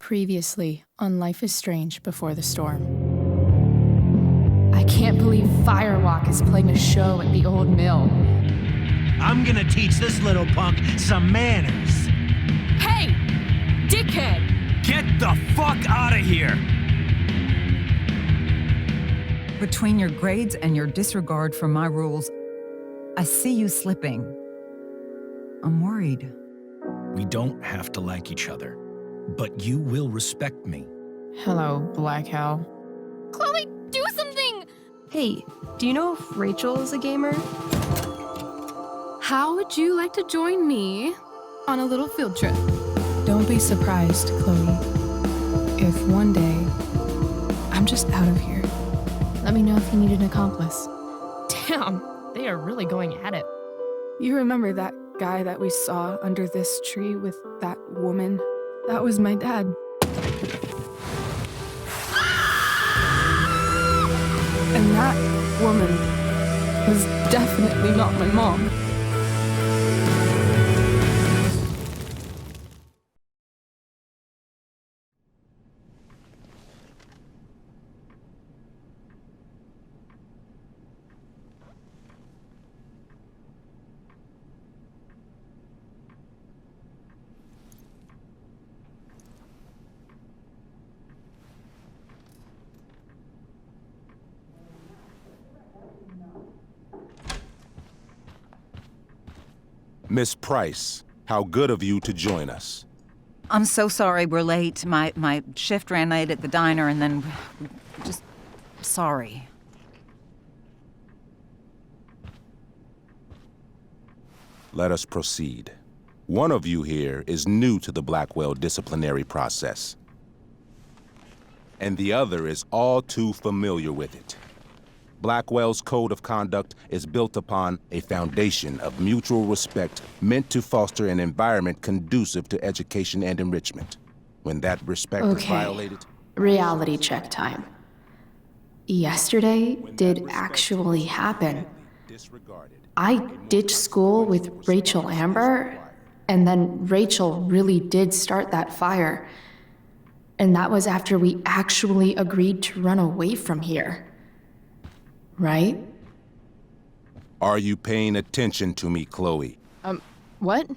Previously on Life is Strange Before the Storm. I can't believe Firewalk is playing a show at the old mill. I'm gonna teach this little punk some manners. Hey! Dickhead! Get the fuck out of here! Between your grades and your disregard for my rules, I see you slipping. I'm worried. We don't have to like each other, but you will respect me. Hello, Black Hell. Chloe, do something! Hey, do you know if Rachel is a gamer? How would you like to join me on a little field trip? Don't be surprised, Chloe, if one day I'm just out of here. Let me know if you need an accomplice. Damn, they are really going at it. You remember that guy that we saw under this tree with that woman? That was my dad. And that woman was definitely not my mom. Miss Price, how good of you to join us. I'm so sorry we're late. My shift ran late at the diner and then just sorry. Let us proceed. One of you here is new to the Blackwell disciplinary process, and the other is all too familiar with it. Blackwell's code of conduct is built upon a foundation of mutual respect meant to foster an environment conducive to education and enrichment. When that respect is violated... Reality check time. Yesterday did actually happen. I ditched school with Rachel Amber, and then Rachel really did start that fire. And that was after we actually agreed to run away from here. Right? Are you paying attention to me, Chloe? What?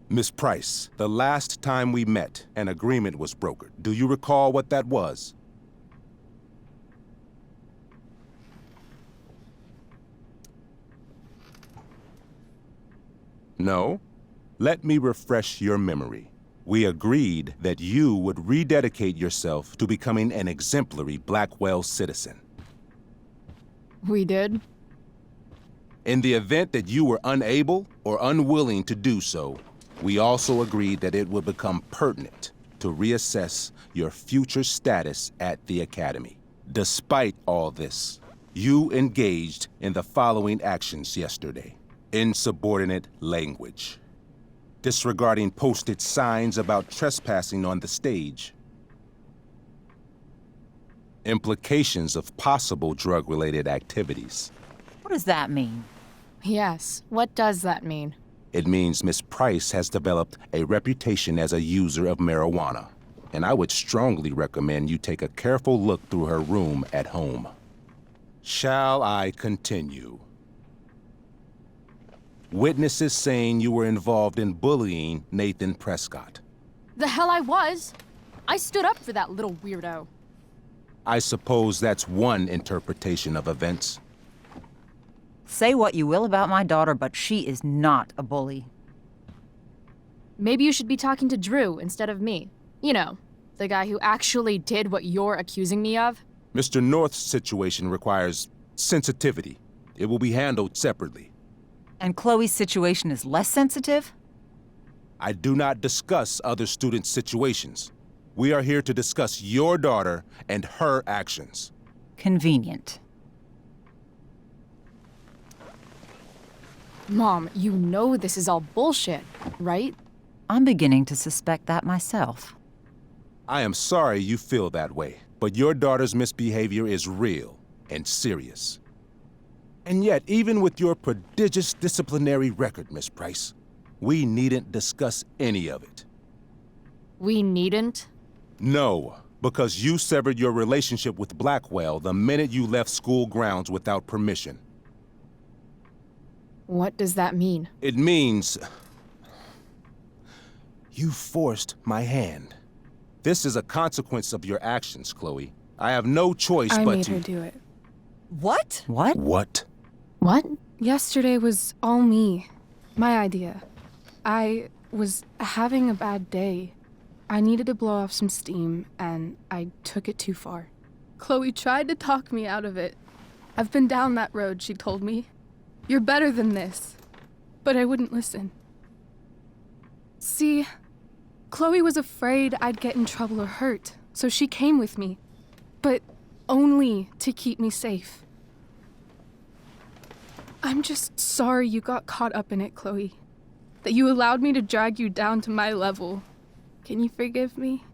Miss Price, the last time we met, an agreement was brokered. Do you recall what that was? No? Let me refresh your memory. We agreed that you would rededicate yourself to becoming an exemplary Blackwell citizen. We did? In the event that you were unable or unwilling to do so, we also agreed that it would become pertinent to reassess your future status at the Academy. Despite all this, you engaged in the following actions yesterday. Insubordinate language. Disregarding posted signs about trespassing on the stage. Implications of possible drug-related activities. What does that mean? Yes, what does that mean? It means Miss Price has developed a reputation as a user of marijuana, and I would strongly recommend you take a careful look through her room at home. Shall I continue? Witnesses saying you were involved in bullying Nathan Prescott. The hell I was! I stood up for that little weirdo. I suppose that's one interpretation of events. Say what you will about my daughter, but she is not a bully. Maybe you should be talking to Drew instead of me. You know, the guy who actually did what you're accusing me of. Mr. North's situation requires sensitivity. It will be handled separately. And Chloe's situation is less sensitive? I do not discuss other students' situations. We are here to discuss your daughter and her actions. Convenient. Mom, you know this is all bullshit, right? I'm beginning to suspect that myself. I am sorry you feel that way, but your daughter's misbehavior is real and serious. And yet, even with your prodigious disciplinary record, Miss Price, we needn't discuss any of it. We needn't? No, because you severed your relationship with Blackwell the minute you left school grounds without permission. What does that mean? It means you forced my hand. This is a consequence of your actions, Chloe. I have no choice I but made to... her do it. What? What? What? What? Yesterday was all me. My idea. I was having a bad day. I needed to blow off some steam, and I took it too far. Chloe tried to talk me out of it. I've been down that road, she told me. You're better than this. But I wouldn't listen. See, Chloe was afraid I'd get in trouble or hurt, so she came with me. But only to keep me safe. I'm just sorry you got caught up in it, Chloe. That you allowed me to drag you down to my level. Can you forgive me?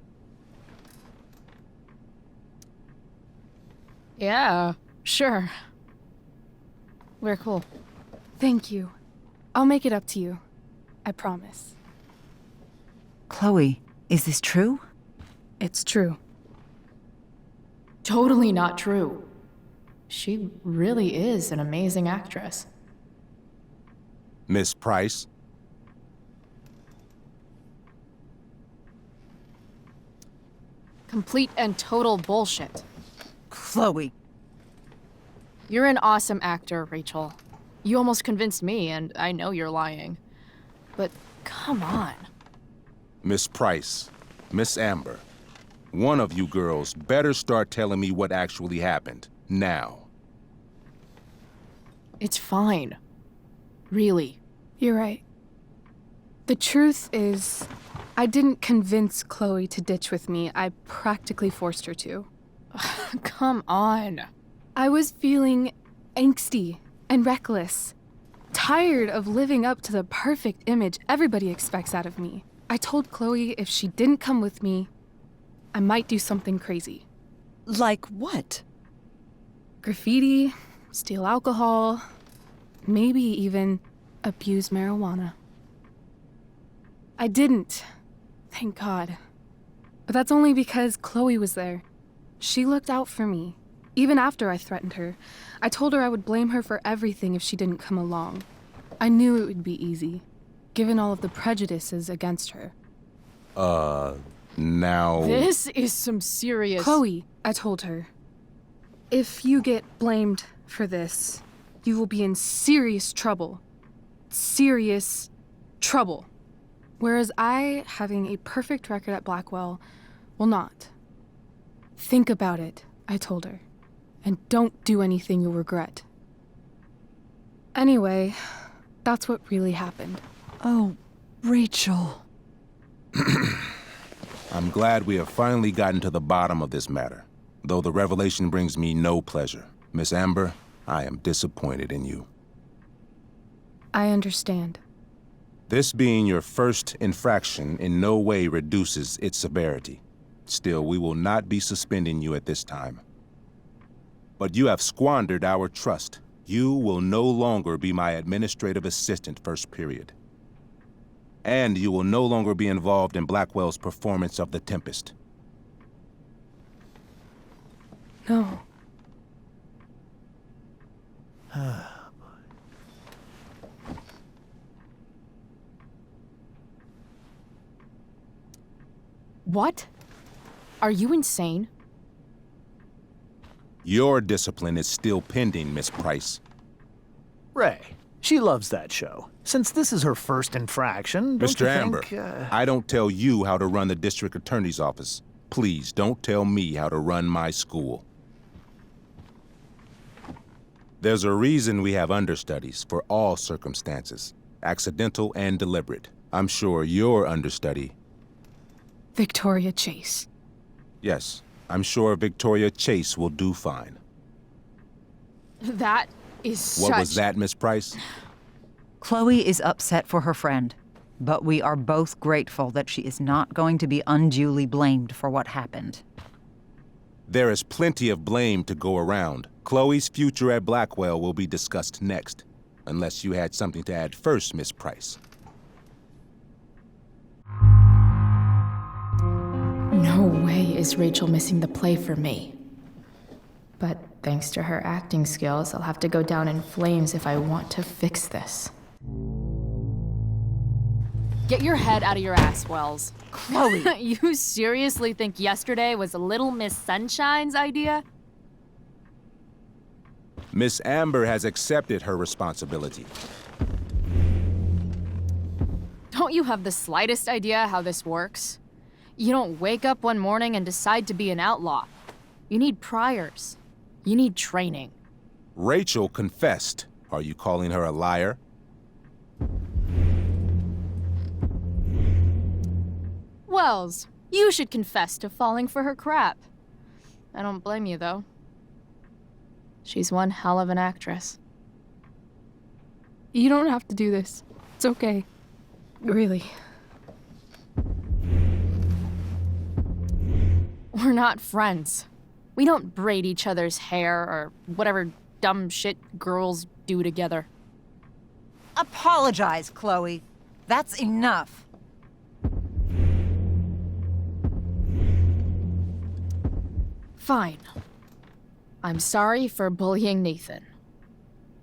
Yeah, sure. We're cool. Thank you. I'll make it up to you. I promise. Chloe, is this true? It's true. Totally not true. She really is an amazing actress. Miss Price? Complete and total bullshit. Chloe. You're an awesome actor, Rachel. You almost convinced me, and I know you're lying. But come on. Miss Price, Miss Amber, one of you girls better start telling me what actually happened, now. It's fine. Really. You're right. The truth is, I didn't convince Chloe to ditch with me. I practically forced her to. Come on. I was feeling angsty and reckless. Tired of living up to the perfect image everybody expects out of me. I told Chloe if she didn't come with me, I might do something crazy. Like what? Graffiti, steal alcohol, maybe even abuse marijuana. I didn't, thank God. But that's only because Chloe was there. She looked out for me, even after I threatened her. I told her I would blame her for everything if she didn't come along. I knew it would be easy, given all of the prejudices against her. Now... This is some serious... Chloe, I told her, if you get blamed for this, you will be in serious trouble. Serious trouble. Whereas I, having a perfect record at Blackwell, will not. Think about it, I told her, and don't do anything you'll regret. Anyway, that's what really happened. Oh, Rachel. I'm glad we have finally gotten to the bottom of this matter, though the revelation brings me no pleasure. Miss Amber, I am disappointed in you. I understand. This being your first infraction in no way reduces its severity. Still, we will not be suspending you at this time. But you have squandered our trust. You will no longer be my administrative assistant first period. And you will no longer be involved in Blackwell's performance of The Tempest. No. What? Are you insane? Your discipline is still pending, Miss Price. Ray, she loves that show. Since this is her first infraction, don't Mr. you Amber, think, I don't tell you how to run the district attorney's office. Please don't tell me how to run my school. There's a reason we have understudies for all circumstances, accidental and deliberate. I'm sure your understudy... Victoria Chase. Yes, I'm sure Victoria Chase will do fine. That is such... What was that, Miss Price? Chloe is upset for her friend, but we are both grateful that she is not going to be unduly blamed for what happened. There is plenty of blame to go around. Chloe's future at Blackwell will be discussed next, unless you had something to add first, Miss Price. is Rachel missing the play for me. But thanks to her acting skills, I'll have to go down in flames if I want to fix this. Get your head out of your ass, Wells. Chloe! You seriously think yesterday was Little Miss Sunshine's idea? Miss Amber has accepted her responsibility. Don't you have the slightest idea how this works? You don't wake up one morning and decide to be an outlaw. You need priors. You need training. Rachel confessed. Are you calling her a liar? Wells, you should confess to falling for her crap. I don't blame you, though. She's one hell of an actress. You don't have to do this. It's okay. Really. We're not friends. We don't braid each other's hair or whatever dumb shit girls do together. Apologize, Chloe. That's enough. Fine. I'm sorry for bullying Nathan.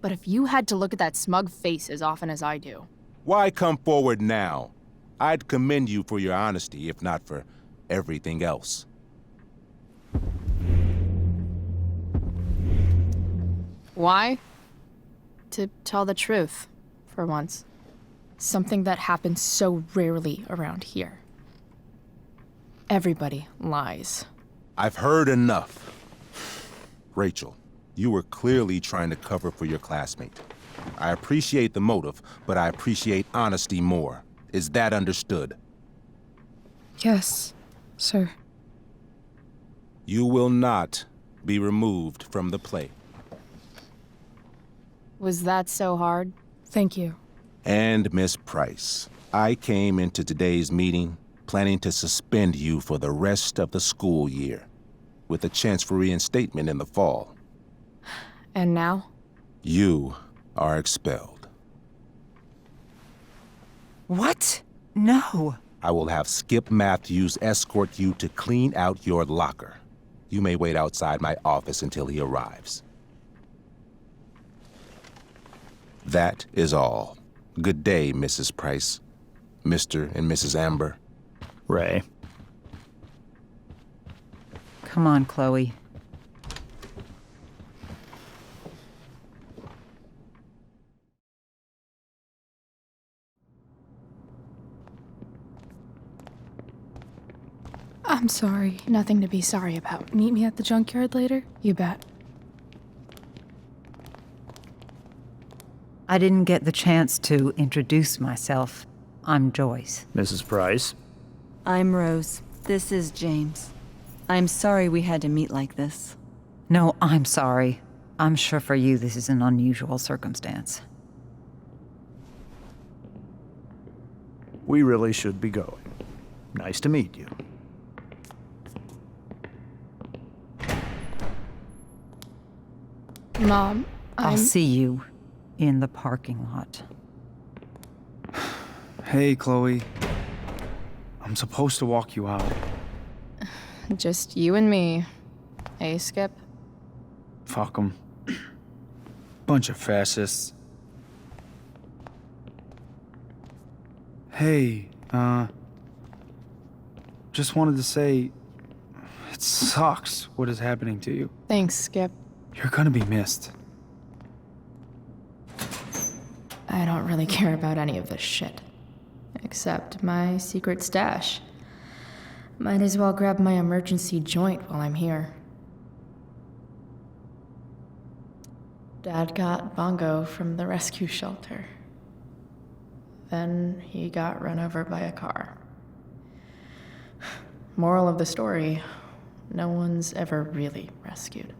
But if you had to look at that smug face as often as I do... Why come forward now? I'd commend you for your honesty, if not for everything else. Why? To tell the truth, for once. Something that happens so rarely around here. Everybody lies. I've heard enough. Rachel, you were clearly trying to cover for your classmate. I appreciate the motive, but I appreciate honesty more. Is that understood? Yes, sir. You will not be removed from the play. Was that so hard? Thank you. And Miss Price, I came into today's meeting planning to suspend you for the rest of the school year, with a chance for reinstatement in the fall. And now? You are expelled. What? No. I will have Skip Matthews escort you to clean out your locker. You may wait outside my office until he arrives. That is all. Good day, Mrs. Price. Mr. and Mrs. Amber. Ray. Come on, Chloe. I'm sorry. Nothing to be sorry about. Meet me at the junkyard later? You bet. I didn't get the chance to introduce myself. I'm Joyce. Mrs. Price. I'm Rose. This is James. I'm sorry we had to meet like this. No, I'm sorry. I'm sure for you this is an unusual circumstance. We really should be going. Nice to meet you. Mom, I'll see you in the parking lot. Hey, Chloe. I'm supposed to walk you out. Just you and me. Hey, Skip? Fuck 'em. Bunch of fascists. Hey, just wanted to say, it sucks what is happening to you. Thanks, Skip. You're gonna be missed. I don't really care about any of this shit. Except my secret stash. Might as well grab my emergency joint while I'm here. Dad got Bongo from the rescue shelter. Then he got run over by a car. Moral of the story, no one's ever really rescued.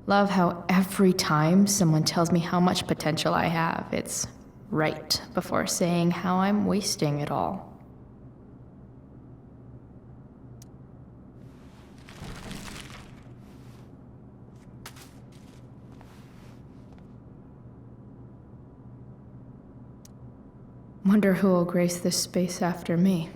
Love how every time someone tells me how much potential I have, it's right before saying how I'm wasting it all. Wonder who will grace this space after me.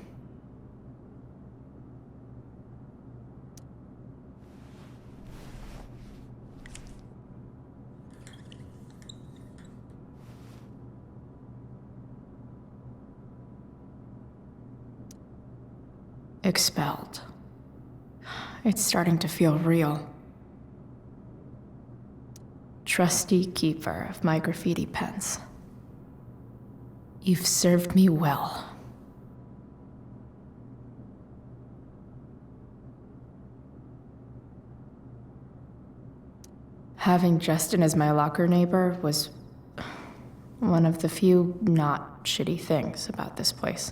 Expelled. It's starting to feel real. Trusty keeper of my graffiti pens. You've served me well. Having Justin as my locker neighbor was one of the few not shitty things about this place.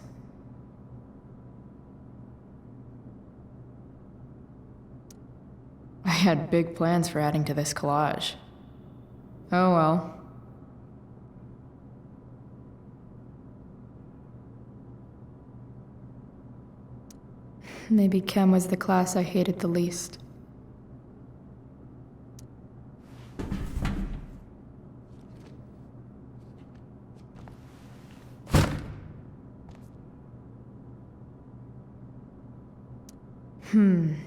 I had big plans for adding to this collage. Oh well. Maybe chem was the class I hated the least.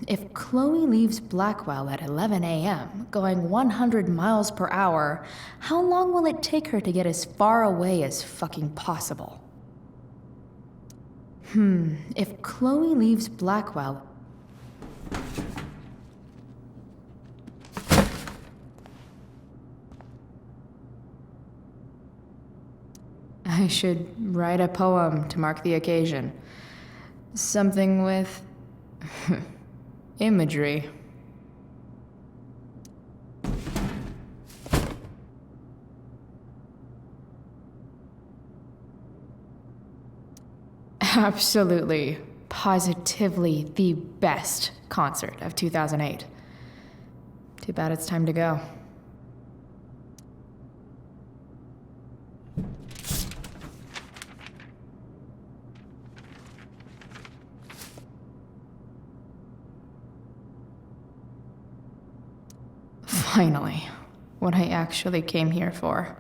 If Chloe leaves Blackwell at 11 a.m., going 100 miles per hour, how long will it take her to get as far away as fucking possible? If Chloe leaves Blackwell... I should write a poem to mark the occasion. Something with... imagery. Absolutely, positively the best concert of 2008. Too bad it's time to go. Finally, what I actually came here for.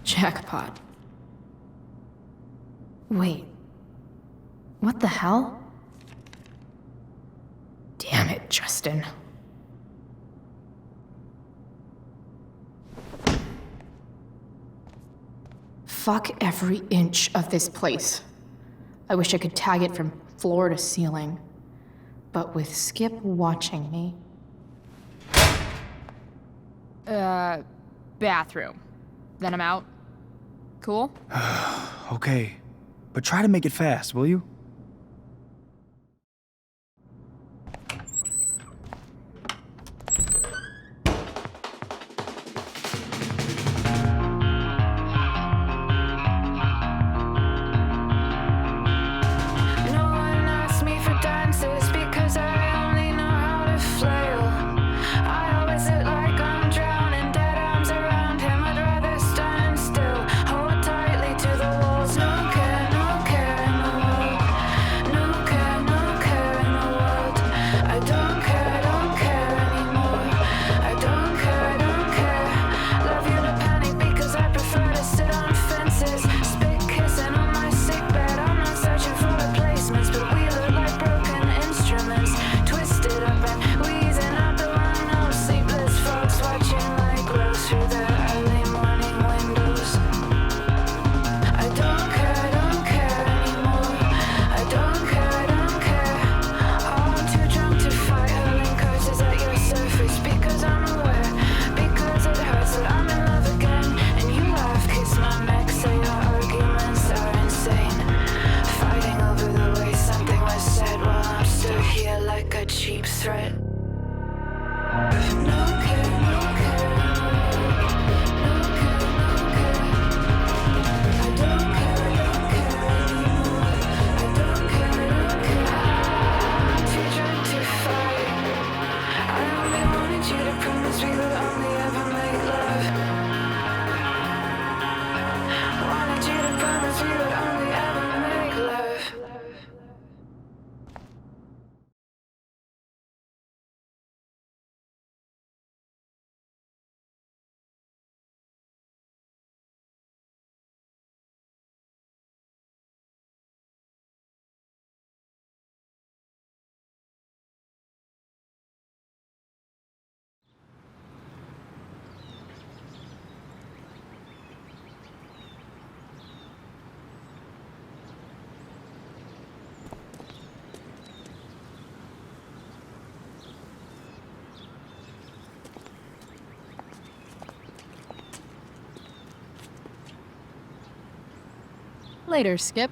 Jackpot. Wait. What the hell? Damn it, Justin. Fuck every inch of this place. I wish I could tag it from floor to ceiling. But with Skip watching me... Bathroom. Then I'm out. Cool? Okay, but try to make it fast, will you? Later, Skip.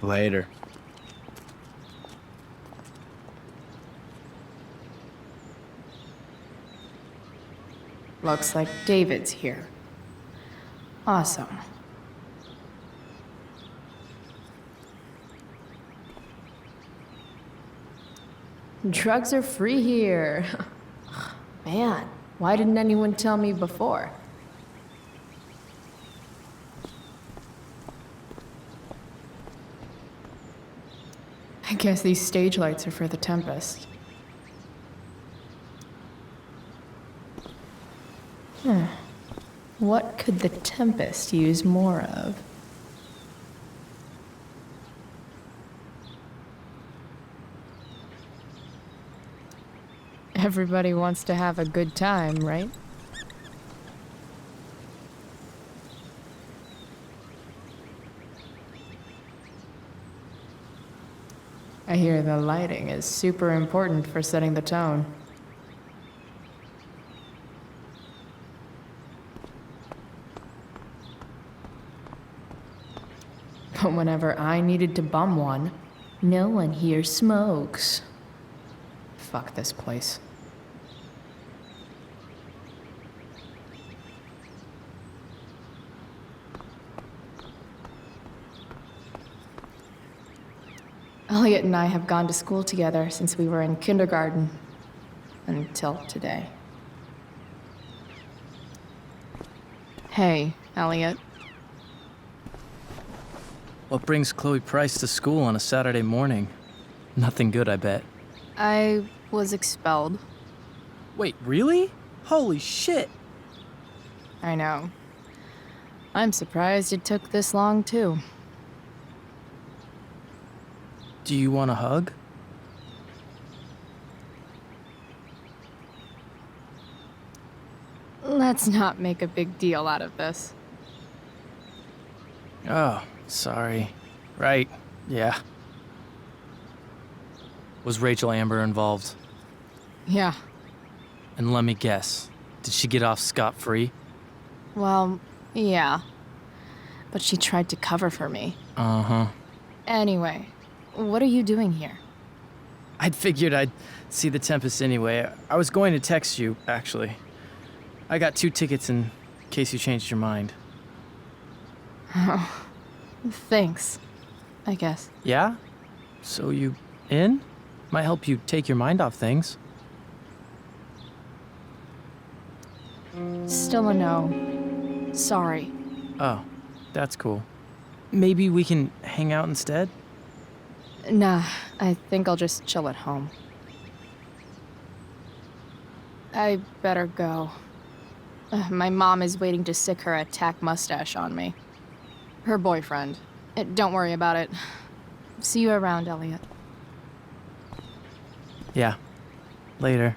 Later. Looks like David's here. Awesome. Drugs are free here. Man, why didn't anyone tell me before? I guess these stage lights are for the Tempest. What could the Tempest use more of? Everybody wants to have a good time, right? I hear the lighting is super important for setting the tone. But whenever I needed to bum one, no one here smokes. Fuck this place. Elliot and I have gone to school together since we were in kindergarten. Until today. Hey, Elliot. What brings Chloe Price to school on a Saturday morning? Nothing good, I bet. I was expelled. Wait, really? Holy shit! I know. I'm surprised it took this long, too. Do you want a hug? Let's not make a big deal out of this. Oh, sorry. Right, yeah. Was Rachel Amber involved? Yeah. And let me guess, did she get off scot-free? Well, yeah. But she tried to cover for me. Uh-huh. Anyway, what are you doing here? I'd figured I'd see the Tempest anyway. I was going to text you, actually. I got 2 tickets in case you changed your mind. Oh, thanks, I guess. Yeah? So you in? Might help you take your mind off things. Still a no. Sorry. Oh, that's cool. Maybe we can hang out instead? Nah, I think I'll just chill at home. I better go. My mom is waiting to sick her attack mustache on me. Her boyfriend. Don't worry about it. See you around, Elliot. Yeah. Later.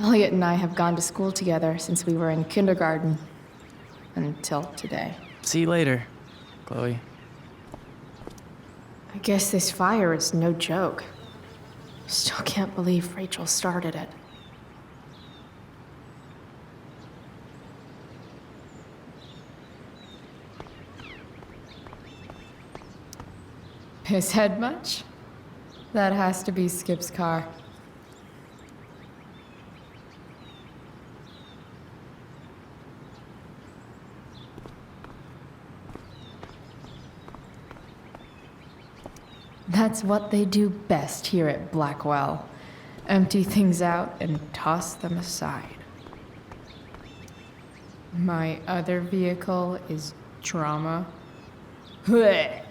Elliot and I have gone to school together since we were in kindergarten. Until today. See you later, Chloe. I guess this fire is no joke. Still can't believe Rachel started it. His head much? That has to be Skip's car. That's what they do best here at Blackwell. Empty things out and toss them aside. My other vehicle is trauma. Blech.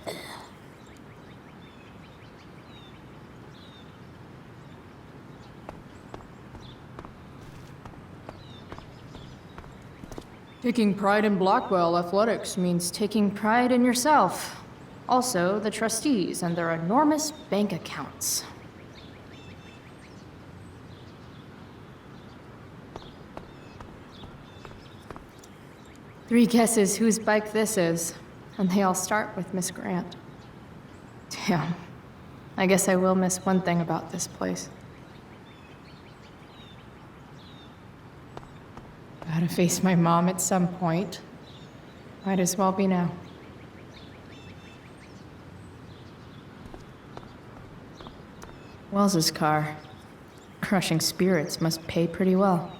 Taking pride in Blackwell athletics means taking pride in yourself. Also, the trustees and their enormous bank accounts. Three guesses whose bike this is, and they all start with Miss Grant. Damn, I guess I will miss one thing about this place. Gotta face my mom at some point. Might as well be now. Wells's car. Crushing spirits must pay pretty well.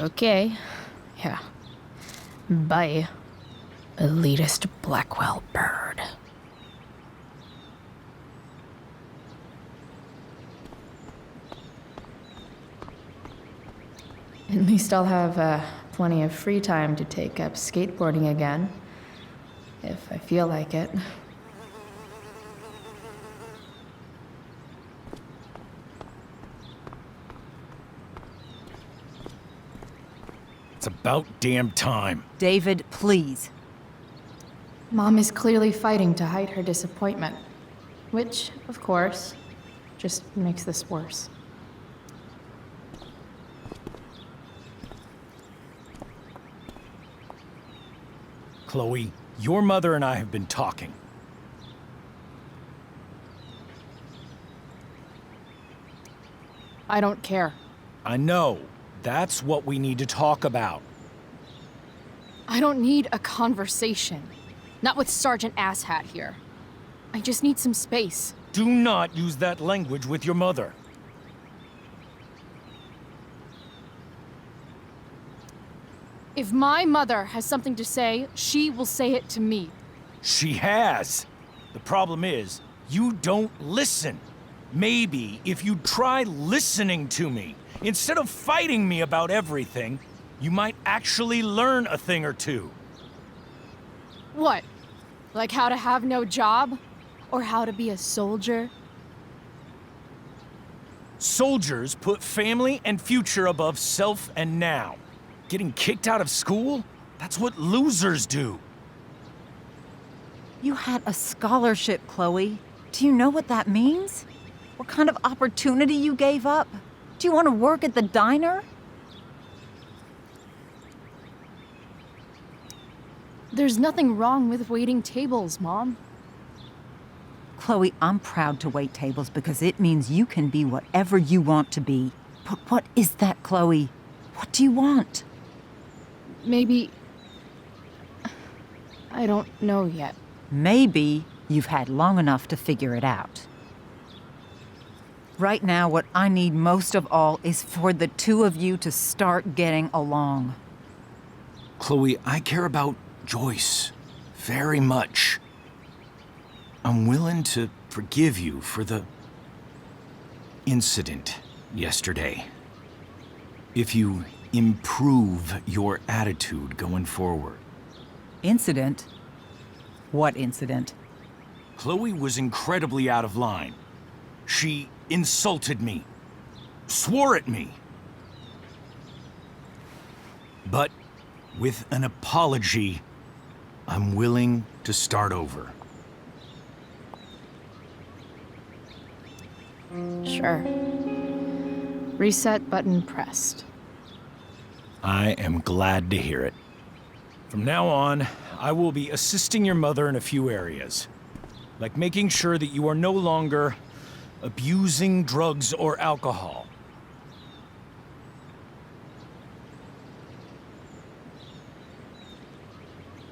Okay. Yeah. Bye. Elitist Blackwell bird. At least I'll have plenty of free time to take up skateboarding again. If I feel like it. It's about damn time. David, please. Mom is clearly fighting to hide her disappointment. Which, of course, just makes this worse. Chloe, your mother and I have been talking. I don't care. I know. That's what we need to talk about. I don't need a conversation. Not with Sergeant Asshat here. I just need some space. Do not use that language with your mother. If my mother has something to say, she will say it to me. She has. The problem is, you don't listen. Maybe if you try listening to me, instead of fighting me about everything, you might actually learn a thing or two. What? Like how to have no job? Or how to be a soldier? Soldiers put family and future above self and now. Getting kicked out of school? That's what losers do. You had a scholarship, Chloe. Do you know what that means? What kind of opportunity you gave up? Do you want to work at the diner? There's nothing wrong with waiting tables, Mom. Chloe, I'm proud to wait tables because it means you can be whatever you want to be. But what is that, Chloe? What do you want? Maybe... I don't know yet. Maybe you've had long enough to figure it out. Right now, what I need most of all is for the two of you to start getting along. Chloe, I care about Joyce very much. I'm willing to forgive you for the incident yesterday. If you improve your attitude going forward. Incident? What incident? Chloe was incredibly out of line. She insulted me, swore at me. But with an apology, I'm willing to start over. Sure. Reset button pressed. I am glad to hear it. From now on, I will be assisting your mother in a few areas, like making sure that you are no longer abusing drugs or alcohol.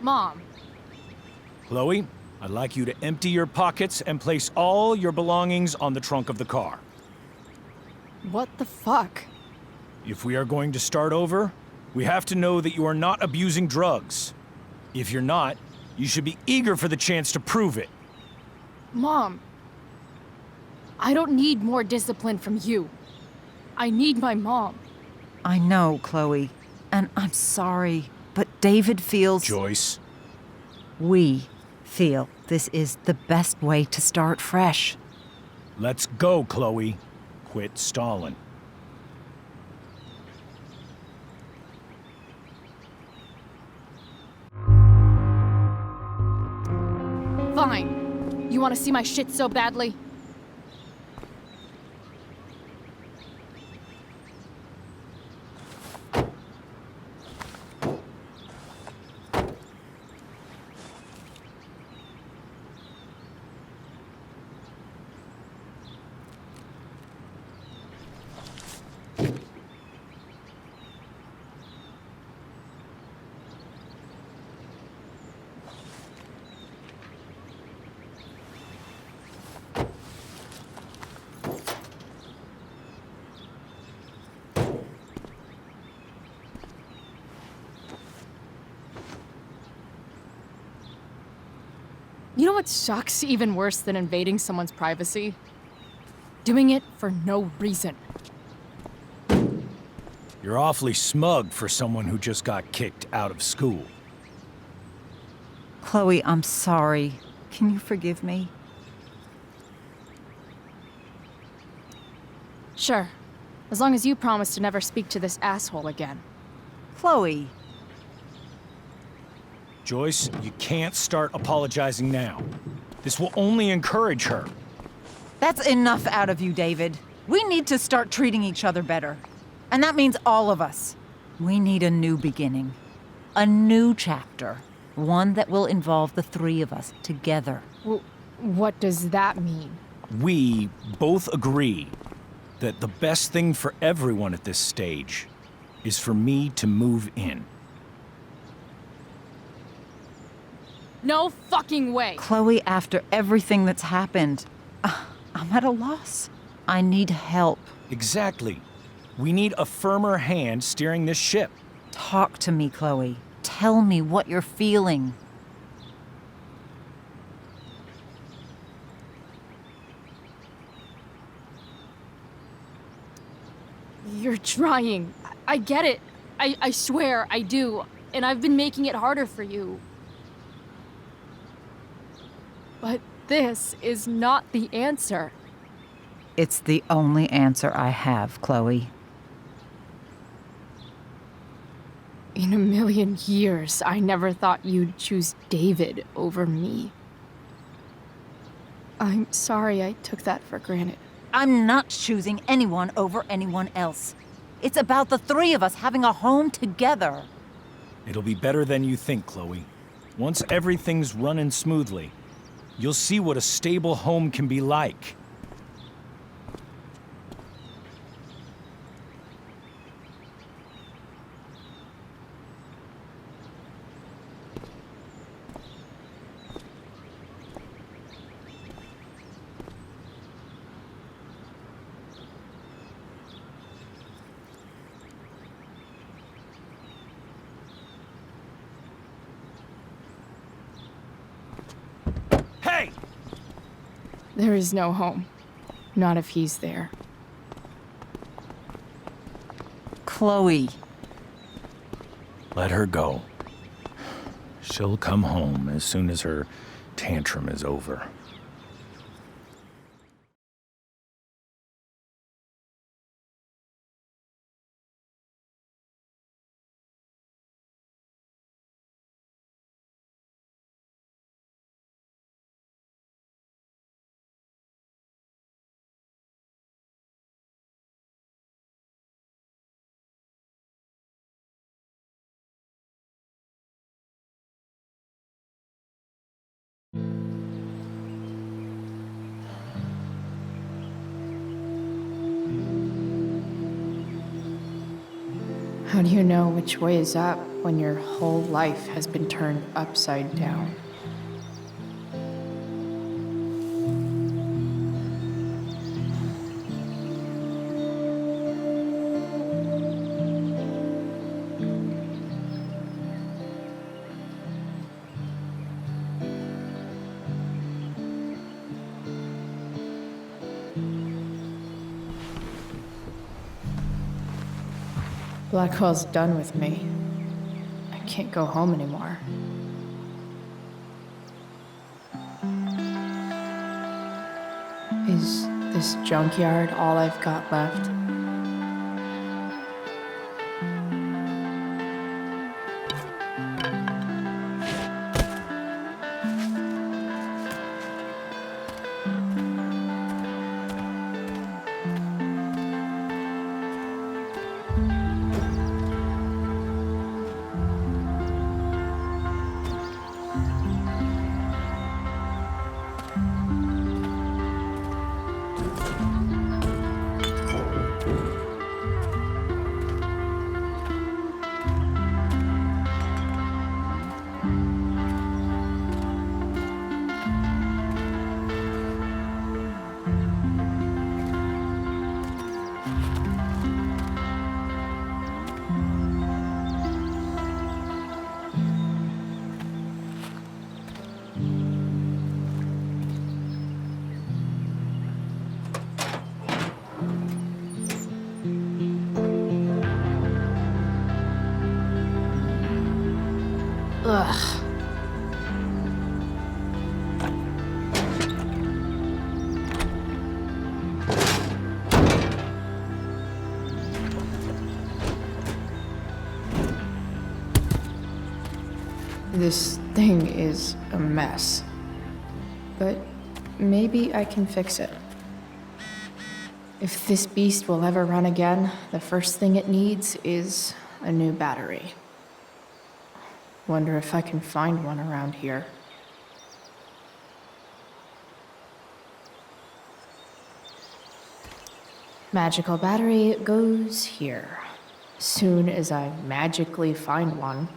Mom. Chloe, I'd like you to empty your pockets and place all your belongings on the trunk of the car. What the fuck? If we are going to start over, we have to know that you are not abusing drugs. If you're not, you should be eager for the chance to prove it. Mom. I don't need more discipline from you. I need my mom. I know, Chloe, and I'm sorry, but David feels... Joyce. We feel this is the best way to start fresh. Let's go, Chloe. Quit stalling. want to see my shit so badly? You know what sucks even worse than invading someone's privacy? Doing it for no reason. You're awfully smug for someone who just got kicked out of school. Chloe, I'm sorry. Can you forgive me? Sure. As long as you promise to never speak to this asshole again. Chloe. Joyce, you can't start apologizing now. This will only encourage her. That's enough out of you, David. We need to start treating each other better. And that means all of us. We need a new beginning. A new chapter. One that will involve the three of us together. What does that mean? We both agree that the best thing for everyone at this stage is for me to move in. No fucking way! Chloe, after everything that's happened, I'm at a loss. I need help. Exactly. We need a firmer hand steering this ship. Talk to me, Chloe. Tell me what you're feeling. You're trying. I get it. I swear, I do. And I've been making it harder for you. But this is not the answer. It's the only answer I have, Chloe. In a million years, I never thought you'd choose David over me. I'm sorry I took that for granted. I'm not choosing anyone over anyone else. It's about the three of us having a home together. It'll be better than you think, Chloe. Once everything's running smoothly, you'll see what a stable home can be like. Hey! There is no home. Not if he's there. Chloe. Let her go. She'll come home as soon as her tantrum is over. How do you know which way is up when your whole life has been turned upside down? Blackwell's done with me. I can't go home anymore. Is this junkyard all I've got left? Ugh. This thing is a mess. But maybe I can fix it. If this beast will ever run again, the first thing it needs is a new battery. Wonder if I can find one around here. Magical battery goes here. Soon as I magically find one.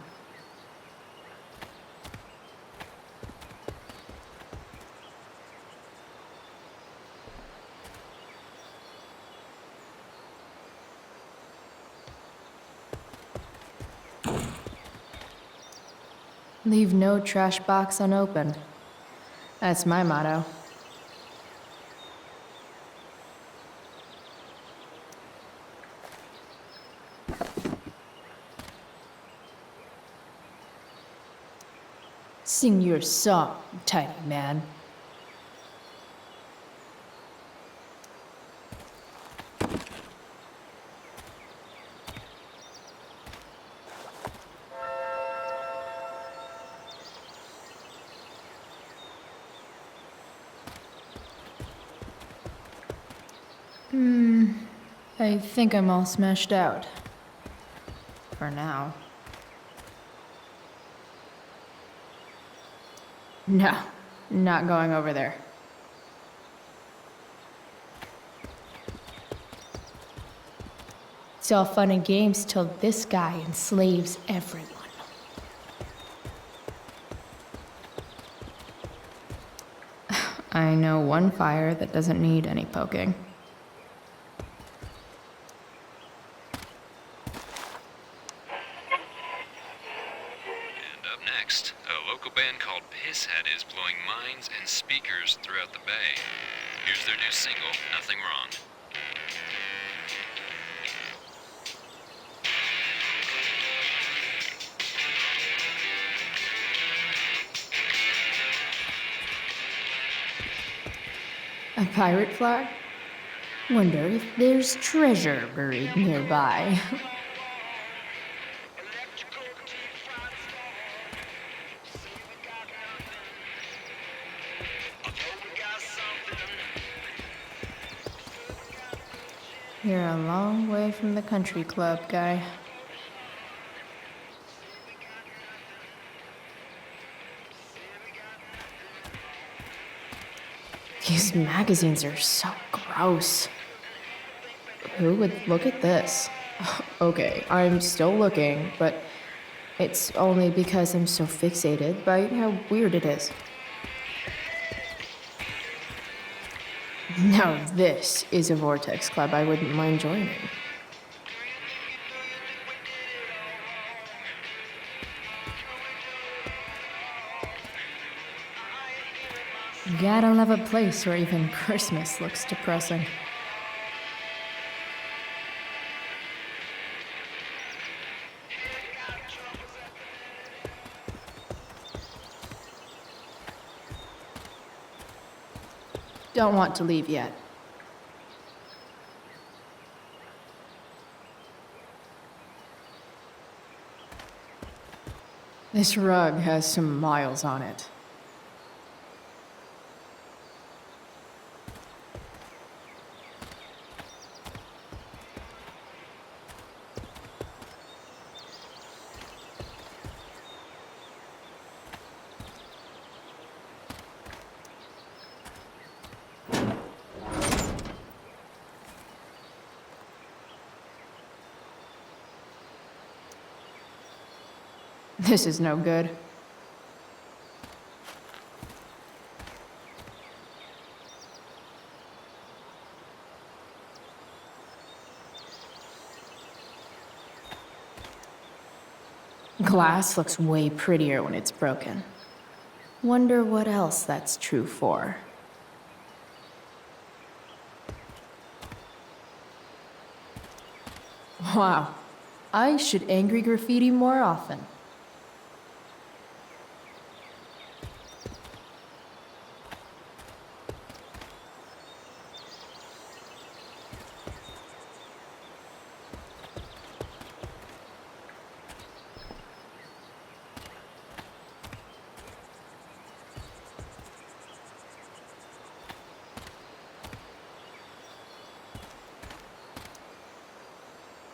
Leave no trash box unopened. That's my motto. Sing your song, tiny man. I think I'm all smashed out. For now. No, not going over there. It's all fun and games till this guy enslaves everyone. I know one fire that doesn't need any poking. Next, a local band called Pisshead is blowing minds and speakers throughout the bay. Here's their new single, Nothing Wrong. A pirate flag? Wonder if there's treasure buried nearby. You're a long way from the country club, guy. These magazines are so gross. Who would look at this? Okay, I'm still looking, but it's only because I'm so fixated by how weird it is. Now this is a Vortex Club I wouldn't mind joining. Gotta love a place where even Christmas looks depressing. Don't want to leave yet. This rug has some miles on it. This is no good. Glass looks way prettier when it's broken. Wonder what else that's true for. Wow, I should angry graffiti more often.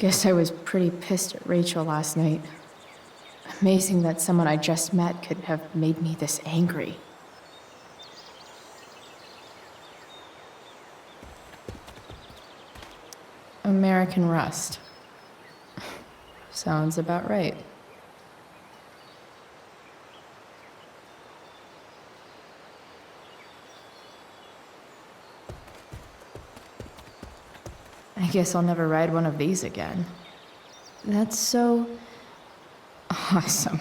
Guess I was pretty pissed at Rachel last night. Amazing that someone I just met could have made me this angry. American Rust. Sounds about right. I guess I'll never ride one of these again. That's so awesome.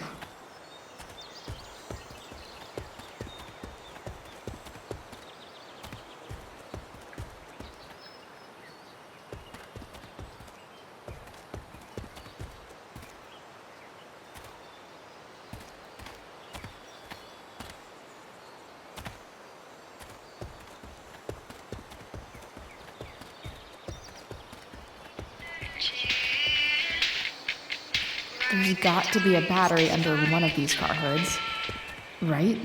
There's got to be a battery under one of these car hoods, right?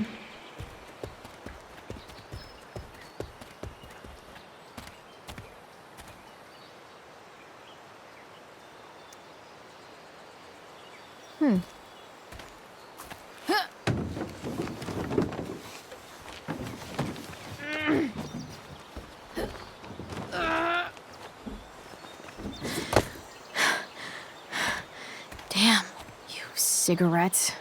Damn, you cigarettes.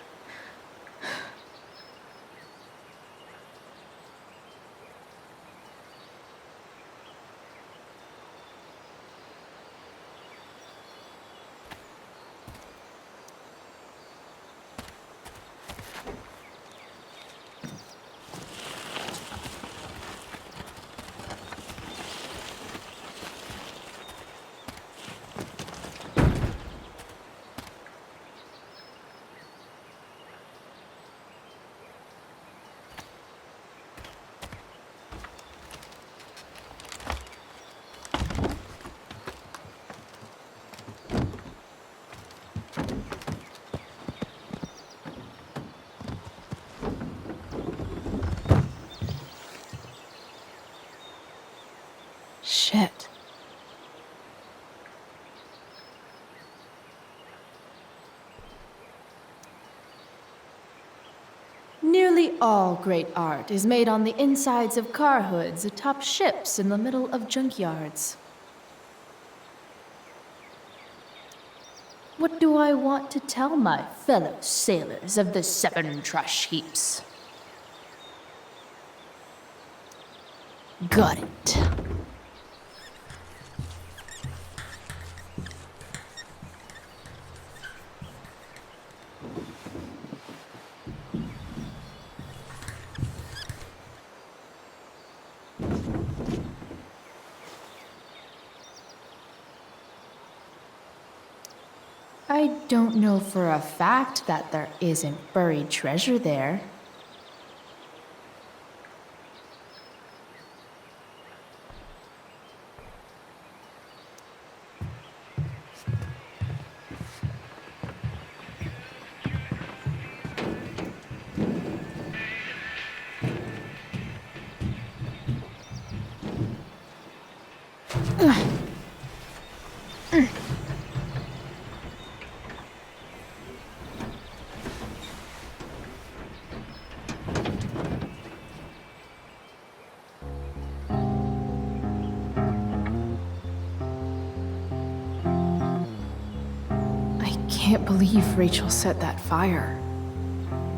Shit. Nearly all great art is made on the insides of car hoods atop ships in the middle of junkyards. What do I want to tell my fellow sailors of the 7 trash heaps? Got it. I don't know for a fact that there isn't buried treasure there. I can't believe Rachel set that fire.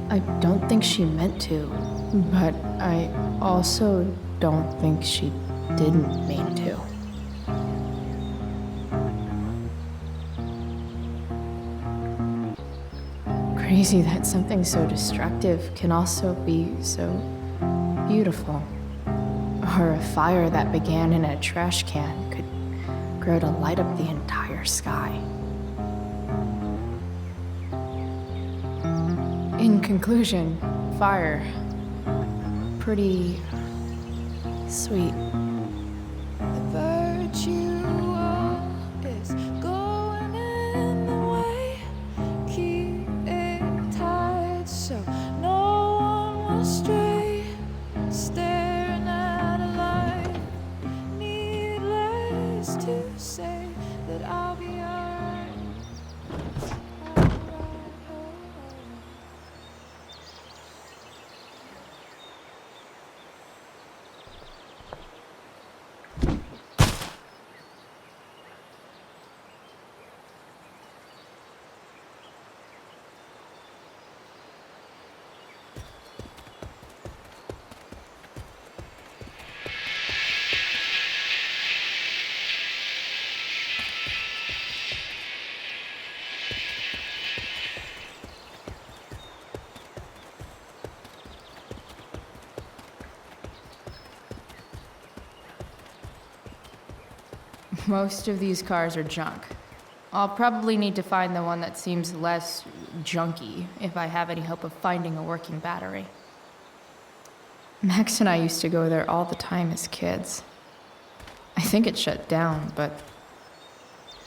I don't think she meant to, but I also don't think she didn't mean to. Crazy that something so destructive can also be so beautiful. Or a fire that began in a trash can could grow to light up the entire sky. In conclusion, fire. Pretty sweet. The virtue is going in the way. Keep it tight so no one will stray. Staring at a light. Needless to say that I'll be alright. Most of these cars are junk. I'll probably need to find the one that seems less junky if I have any hope of finding a working battery. Max and I used to go there all the time as kids. I think it shut down, but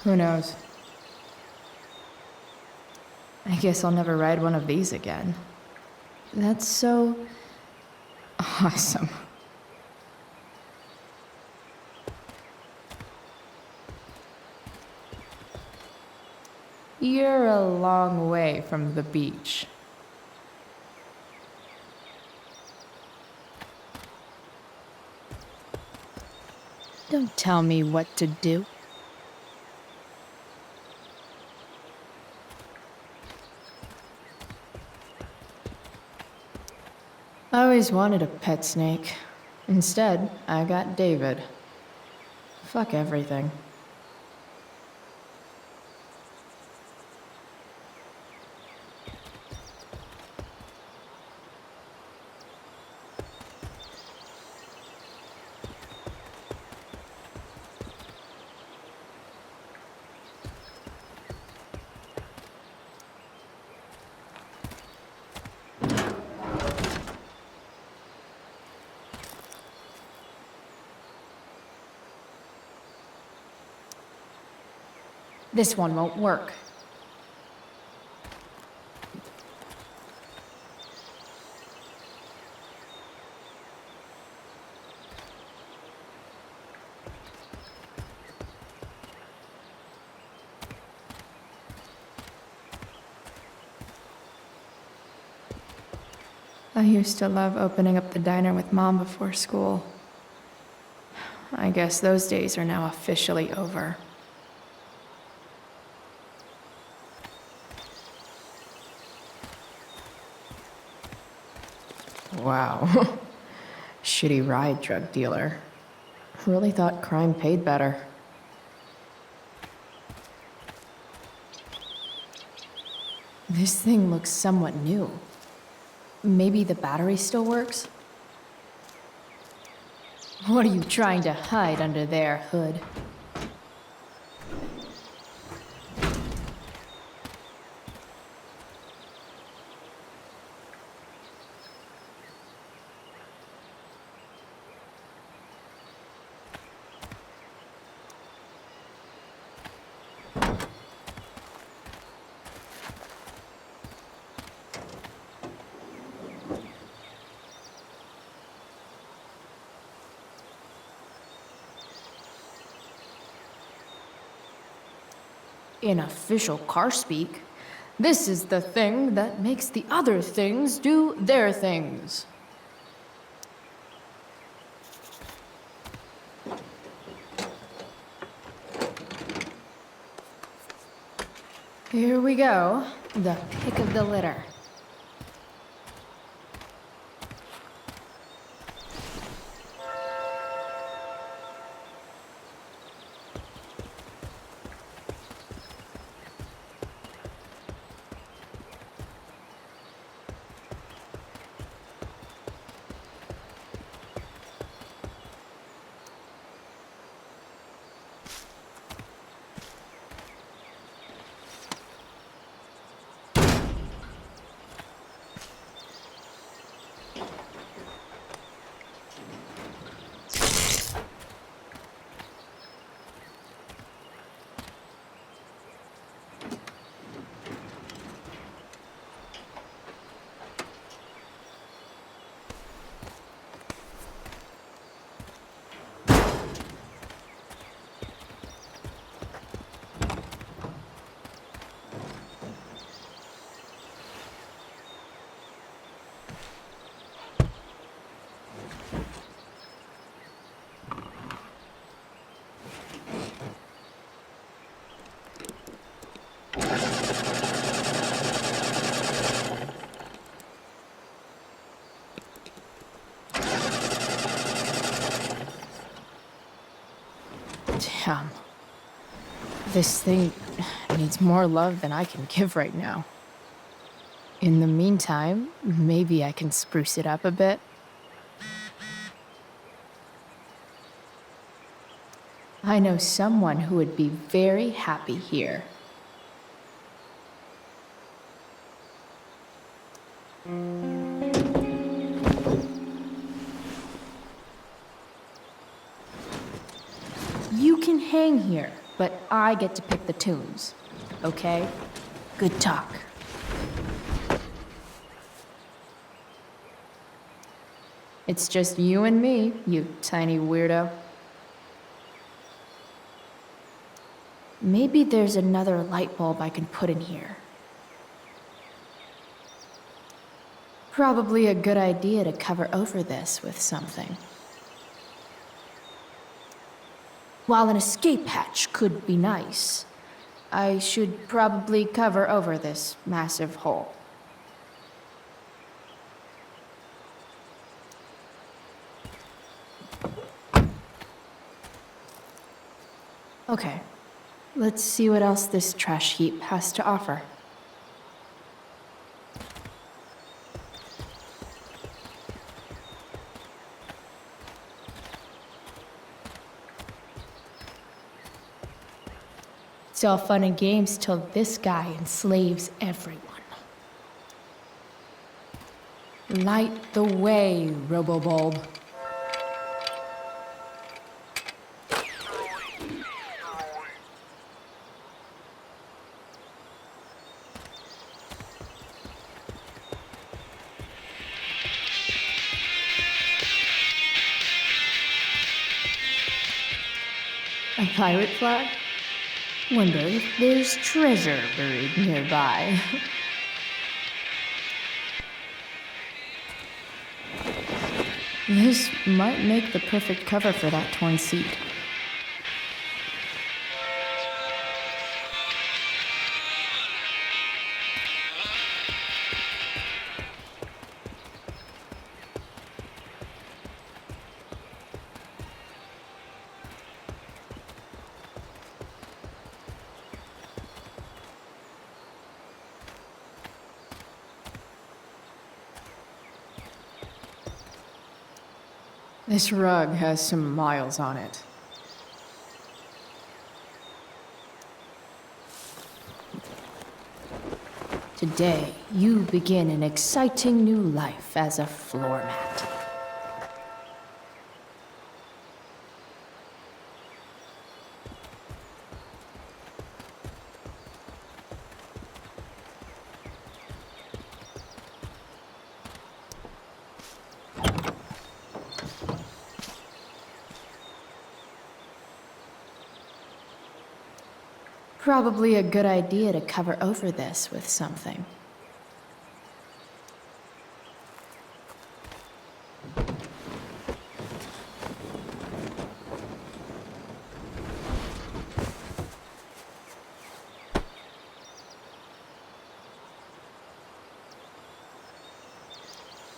who knows? I guess I'll never ride one of these again. That's so awesome. You're a long way from the beach. Don't tell me what to do. I always wanted a pet snake. Instead, I got David. Fuck everything. This one won't work. I used to love opening up the diner with Mom before school. I guess those days are now officially over. Wow. Shitty ride, drug dealer. Really thought crime paid better. This thing looks somewhat new. Maybe the battery still works? What are you trying to hide under there, Hood? In official car speak, this is the thing that makes the other things do their things. Here we go, the pick of the litter. Damn. This thing needs more love than I can give right now. In the meantime, maybe I can spruce it up a bit. I know someone who would be very happy here. You can hang here, but I get to pick the tunes. Okay? Good talk. It's just you and me, you tiny weirdo. Maybe there's another light bulb I can put in here. Probably a good idea to cover over this with something. While an escape hatch could be nice, I should probably cover over this massive hole. Okay, let's see what else this trash heap has to offer. It's all fun and games till this guy enslaves everyone. Light the way, Robobulb. A pirate flag? Wonder if there's treasure buried nearby. This might make the perfect cover for that torn seat. This rug has some miles on it. Today, you begin an exciting new life as a floor mat. Probably a good idea to cover over this with something.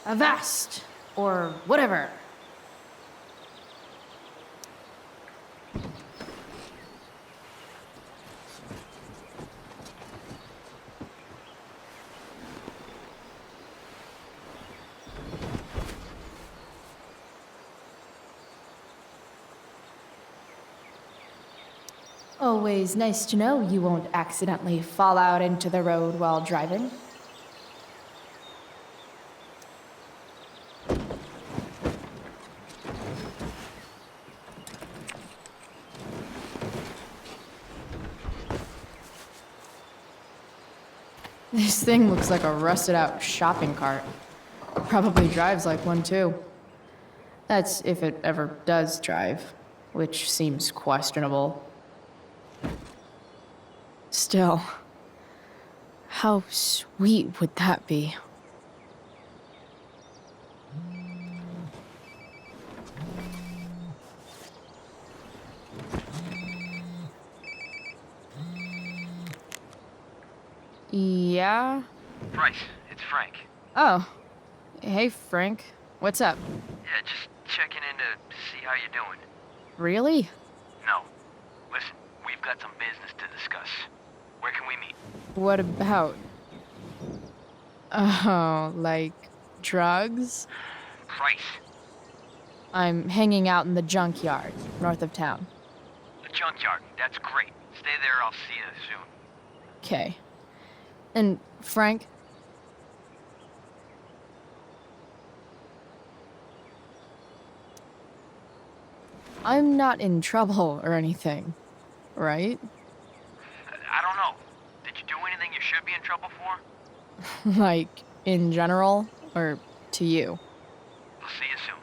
Avast! Or whatever. Always nice to know you won't accidentally fall out into the road while driving. This thing looks like a rusted out shopping cart. Probably drives like one too. That's if it ever does drive, which seems questionable. Still, how sweet would that be? Yeah? Bryce, it's Frank. Oh. Hey, Frank. What's up? Yeah, just checking in to see how you're doing. Really? No. Listen, we've got some business to discuss. Where can we meet? What about? Oh, like drugs? Bryce. I'm hanging out in the junkyard, north of town. The junkyard. That's great. Stay there, I'll see you soon. Okay. And Frank? I'm not in trouble or anything, right? I don't know. Did you do anything you should be in trouble for? Like, in general, or to you? I'll see you soon.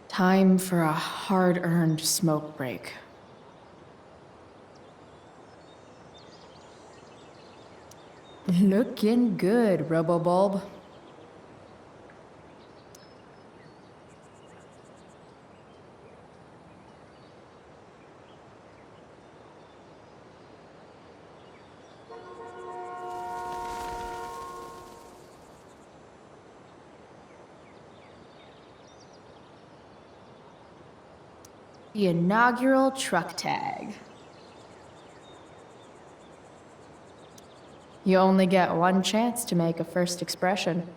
Time for a hard-earned smoke break. Looking good, Robobulb. The inaugural truck tag. You only get one chance to make a first expression.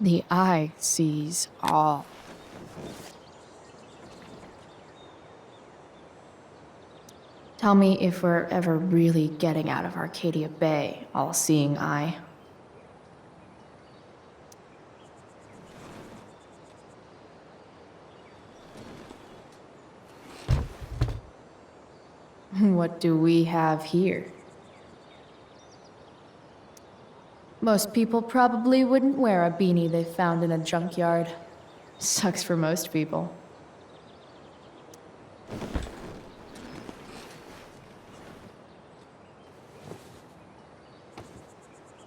The eye sees all. Tell me if we're ever really getting out of Arcadia Bay, all-seeing eye. What do we have here? Most people probably wouldn't wear a beanie they found in a junkyard. Sucks for most people.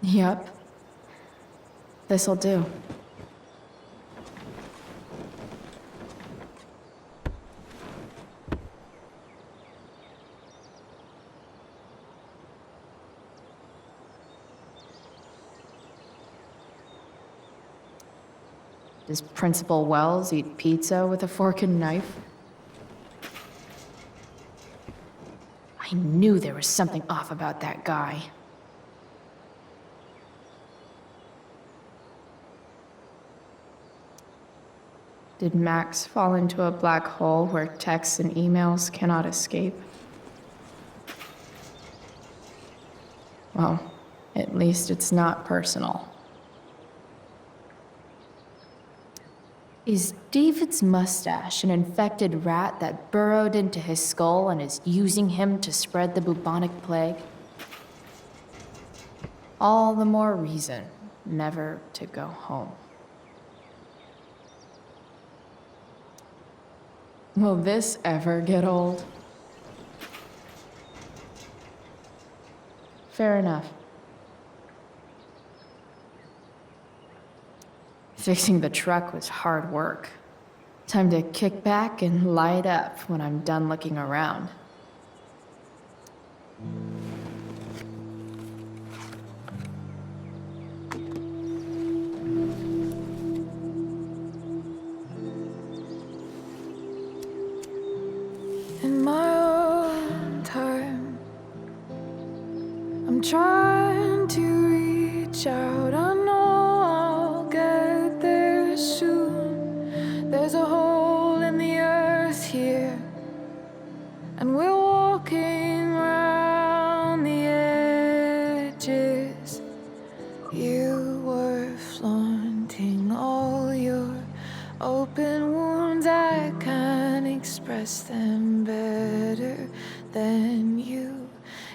Yep. This'll do. Does Principal Wells eat pizza with a fork and knife? I knew there was something off about that guy. Did Max fall into a black hole where texts and emails cannot escape? Well, at least it's not personal. Is David's mustache an infected rat that burrowed into his skull and is using him to spread the bubonic plague? All the more reason never to go home. Will this ever get old? Fair enough. Fixing the truck was hard work. Time to kick back and light up when I'm done looking around. In my own time, I'm trying to reach out. I know I'll get there soon. There's a hole in the earth here, and we're walking around the edges. You were flaunting all your open wounds. I can't express them better than you.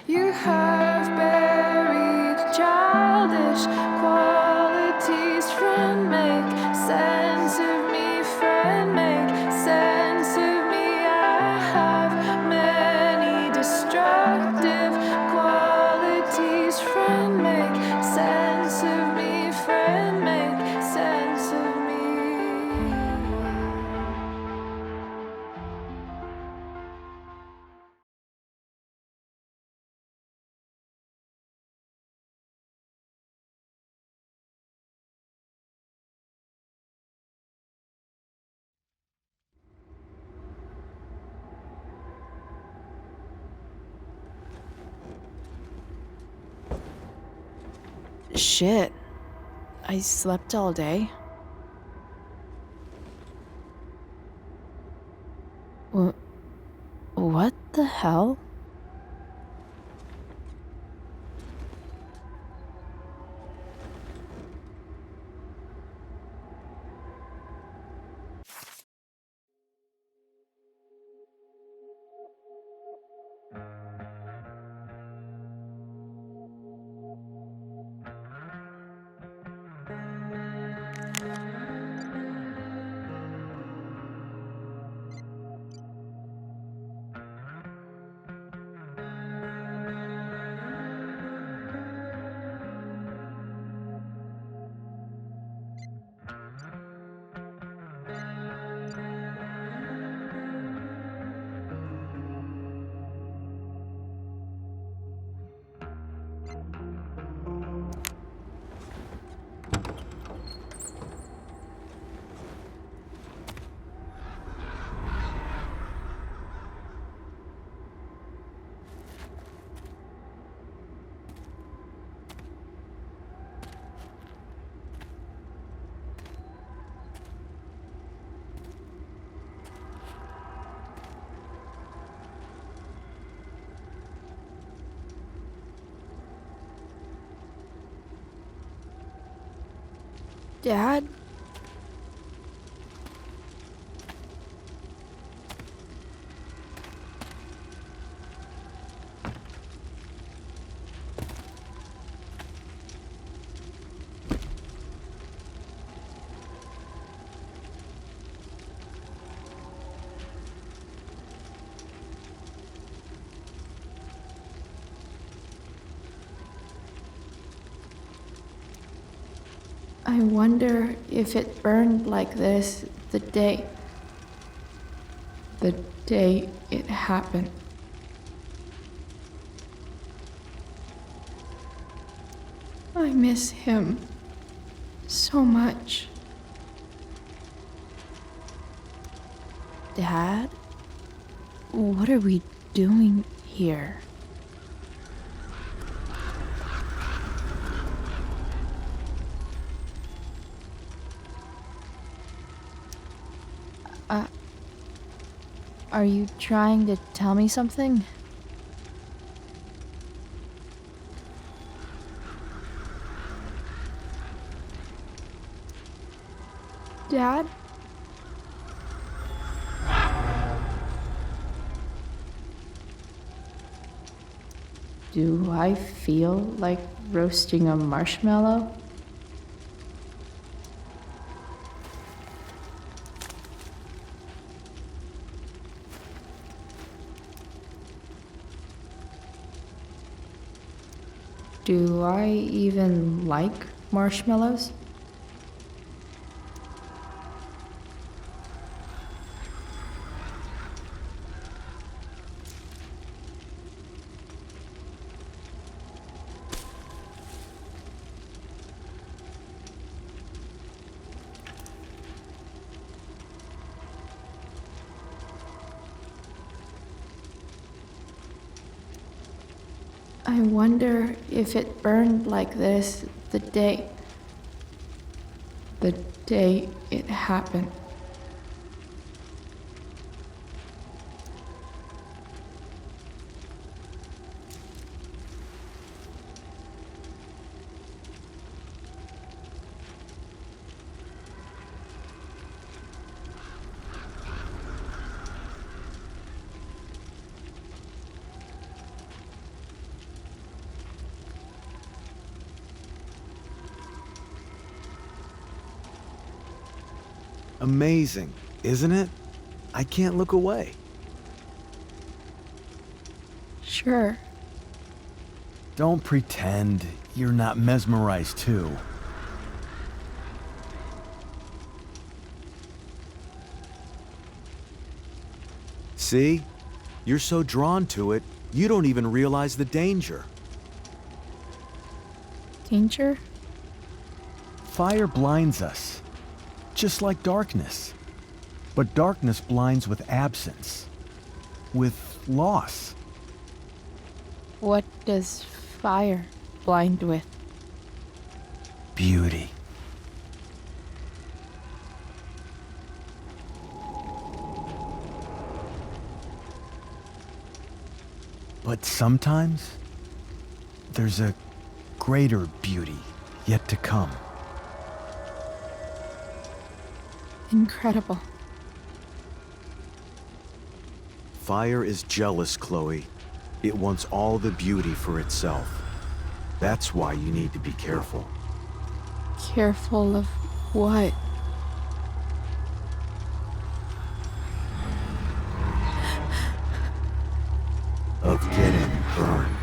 You have buried childish qualities. Friend, make sense of me. Friend, make sense of me. I have many destructive qualities. Friend, make sense of me. Friend, make sense of me. Shit. I slept all day. What the hell? Dad? I wonder if it burned like this the day it happened. I miss him so much. Dad? What are we doing here? Are you trying to tell me something? Dad? Do I feel like roasting a marshmallow? Do I even like marshmallows? I wonder if it burned like this the day it happened. Amazing, isn't it? I can't look away. Sure. Don't pretend you're not mesmerized too. See? You're so drawn to it, you don't even realize the danger. Danger? Fire blinds us, just like darkness. But darkness blinds with absence, with loss. What does fire blind with? beauty. But sometimes, there's a greater beauty yet to come. Incredible. Fire is jealous, Chloe. It wants all the beauty for itself. That's why you need to be careful. Careful of what? Of getting burned.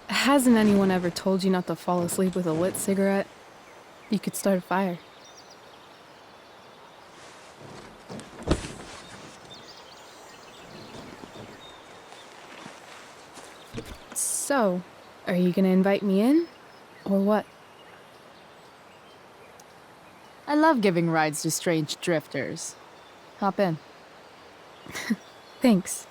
Hasn't anyone ever told you not to fall asleep with a lit cigarette? You could start a fire. So, are you gonna invite me in? Or what? I love giving rides to strange drifters. Hop in. Thanks.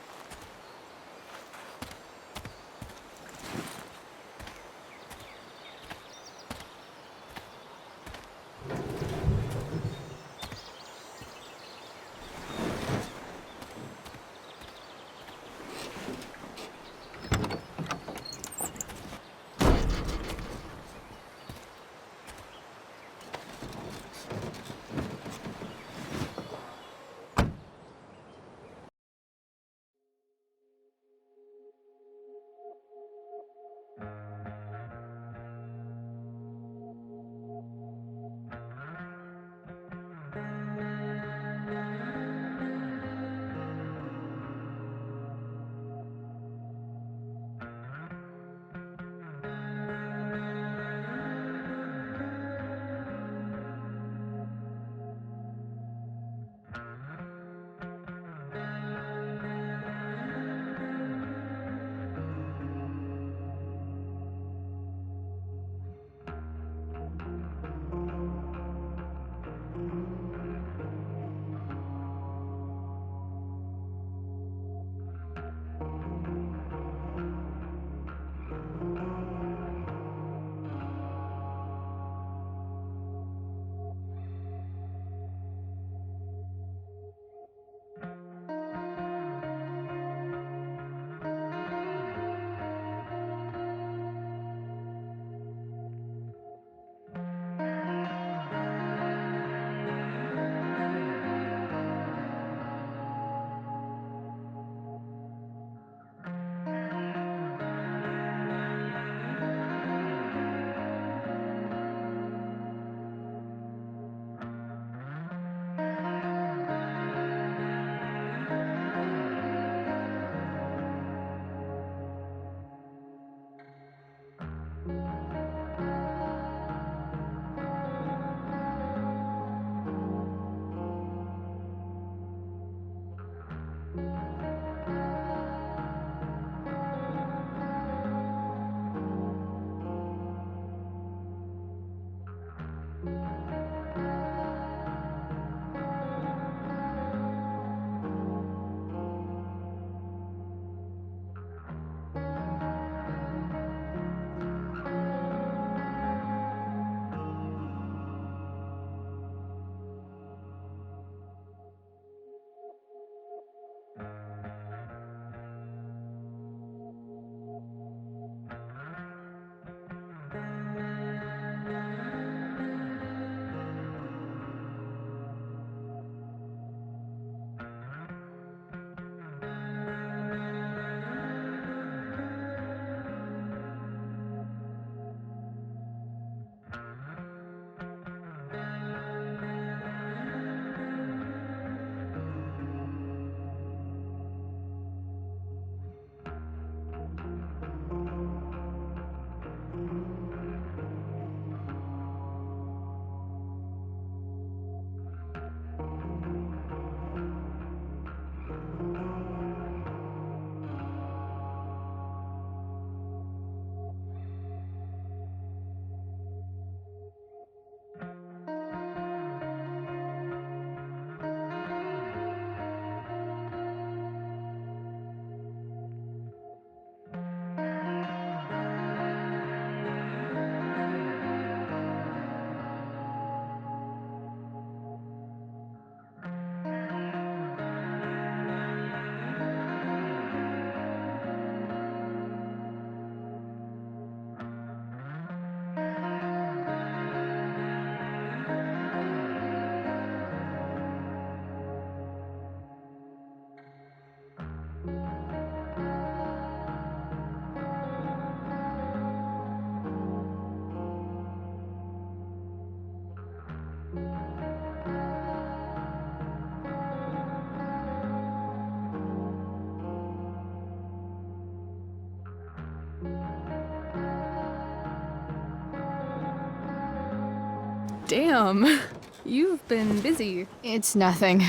Damn. You've been busy. It's nothing.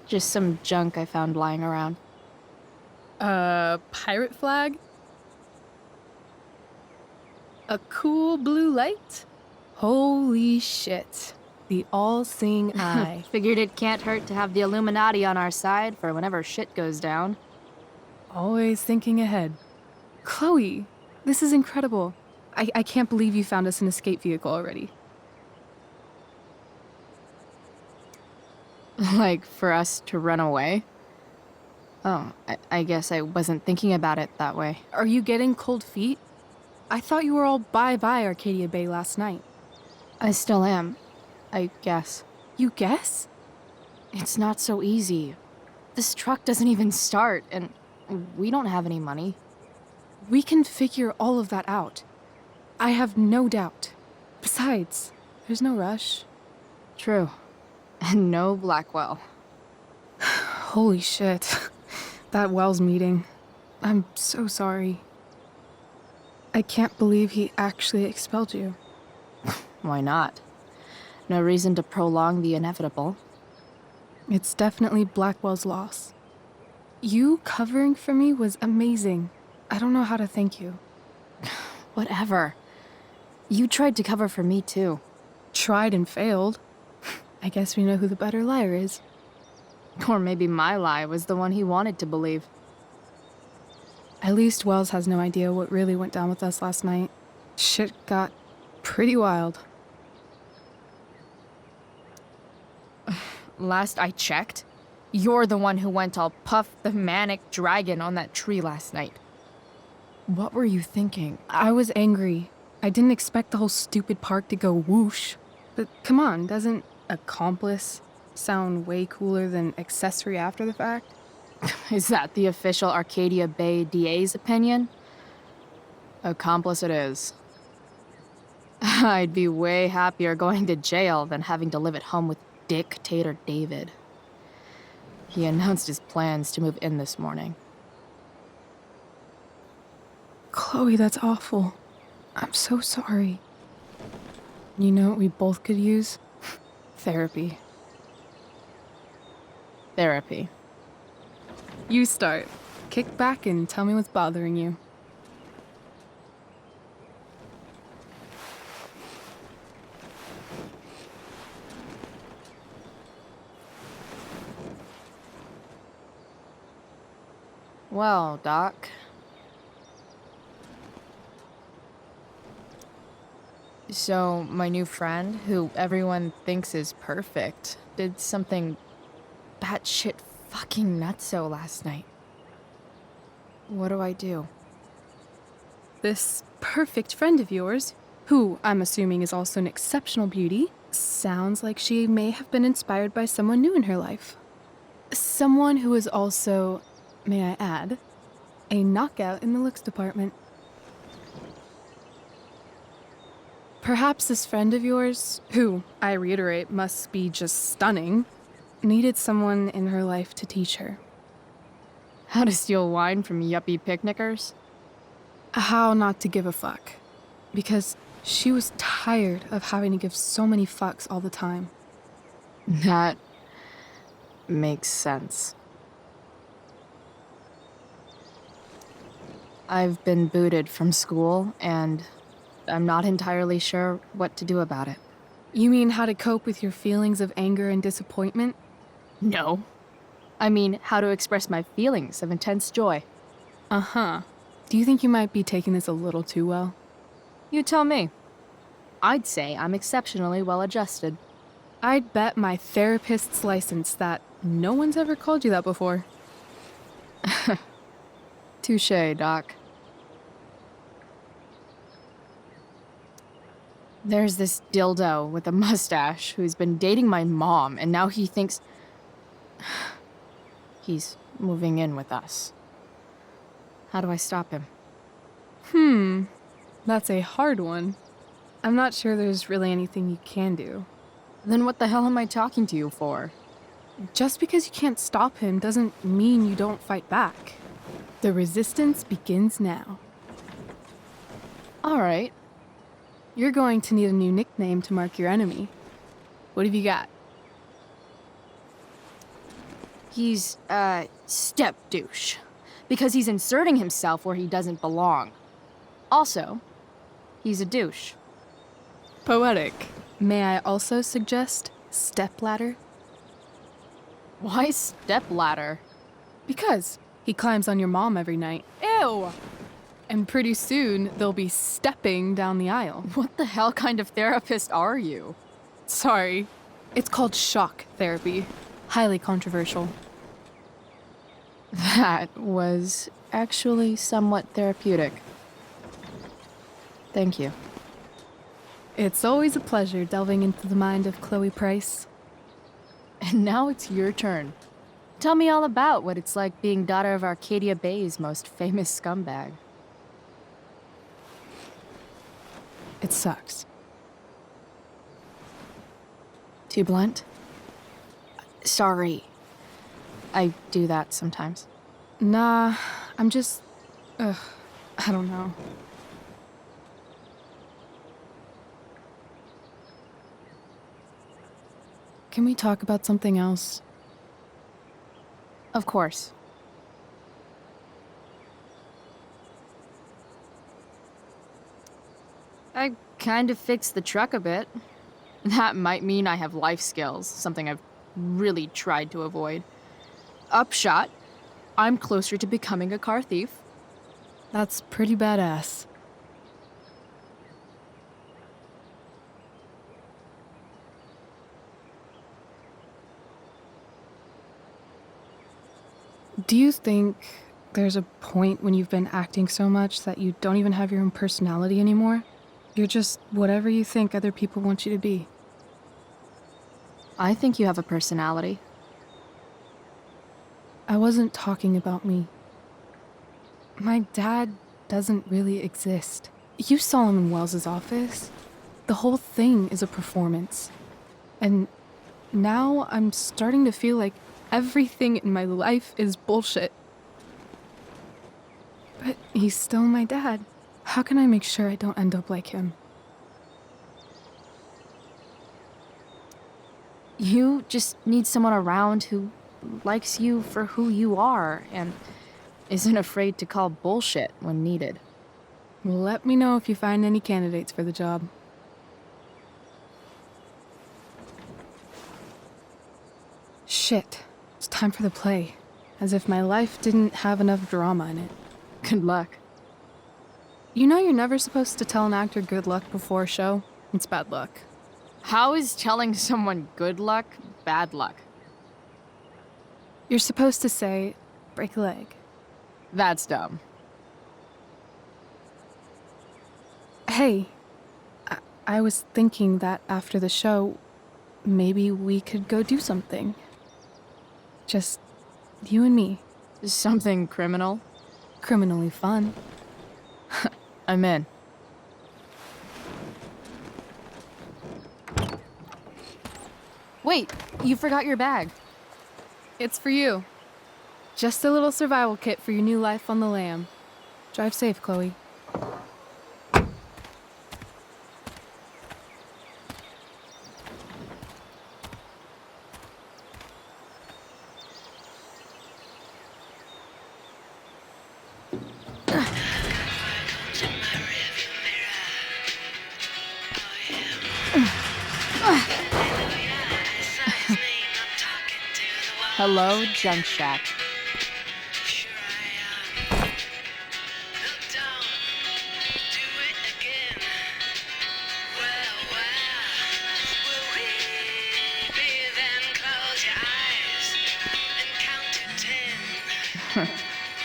Just some junk I found lying around. Pirate flag? A cool blue light? Holy shit. The all-seeing eye. Figured it can't hurt to have the Illuminati on our side for whenever shit goes down. Always thinking ahead. Chloe, this is incredible. I can't believe you found us an escape vehicle already. Like, for us to run away? Oh, I guess I wasn't thinking about it that way. Are you getting cold feet? I thought you were all bye-bye Arcadia Bay last night. I still am, I guess. You guess? It's not so easy. This truck doesn't even start, and we don't have any money. We can figure all of that out. I have no doubt. Besides, there's no rush. True. And no Blackwell. Holy shit. That Wells meeting. I'm so sorry. I can't believe he actually expelled you. Why not? No reason to prolong the inevitable. It's definitely Blackwell's loss. You covering for me was amazing. I don't know how to thank you. Whatever. You tried to cover for me too. Tried and failed. I guess we know who the better liar is. Or maybe my lie was the one he wanted to believe. At least Wells has no idea what really went down with us last night. Shit got pretty wild. Last I checked, you're the one who went all Puff the Manic Dragon on that tree last night. What were you thinking? I was angry. I didn't expect the whole stupid park to go whoosh. But come on, doesn't accomplice sound way cooler than accessory after the fact? Is that the official Arcadia Bay DA's opinion? Accomplice it is. I'd be way happier going to jail than having to live at home with Dictator David. He announced his plans to move in this morning. Chloe, that's awful. I'm so sorry. You know what we both could use? Therapy. Therapy. You start. Kick back and tell me what's bothering you. Well, Doc. So, my new friend, who everyone thinks is perfect, did something batshit fucking nutso last night. What do I do? This perfect friend of yours, who I'm assuming is also an exceptional beauty, sounds like she may have been inspired by someone new in her life. Someone who is also, may I add, a knockout in the looks department. Perhaps this friend of yours, who, I reiterate, must be just stunning, needed someone in her life to teach her. How to steal wine from yuppie picnickers? How not to give a fuck. Because she was tired of having to give so many fucks all the time. That makes sense. I've been booted from school, and I'm not entirely sure what to do about it. You mean how to cope with your feelings of anger and disappointment? No. I mean, how to express my feelings of intense joy. Uh-huh. Do you think you might be taking this a little too well? You tell me. I'd say I'm exceptionally well adjusted. I'd bet my therapist's license that no one's ever called you that before. Touché, Doc. There's this dildo with a mustache who's been dating my mom, and now he thinks he's moving in with us. How do I stop him? That's a hard one. I'm not sure there's really anything you can do. Then what the hell am I talking to you for? Just because you can't stop him doesn't mean you don't fight back. The resistance begins now. All right. You're going to need a new nickname to mark your enemy. What have you got? He's a step douche. Because he's inserting himself where he doesn't belong. Also, he's a douche. Poetic. May I also suggest stepladder? Why stepladder? Because he climbs on your mom every night. Ew! And pretty soon, they'll be stepping down the aisle. What the hell kind of therapist are you? Sorry. It's called shock therapy. Highly controversial. That was actually somewhat therapeutic. Thank you. It's always a pleasure delving into the mind of Chloe Price. And now it's your turn. Tell me all about what it's like being daughter of Arcadia Bay's most famous scumbag. It sucks. Too blunt? Sorry. I do that sometimes. Nah, I'm just... I don't know. Can we talk about something else? Of course. I kind of fixed the truck a bit. That might mean I have life skills, something I've really tried to avoid. Upshot, I'm closer to becoming a car thief. That's pretty badass. Do you think there's a point when you've been acting so much that you don't even have your own personality anymore? You're just whatever you think other people want you to be. I think you have a personality. I wasn't talking about me. My dad doesn't really exist. You saw him in Wells's office. The whole thing is a performance. And now I'm starting to feel like everything in my life is bullshit. But he's still my dad. How can I make sure I don't end up like him? You just need someone around who likes you for who you are and isn't afraid to call bullshit when needed. Let me know if you find any candidates for the job. Shit. It's time for the play. As if my life didn't have enough drama in it. Good luck. You know you're never supposed to tell an actor good luck before a show? It's bad luck. How is telling someone good luck bad luck? You're supposed to say, break a leg. That's dumb. Hey, I was thinking that after the show, maybe we could go do something. Just you and me. Something criminal? Criminally fun. I'm in. Wait, you forgot your bag. It's for you. Just a little survival kit for your new life on the lam. Drive safe, Chloe. Hello, Junk Shack.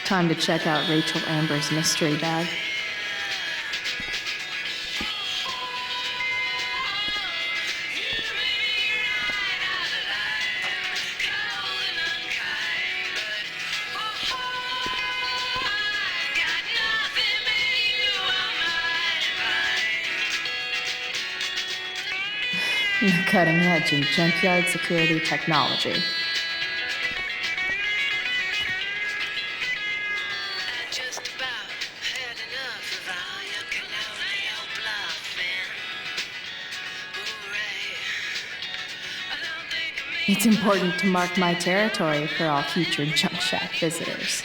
Time to check out Rachel Amber's mystery bag. Cutting edge in junkyard security technology. It's important to mark my territory for all future junk shack visitors.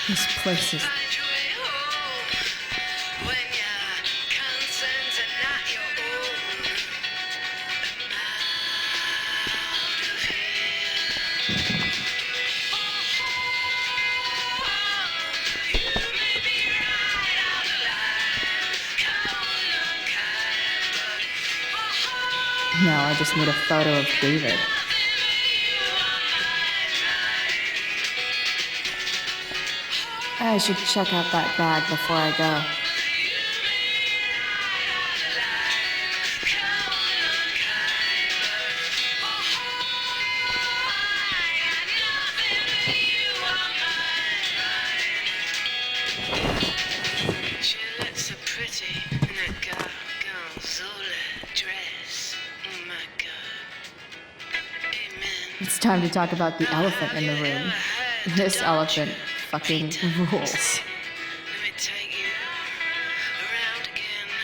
This place is... Now I just need a photo of David. I should check out that bag before I go. She looks so pretty in that gorgonzola dress. Oh my God. Amen. It's time to talk about the elephant in the room. This elephant fucking rules. Let me take you around again. I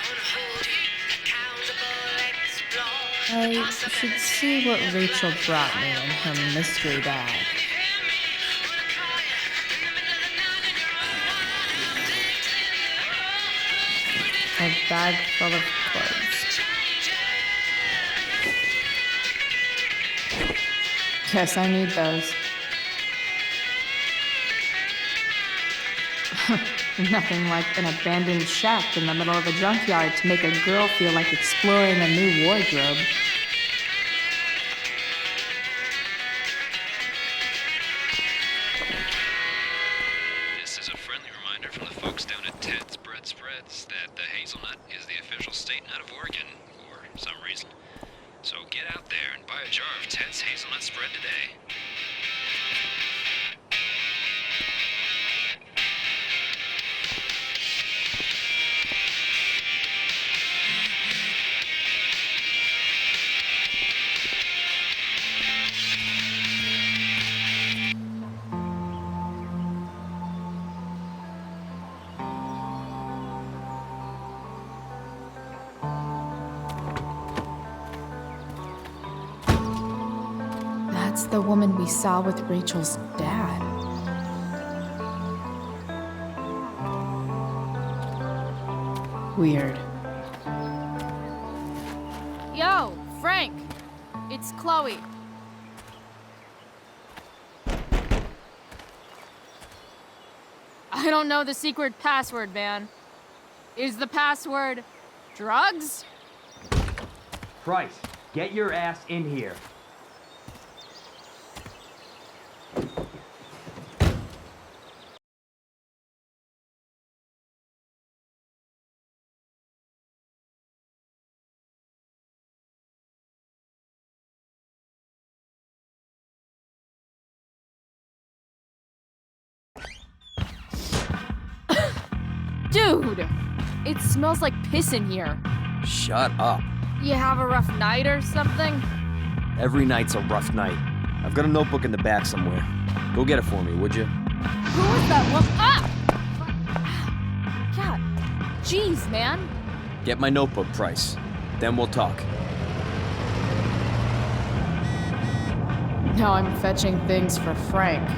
wanna hold you accountable, explore. I should see what Rachel brought me in her mystery bag. A bag full of clothes. Guess I need those. Nothing like an abandoned shack in the middle of a junkyard to make a girl feel like exploring a new wardrobe. This is a friendly reminder from the folks down at Ted's Bread Spreads that the hazelnut is the official state nut of Oregon, for some reason. So get out there and buy a jar of Ted's hazelnut spread today. That's the woman we saw with Rachel's dad. Weird. Yo, Frank! It's Chloe. I don't know the secret password, man. Is the password drugs? Price, get your ass in here. Dude! It smells like piss in here. Shut up. You have a rough night or something? Every night's a rough night. I've got a notebook in the back somewhere. Go get it for me, would you? Who is that woman? Ah! God. Jeez, man. Get my notebook, Price. Then we'll talk. Now I'm fetching things for Frank.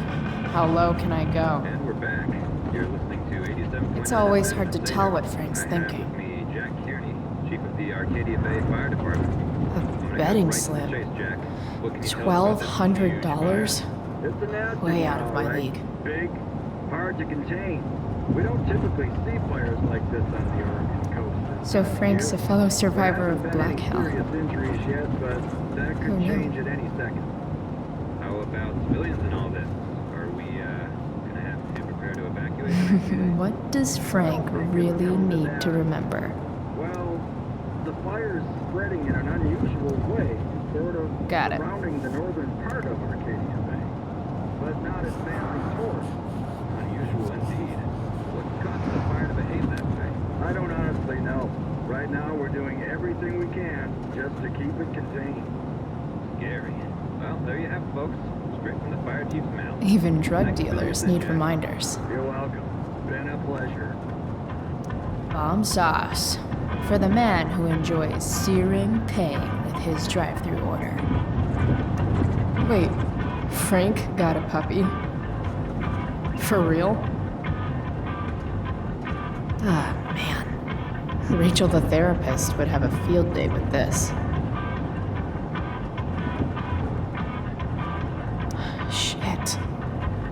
How low can I go? And we're back. You're listening to 87. It's always hard to tell what Frank's thinking. Me, Jack Kearney, chief of the Arcadia Bay Fire Department. A betting slip. $1,200? Way out of my league. Big, hard to contain. We don't typically see fires like this on the Oregon coast. So Frank's a fellow survivor of Black Hell. Serious injuries yet, but that could change at any second. How about civilians in all this? Are we gonna have to prepare to evacuate? What does Frank really need to remember? Well, the fire's spreading in an unusual way, sort of surrounding the northern part of Arcadia Bay, but not advancing towards. Unusual indeed. What caused the fire to behave that way? I don't honestly know. Right now, we're doing everything we can just to keep it contained. Scary. Well, there you have it, folks. Straight from the fire chief's mouth. Even drug dealers need reminders. You're welcome. Been up pleasure. Bomb sauce for the man who enjoys searing pain with his drive-through order. Wait, Frank got a puppy? For real? Ah, man. Rachel the therapist would have a field day with this. Shit.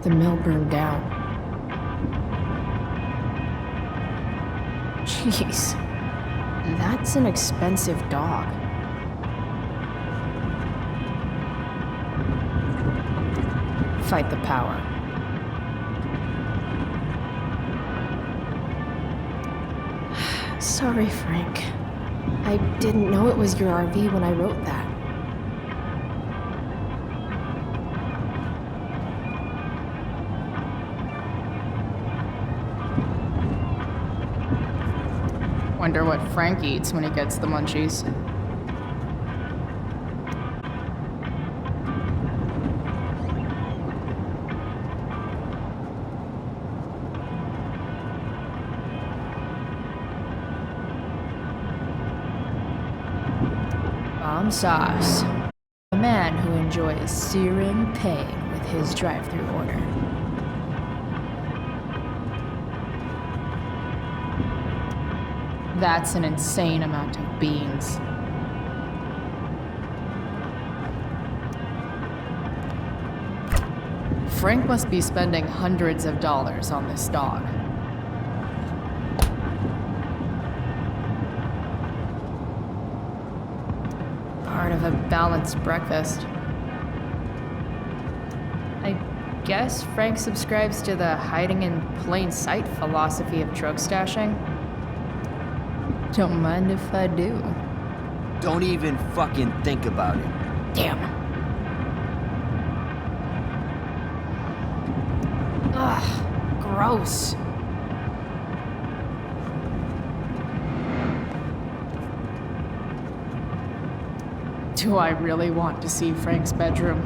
The mill burned down. Jeez. That's an expensive dog. Fight the power. Sorry, Frank. I didn't know it was your RV when I wrote that. Wonder what Frank eats when he gets the munchies. Bomb sauce. A man who enjoys searing pain with his drive-through order. That's an insane amount of beans. Frank must be spending hundreds of dollars on this dog. Part of a balanced breakfast. I guess Frank subscribes to the hiding in plain sight philosophy of drug stashing. Don't mind if I do. Don't even fucking think about it. Damn. Ugh, gross. Do I really want to see Frank's bedroom?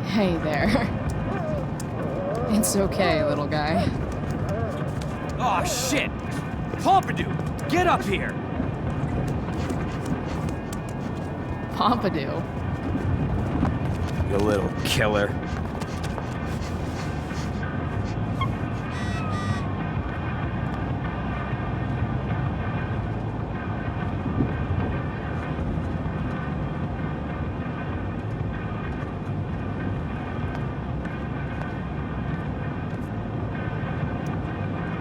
Hey there. It's okay, little guy. Oh shit! Pompidou, get up here! Pompidou? You little killer.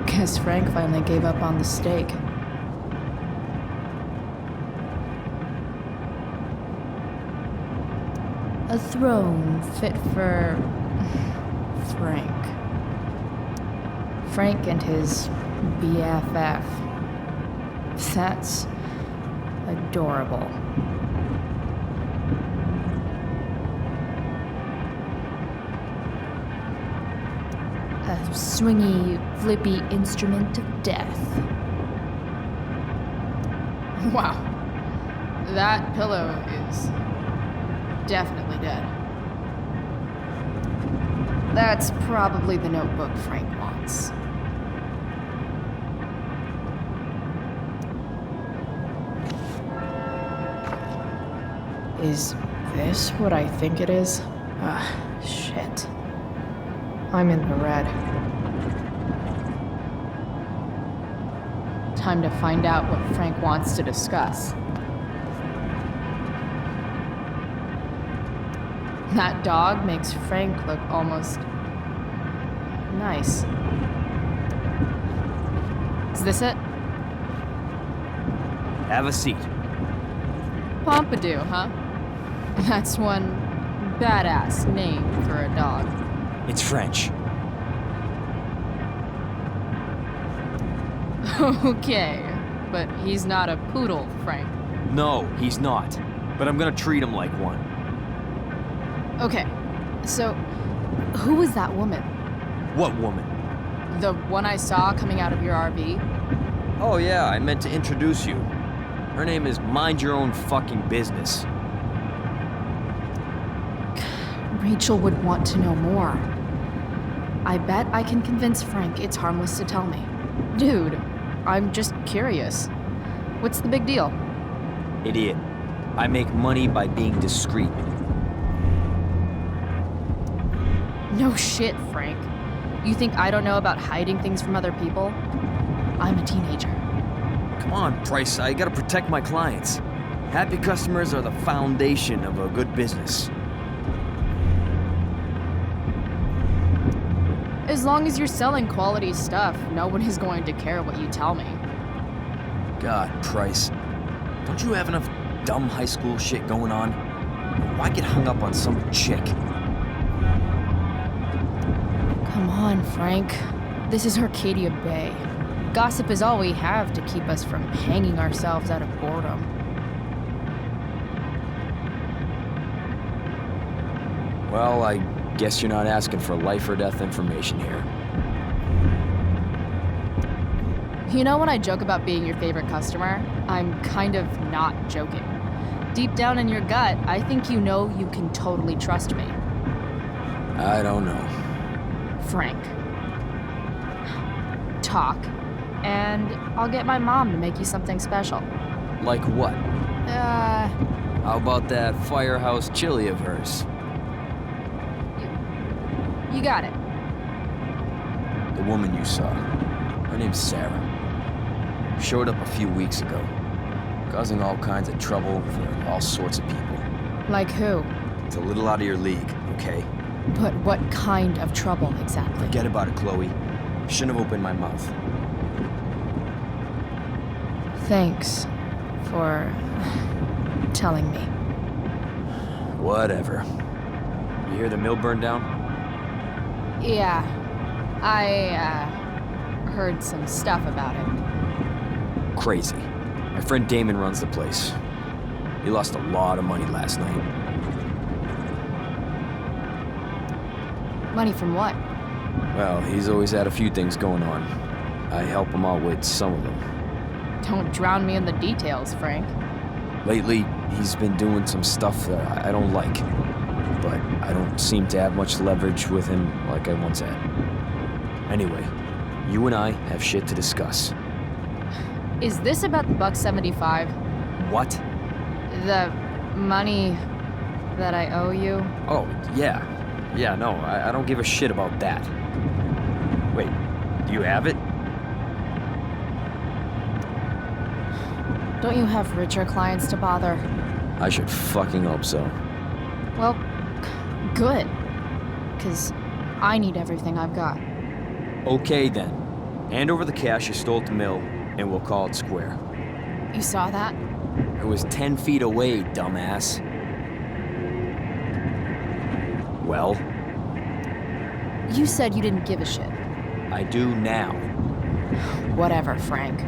Guess Frank finally gave up on the steak. A throne fit for Frank. Frank and his BFF. That's adorable. A swingy, flippy instrument of death. Wow. That pillow is definitely dead. That's probably the notebook Frank wants. Is this what I think it is? Ah, shit. I'm in the red. Time to find out what Frank wants to discuss. That dog makes Frank look almost nice. Is this it? Have a seat. Pompidou, huh? That's one badass name for a dog. It's French. Okay, but he's not a poodle, Frank. No, he's not. But I'm gonna treat him like one. Okay, so who was that woman? What woman? The one I saw coming out of your RV? Oh yeah, I meant to introduce you. Her name is Mind Your Own Fucking Business. Rachel would want to know more. I bet I can convince Frank it's harmless to tell me. Dude, I'm just curious. What's the big deal? Idiot. I make money by being discreet. No shit, Frank. You think I don't know about hiding things from other people? I'm a teenager. Come on, Price, I gotta protect my clients. Happy customers are the foundation of a good business. As long as you're selling quality stuff, no one is going to care what you tell me. God, Price. Don't you have enough dumb high school shit going on? Why get hung up on some chick? Come on, Frank. This is Arcadia Bay. Gossip is all we have to keep us from hanging ourselves out of boredom. Well, I guess you're not asking for life or death information here. You know when I joke about being your favorite customer, I'm kind of not joking. Deep down in your gut, I think you know you can totally trust me. I don't know. Frank. Talk, and I'll get my mom to make you something special. Like what? How about that firehouse chili of hers? You got it. The woman you saw. Her name's Sarah. Showed up a few weeks ago, causing all kinds of trouble for all sorts of people. Like who? It's a little out of your league, okay? But what kind of trouble exactly? Forget about it, Chloe. Shouldn't have opened my mouth. Thanks for telling me. Whatever. You hear the mill burned down? Yeah, I heard some stuff about it. Crazy. My friend Damon runs the place. He lost a lot of money last night. Money from what? Well, he's always had a few things going on. I help him out with some of them. Don't drown me in the details, Frank. Lately, he's been doing some stuff that I don't like. But I don't seem to have much leverage with him like I once had. Anyway, you and I have shit to discuss. Is this about the $1.75? What? The money that I owe you? Oh, yeah. Yeah, no, I don't give a shit about that. Wait, do you have it? Don't you have richer clients to bother? I should fucking hope so. Well, good. 'Cause I need everything I've got. Okay then. Hand over the cash you stole at the mill, and we'll call it square. You saw that? It was 10 feet away, dumbass. Well? You said you didn't give a shit. I do now. Whatever, Frank.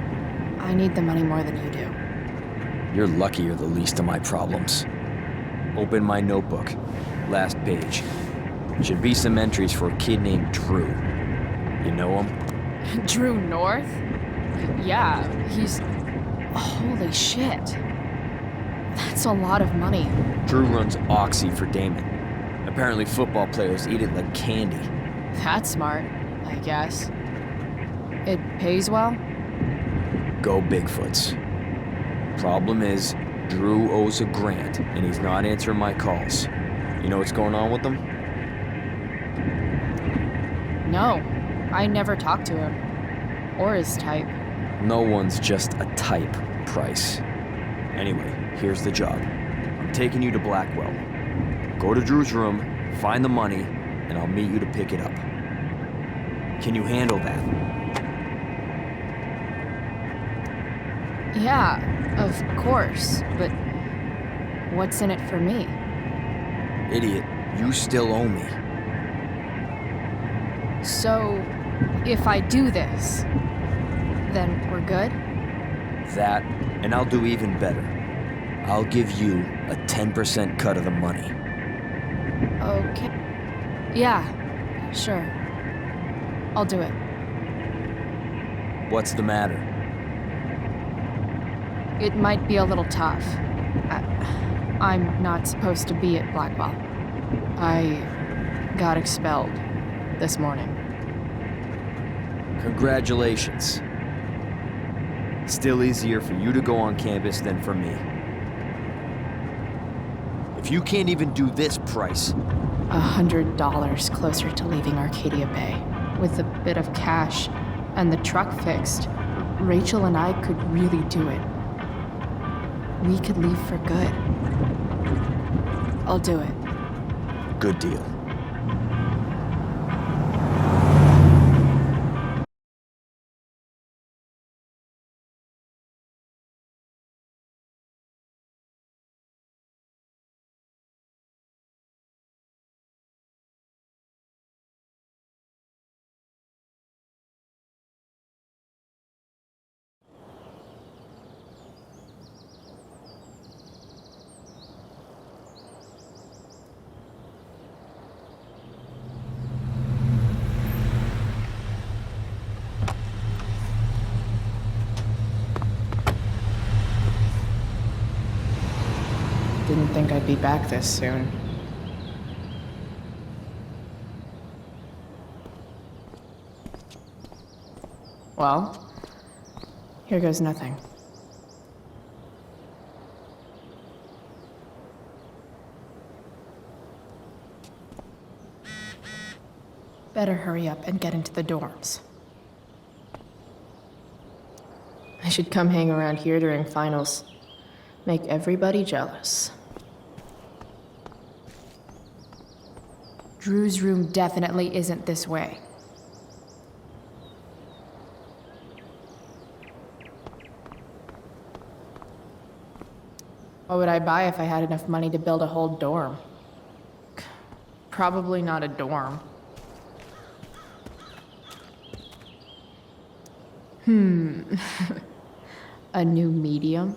I need the money more than you do. You're lucky you're the least of my problems. Open my notebook. Last page. Should be some entries for a kid named Drew. You know him? Drew North? Yeah, he's... Holy shit. That's a lot of money. Drew runs Oxy for Damon. Apparently football players eat it like candy. That's smart, I guess. It pays well? Go Bigfoots. Problem is, Drew owes a grant, and he's not answering my calls. You know what's going on with him? No, I never talked to him. Or his type. No one's just a type, Price. Anyway, here's the job. I'm taking you to Blackwell. Go to Drew's room, find the money, and I'll meet you to pick it up. Can you handle that? Yeah, of course, but what's in it for me? Idiot, you still owe me. So, if I do this, then we're good? That, and I'll do even better. I'll give you a 10% cut of the money. Okay. Yeah, sure. I'll do it. What's the matter? It might be a little tough. I'm not supposed to be at Blackwell. I got expelled this morning. Congratulations. Still easier for you to go on campus than for me. If you can't even do this price... $100 closer to leaving Arcadia Bay. With a bit of cash and the truck fixed, Rachel and I could really do it. We could leave for good. I'll do it. Good deal. Didn't think I'd be back this soon. Well, here goes nothing. Better hurry up and get into the dorms. I should come hang around here during finals. Make everybody jealous. Drew's room definitely isn't this way. What would I buy if I had enough money to build a whole dorm? Probably not a dorm. A new medium?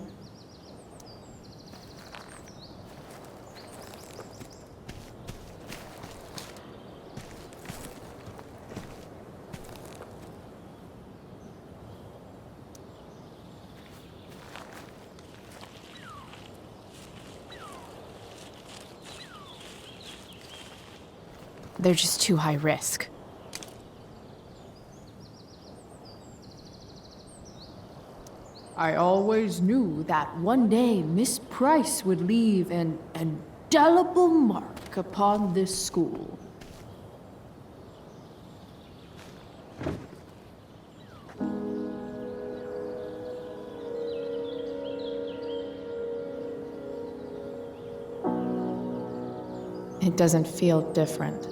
They're just too high risk. I always knew that one day Miss Price would leave an indelible mark upon this school. It doesn't feel different.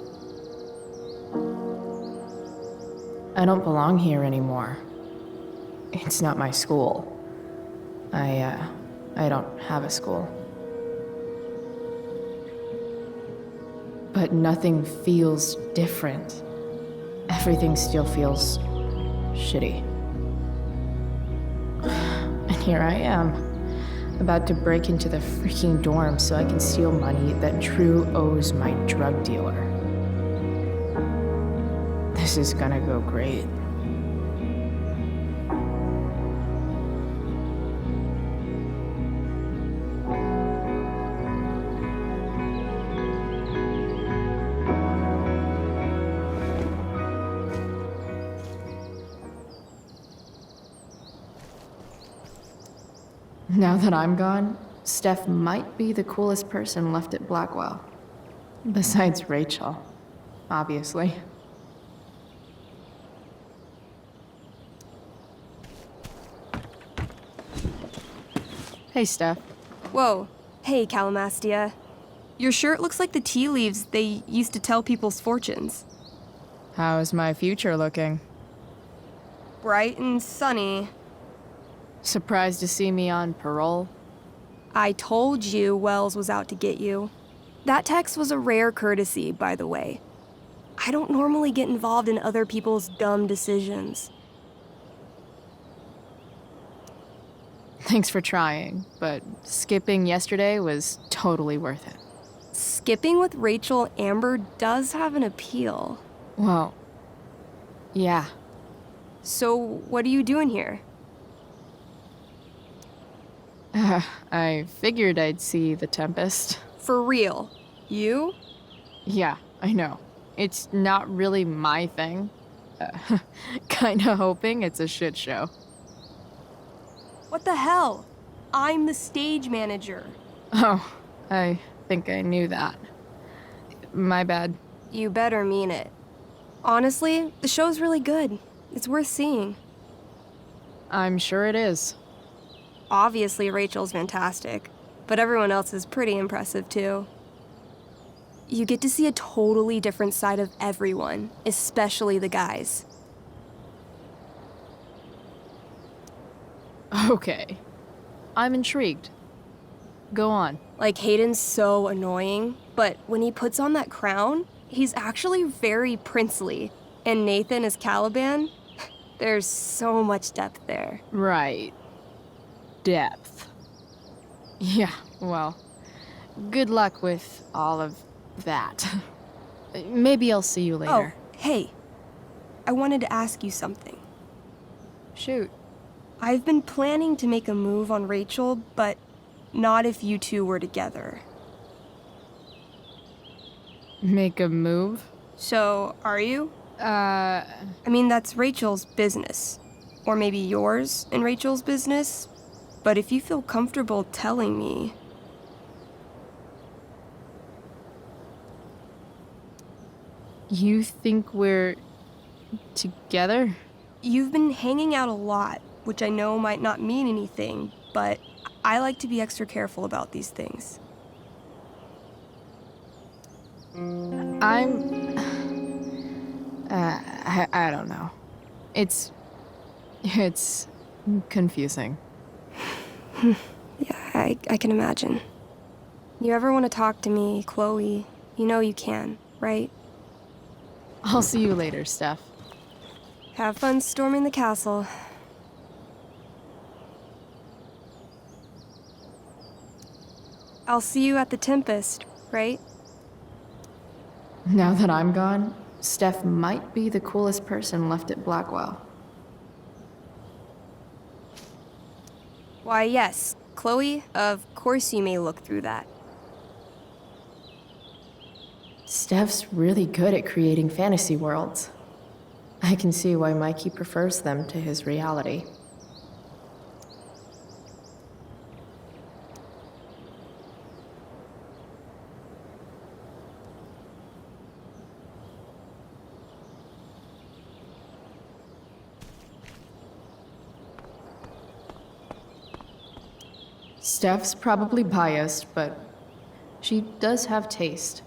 I don't belong here anymore. It's not my school. I don't have a school. But nothing feels different. Everything still feels shitty. And here I am, about to break into the freaking dorm so I can steal money that Drew owes my drug dealer. This is gonna go great. Now that I'm gone, Steph might be the coolest person left at Blackwell. Besides Rachel, obviously. Hey, Steph. Whoa. Hey, Calamastia. Your shirt looks like the tea leaves they used to tell people's fortunes. How's my future looking? Bright and sunny. Surprised to see me on parole? I told you Wells was out to get you. That text was a rare courtesy, by the way. I don't normally get involved in other people's dumb decisions. Thanks for trying, but skipping yesterday was totally worth it. Skipping with Rachel Amber does have an appeal. Well, yeah. So, what are you doing here? I figured I'd see the Tempest. For real? You? Yeah, I know. It's not really my thing. Kinda hoping it's a shit show. What the hell? I'm the stage manager. Oh, I think I knew that. My bad. You better mean it. Honestly, the show's really good. It's worth seeing. I'm sure it is. Obviously, Rachel's fantastic, but everyone else is pretty impressive too. You get to see a totally different side of everyone, especially the guys. Okay. I'm intrigued. Go on. Like, Hayden's so annoying, but when he puts on that crown, he's actually very princely. And Nathan as Caliban, there's so much depth there. Right. Depth. Yeah, well, good luck with all of that. Maybe I'll see you later. Oh, hey. I wanted to ask you something. Shoot. I've been planning to make a move on Rachel, but not if you two were together. Make a move? So, are you? I mean, that's Rachel's business. Or maybe yours and Rachel's business. But if you feel comfortable telling me... You think we're... together? You've been hanging out a lot, which I know might not mean anything, but I like to be extra careful about these things. I don't know. It's confusing. Yeah, I can imagine. You ever want to talk to me, Chloe, you know you can, right? I'll see you later, Steph. Have fun storming the castle. I'll see you at the Tempest, right? Now that I'm gone, Steph might be the coolest person left at Blackwell. Why, yes. Chloe, of course you may look through that. Steph's really good at creating fantasy worlds. I can see why Mikey prefers them to his reality. Steph's probably biased, but she does have taste.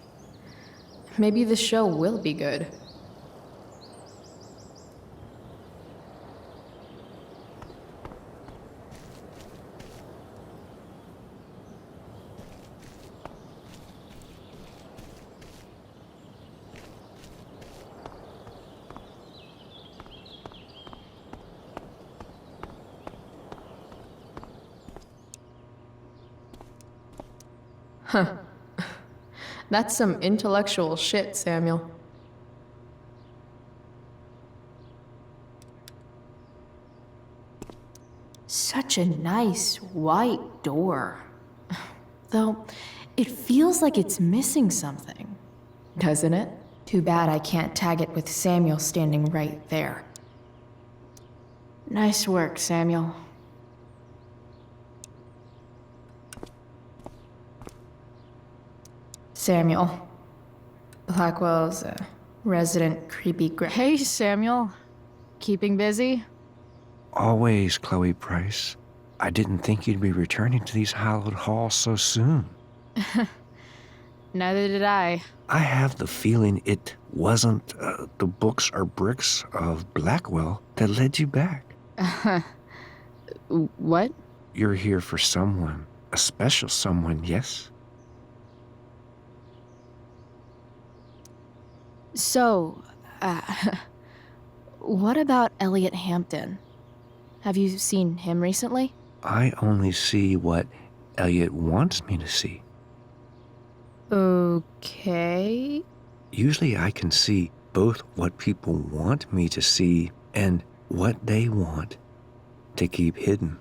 Maybe the show will be good. Huh. That's some intellectual shit, Samuel. Such a nice white door. Though, it feels like it's missing something. Doesn't it? Too bad I can't tag it with Samuel standing right there. Nice work, Samuel. Samuel. Blackwell's a resident creepy Hey, Samuel. Keeping busy? Always, Chloe Price. I didn't think you'd be returning to these hallowed halls so soon. Neither did I. I have the feeling it wasn't the books or bricks of Blackwell that led you back. What? You're here for someone. A special someone, yes? So, what about Elliot Hampton? Have you seen him recently? I only see what Elliot wants me to see. Okay. Usually I can see both what people want me to see and what they want to keep hidden.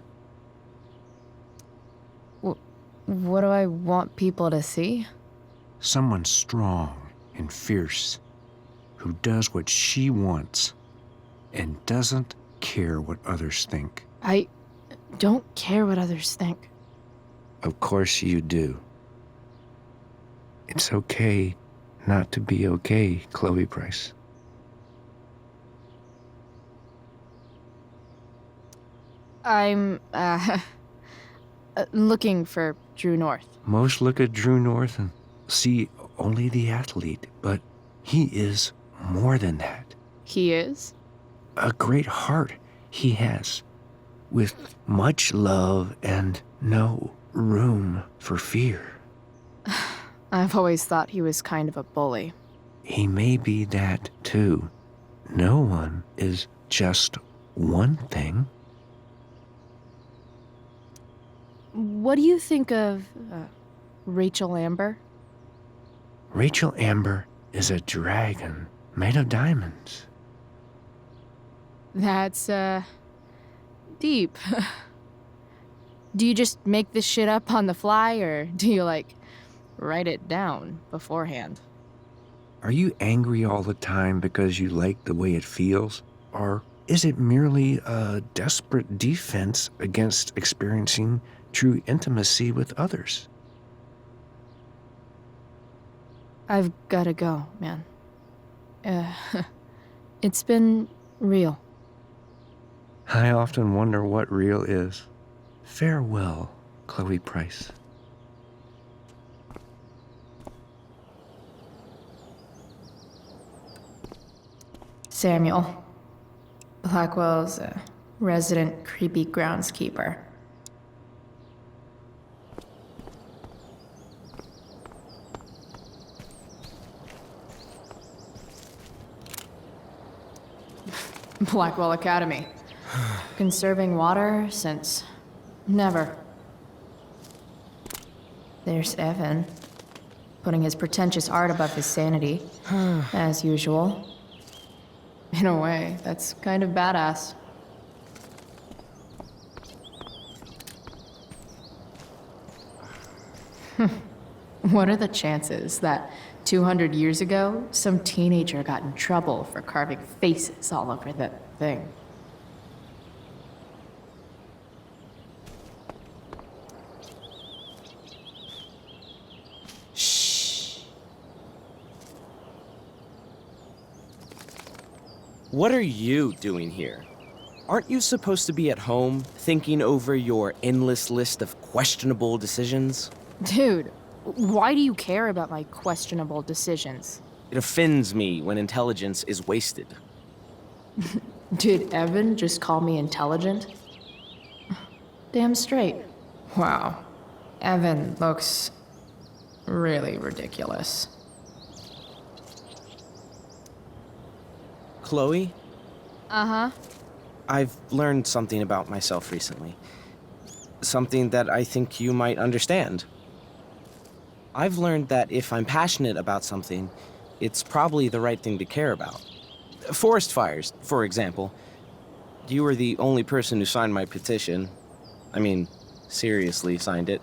What do I want people to see? Someone strong and fierce who does what she wants and doesn't care what others think. I don't care what others think. Of course you do. It's okay not to be okay, Chloe Price. I'm, looking for Drew North. Most look at Drew North and see only the athlete, but he is more than that. He is? A great heart he has, with much love and no room for fear. I've always thought he was kind of a bully. He may be that too. No one is just one thing. What do you think of Rachel Amber? Rachel Amber is a dragon made of diamonds. That's, deep. Do you just make this shit up on the fly, or do you, write it down beforehand? Are you angry all the time because you like the way it feels? Or is it merely a desperate defense against experiencing true intimacy with others? I've gotta go, man. It's been real. I often wonder what real is. Farewell, Chloe Price. Samuel. Blackwell's a resident creepy groundskeeper. Blackwell Academy. Conserving water since never. There's Evan, putting his pretentious art above his sanity, as usual. In a way, that's kind of badass. What are the chances that 200 years ago, some teenager got in trouble for carving faces all over that thing? What are you doing here? Aren't you supposed to be at home, thinking over your endless list of questionable decisions? Dude, why do you care about my questionable decisions? It offends me when intelligence is wasted. Did Evan just call me intelligent? Damn straight. Wow. Evan looks really ridiculous. Chloe? Uh-huh. I've learned something about myself recently. Something that I think you might understand. I've learned that if I'm passionate about something, it's probably the right thing to care about. Forest fires, for example. You were the only person who signed my petition. I mean, seriously signed it.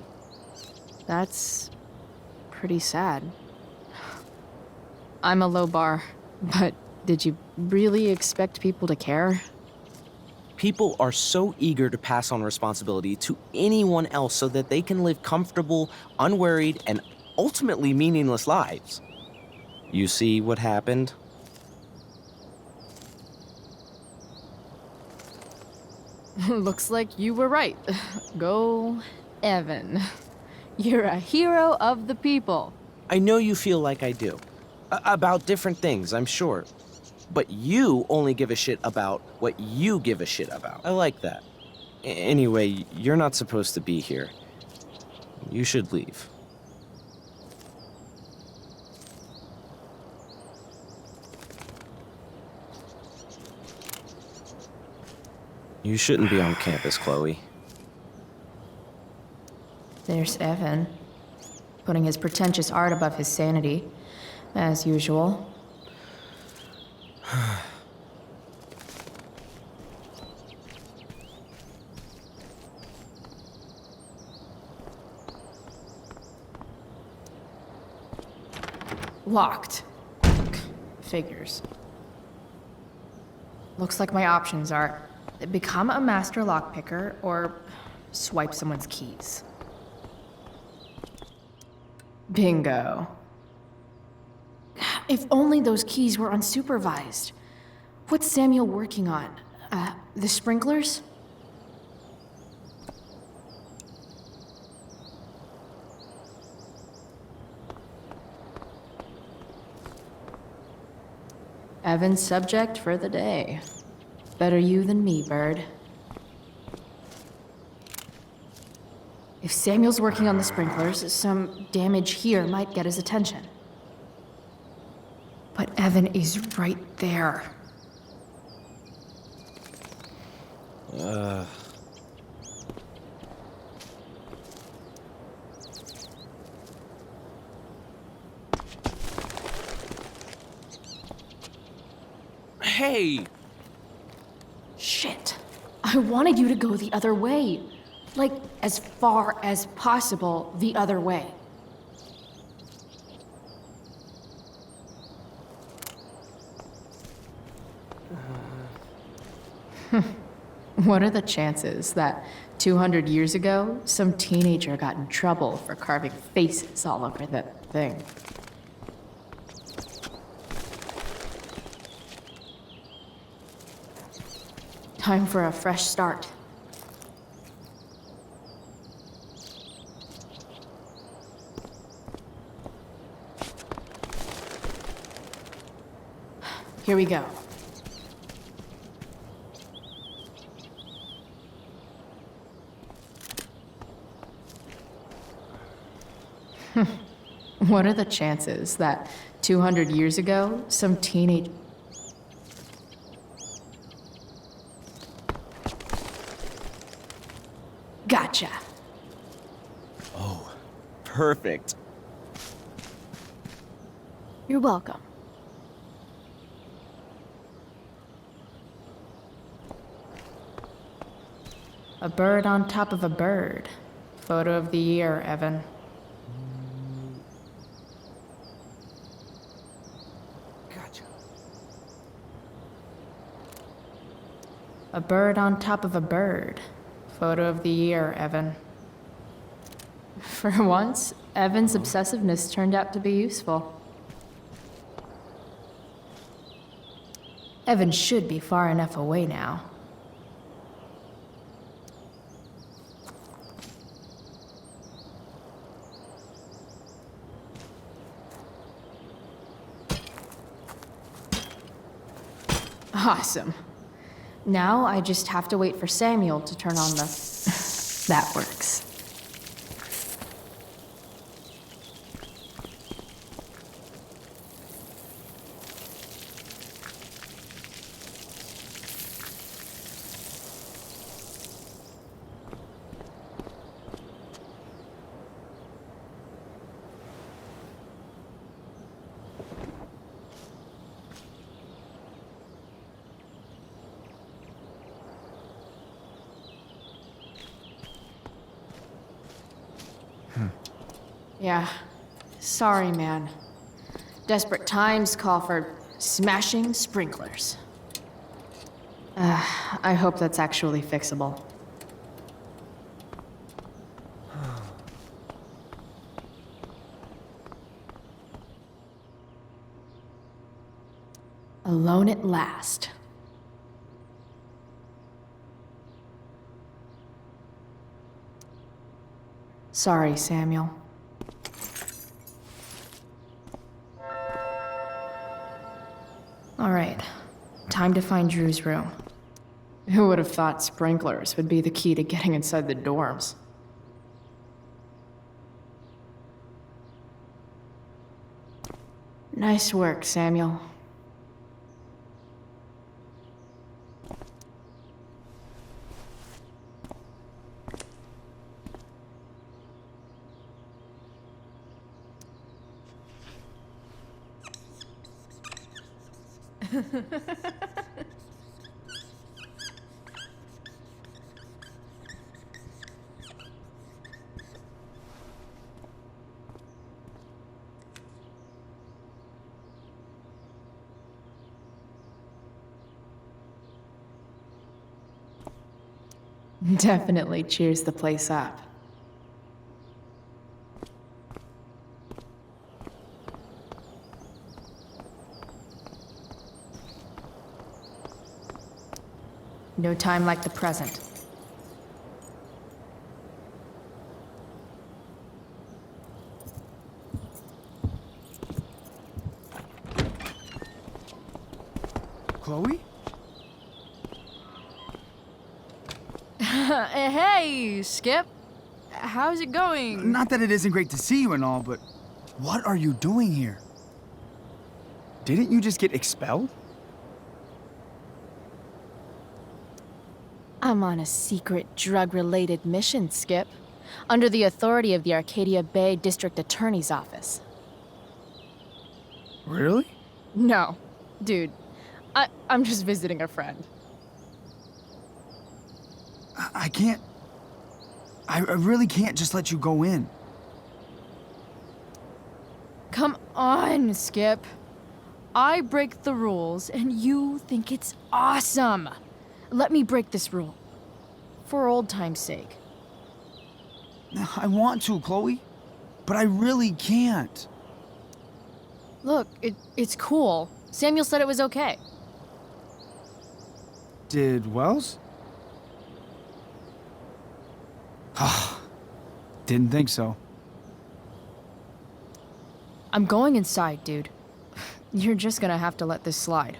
That's pretty sad. I'm a low bar, but did you really expect people to care? People are so eager to pass on responsibility to anyone else so that they can live comfortable, unworried, and ultimately meaningless lives. You see what happened? Looks like you were right. Go, Evan. You're a hero of the people. I know you feel like I do. About different things, I'm sure. But you only give a shit about what you give a shit about. I like that. Anyway, you're not supposed to be here. You should leave. You shouldn't be on campus, Chloe. There's Evan, putting his pretentious art above his sanity, as usual. Locked. Figures. Looks like my options are become a master lockpicker or swipe someone's keys. Bingo. If only those keys were unsupervised. What's Samuel working on? The sprinklers? Evan's subject for the day. Better you than me, Bird. If Samuel's working on the sprinklers, some damage here might get his attention. But Evan is right there. Hey! Shit. I wanted you to go the other way. Like, as far as possible the other way. What are the chances that 200 years ago, some teenager got in trouble for carving faces all over that thing? Time for a fresh start. Here we go. What are the chances that 200 years ago, some teenage... Gotcha. Oh, perfect. You're welcome. A bird on top of a bird. Photo of the year, Evan. Gotcha. A bird on top of a bird. Photo of the year, Evan. For once, Evan's obsessiveness turned out to be useful. Evan should be far enough away now. Awesome. Now I just have to wait for Samuel to turn on the... That works. Yeah. Sorry, man. Desperate times call for smashing sprinklers. I hope that's actually fixable. Alone at last. Sorry, Samuel. All right, time to find Drew's room. Who would have thought sprinklers would be the key to getting inside the dorms? Nice work, Samuel. Definitely cheers the place up. No time like the present. Chloe? Hey, Skip. How's it going? Not that it isn't great to see you and all, but what are you doing here? Didn't you just get expelled? I'm on a secret drug-related mission, Skip. Under the authority of the Arcadia Bay District Attorney's Office. Really? No. Dude, I'm just visiting a friend. I can't... I really can't just let you go in. Come on, Skip. I break the rules, and you think it's awesome. Let me break this rule. For old time's sake. I want to, Chloe, but I really can't. Look, it's cool. Samuel said it was okay. Did Wells? Didn't think so. I'm going inside, dude. You're just gonna have to let this slide.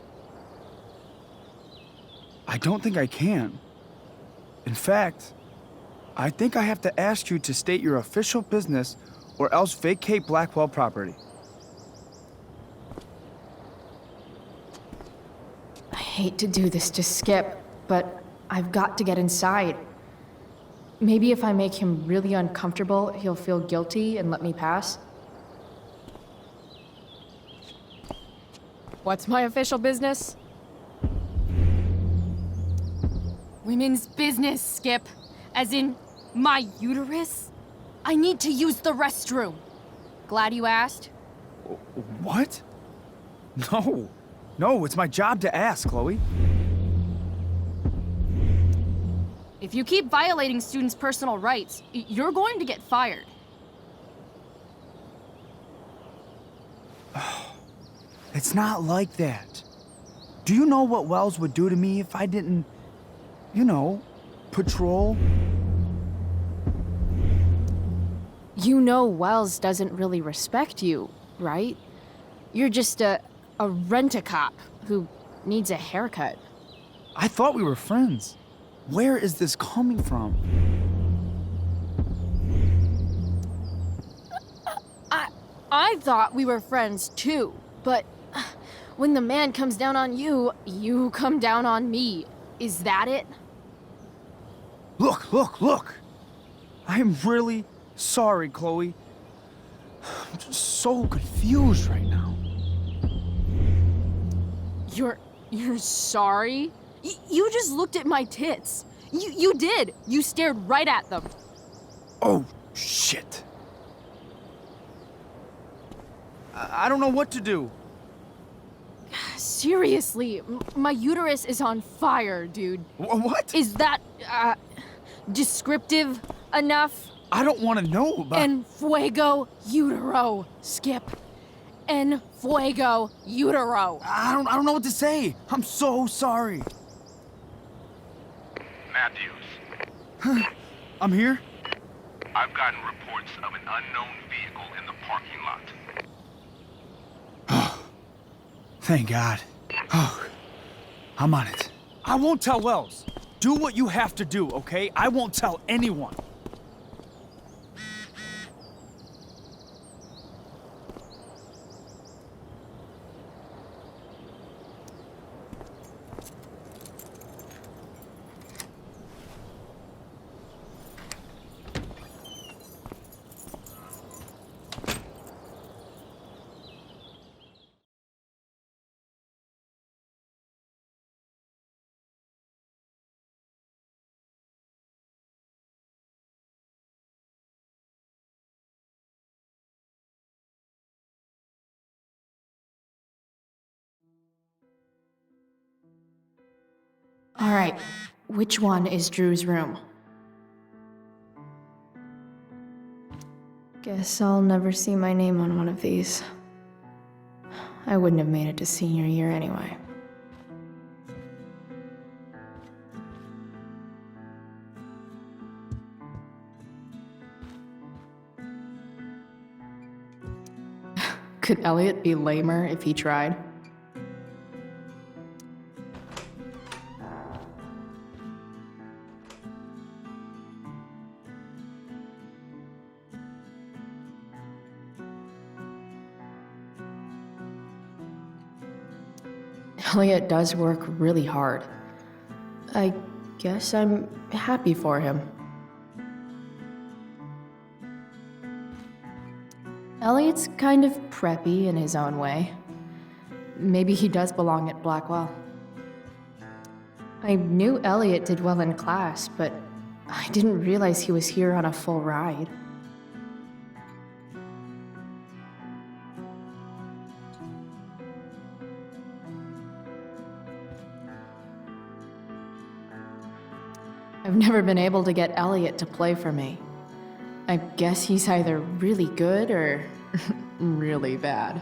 I don't think I can. In fact, I think I have to ask you to state your official business or else vacate Blackwell property. I hate to do this to Skip, but I've got to get inside. Maybe if I make him really uncomfortable, he'll feel guilty and let me pass. What's my official business? Women's business, Skip. As in, my uterus? I need to use the restroom. Glad you asked. What? No. No, it's my job to ask, Chloe. If you keep violating students' personal rights, you're going to get fired. It's not like that. Do you know what Wells would do to me if I didn't, you know, patrol? You know Wells doesn't really respect you, right? You're just a rent-a-cop who needs a haircut. I thought we were friends. Where is this coming from? I thought we were friends too, but when the man comes down on you, you come down on me. Is that it? Look! I am really sorry, Chloe. I'm just so confused right now. You're sorry? You just looked at my tits. You did. You stared right at them. Oh, shit. I don't know what to do. Seriously, my uterus is on fire, dude. What? Is that, descriptive enough? I don't want to know about... En fuego utero, Skip. En fuego utero. I don't know what to say. I'm so sorry. Matthews. I'm here? I've gotten reports of an unknown vehicle in the parking lot. Thank God. Oh, I'm on it. I won't tell Wells. Do what you have to do, okay? I won't tell anyone. All right, which one is Drew's room? Guess I'll never see my name on one of these. I wouldn't have made it to senior year anyway. Could Elliot be lamer if he tried? Elliot does work really hard. I guess I'm happy for him. Elliot's kind of preppy in his own way. Maybe he does belong at Blackwell. I knew Elliot did well in class, but I didn't realize he was here on a full ride. I've never been able to get Elliot to play for me. I guess he's either really good or really bad.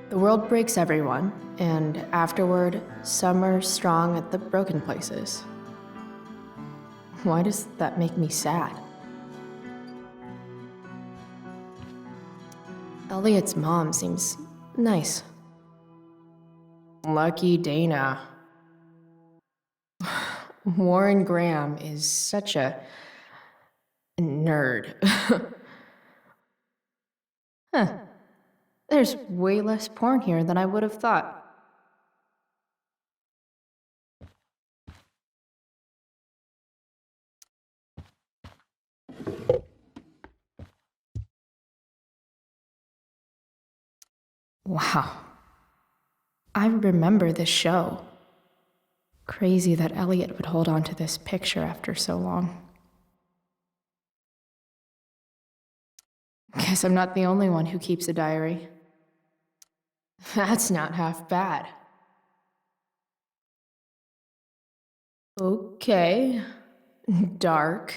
The world breaks everyone, and afterward, some are strong at the broken places. Why does that make me sad? Elliot's mom seems nice. Lucky Dana. Warren Graham is such a nerd. Huh. There's way less porn here than I would have thought. Wow. I remember this show. Crazy that Elliot would hold on to this picture after so long. Guess I'm not the only one who keeps a diary. That's not half bad. Okay. Dark.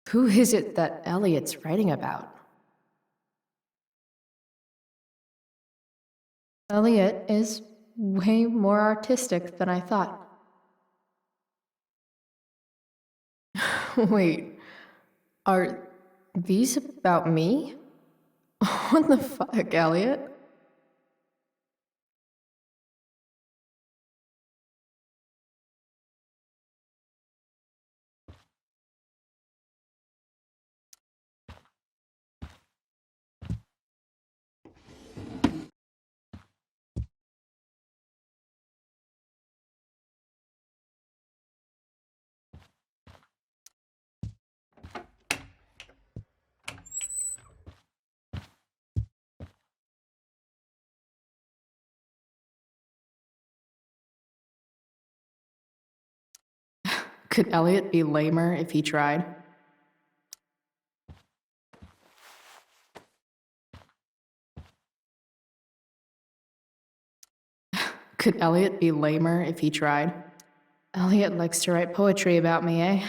Who is it that Elliot's writing about? Elliot is way more artistic than I thought. Wait, are these about me? What the fuck, Elliot? Could Elliot be lamer if he tried? Could Elliot be lamer if he tried? Elliot likes to write poetry about me, eh?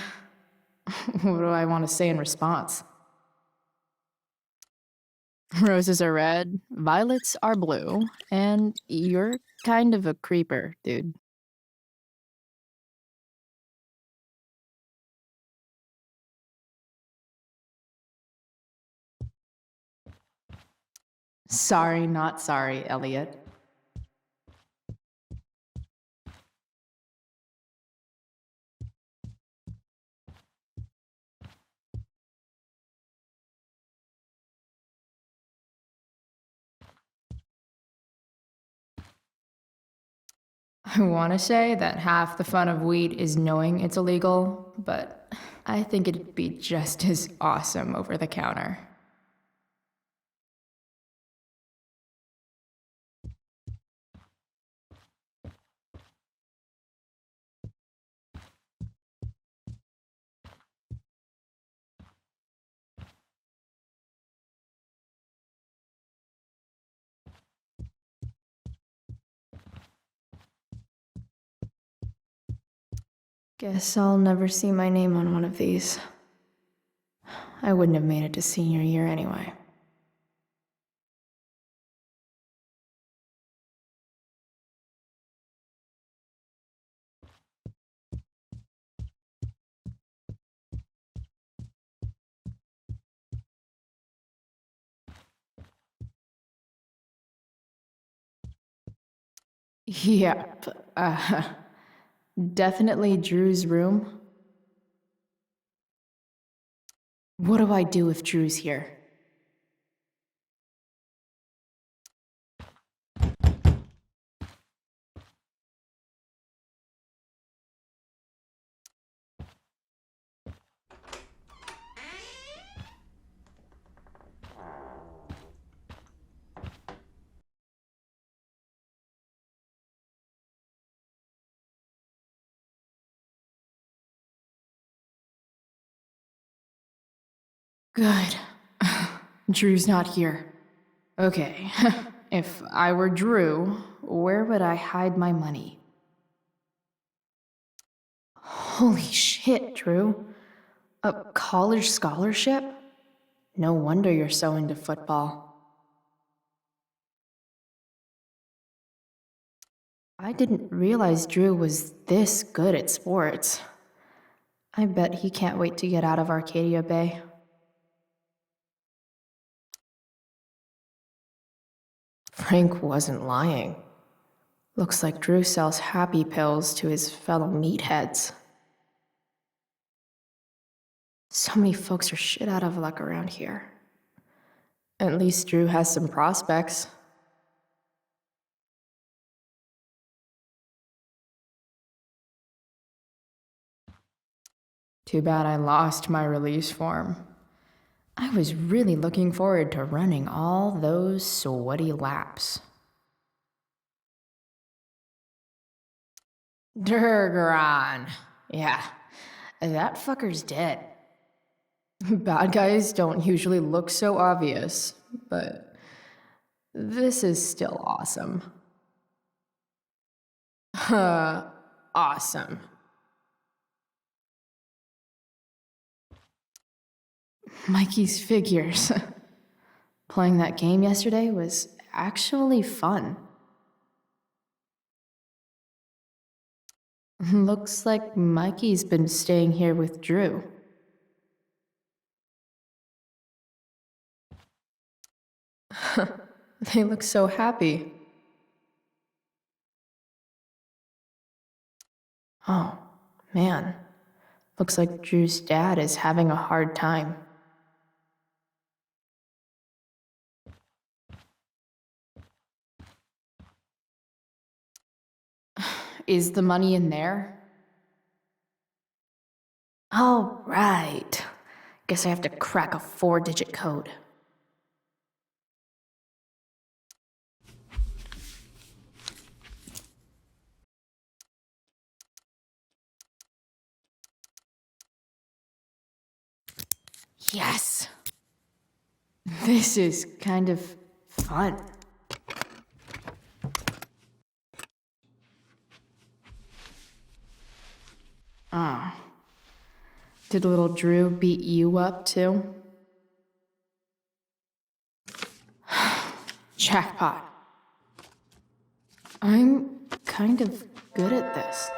What do I want to say in response? Roses are red, violets are blue, and you're kind of a creeper, dude. Sorry, not sorry, Elliot. I want to say that half the fun of weed is knowing it's illegal, but I think it'd be just as awesome over the counter. Guess I'll never see my name on one of these. I wouldn't have made it to senior year anyway. Yep. Definitely Drew's room. What do I do if Drew's here? Good. Drew's not here. Okay, if I were Drew, where would I hide my money? Holy shit, Drew. A college scholarship? No wonder you're so into football. I didn't realize Drew was this good at sports. I bet he can't wait to get out of Arcadia Bay. Frank wasn't lying. Looks like Drew sells happy pills to his fellow meatheads. So many folks are shit out of luck around here. At least Drew has some prospects. Too bad I lost my release form. I was really looking forward to running all those sweaty laps. Durgaron. Yeah, that fucker's dead. Bad guys don't usually look so obvious, but this is still awesome. Awesome. Mikey's figures. Playing that game yesterday was actually fun. Looks like Mikey's been staying here with Drew. They look so happy. Oh, man. Looks like Drew's dad is having a hard time. Is the money in there? Oh, right. Guess I have to crack a 4-digit code. Yes! This is kind of fun. Oh. Did little Drew beat you up, too? Jackpot. I'm kind of good at this.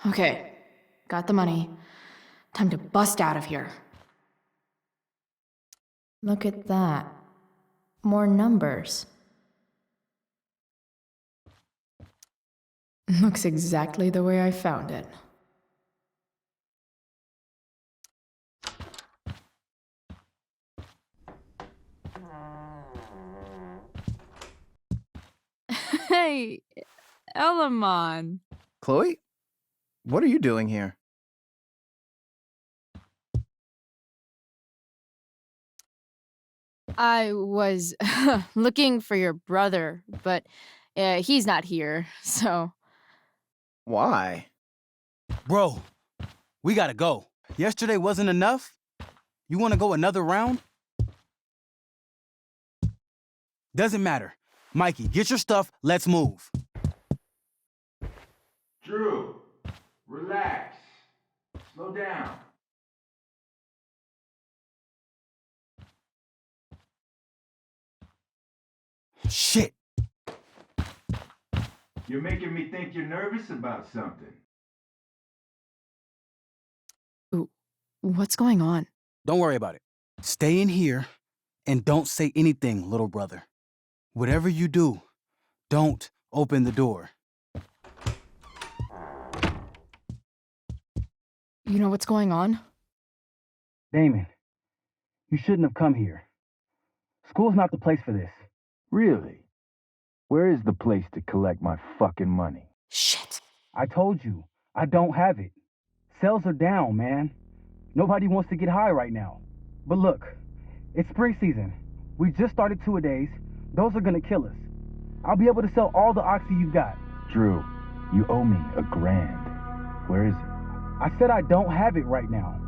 Okay, got the money. Time to bust out of here. Look at that. More numbers. Looks exactly the way I found it. Hey, Elamon. Chloe? What are you doing here? I was looking for your brother, but he's not here, so... Why? Bro, we gotta go. Yesterday wasn't enough? You wanna go another round? Doesn't matter. Mikey, get your stuff. Let's move. Drew, relax. Slow down. Shit. You're making me think you're nervous about something. What's going on? Don't worry about it. Stay in here and don't say anything, little brother. Whatever you do, don't open the door. You know what's going on? Damon, you shouldn't have come here. School's not the place for this. Really? Where is the place to collect my fucking money? Shit. I told you, I don't have it. Sales are down, man. Nobody wants to get high right now. But look, it's spring season. We just started two-a-days. Those are gonna kill us. I'll be able to sell all the oxy you've got. Drew, you owe me $1,000. Where is it? I said I don't have it right now.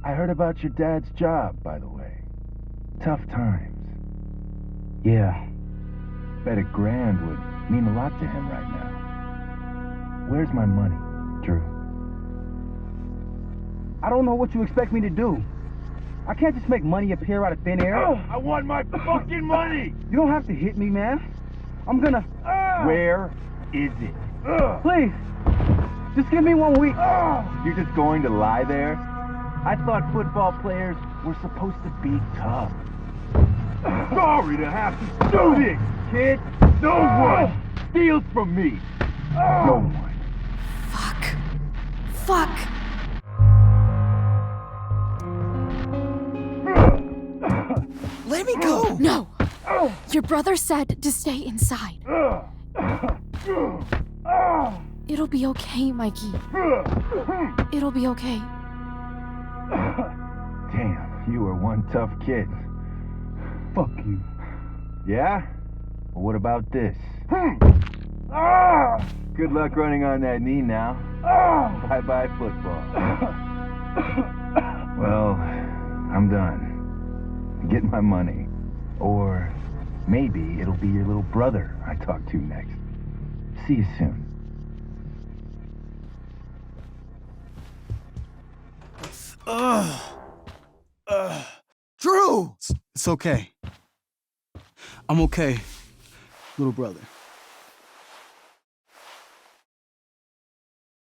I heard about your dad's job, by the way. Tough times. Yeah. Bet $1,000 would mean a lot to him right now. Where's my money, Drew? I don't know what you expect me to do. I can't just make money appear out of thin air. I want my fucking money! You don't have to hit me, man. I'm gonna... Where is it? Please, just give me 1 week. You're just going to lie there? I thought football players were supposed to be tough. Sorry to have to do this, kid. No one steals from me. No one. Fuck. Let me go. No. Your brother said to stay inside. It'll be okay, Mikey. It'll be okay. Damn, you were one tough kid. Fuck you. Yeah? Well, what about this? Good luck running on that knee now. Bye-bye football. Well, I'm done. Get my money. Or maybe it'll be your little brother I talk to next. See you soon. Drew! It's okay. I'm okay, little brother.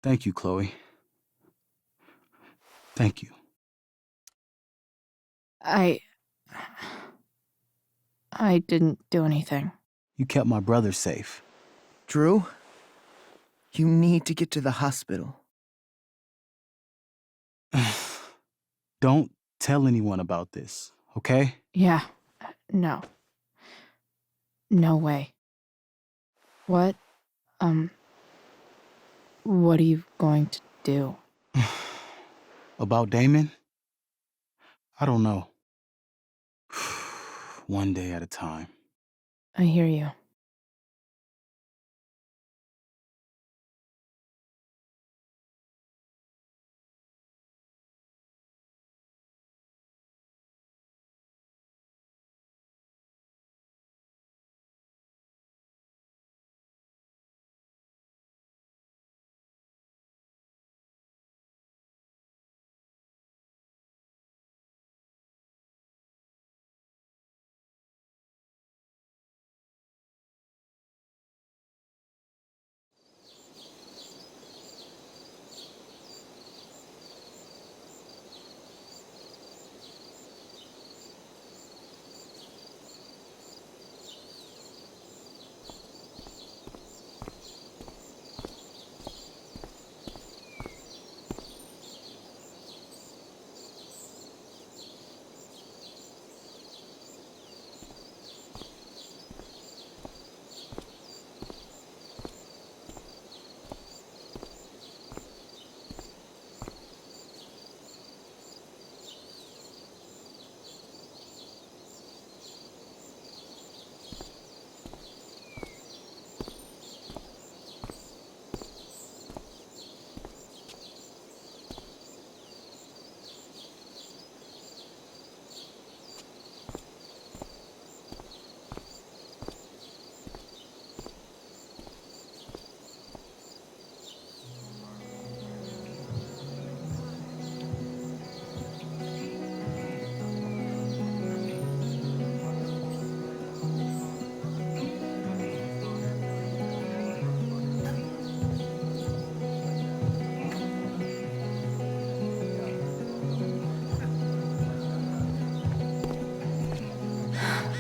Thank you, Chloe. Thank you. I didn't do anything. You kept my brother safe. Drew, you need to get to the hospital. Don't tell anyone about this, okay? Yeah. No. No way. What are you going to do? About Damon? I don't know. One day at a time. I hear you.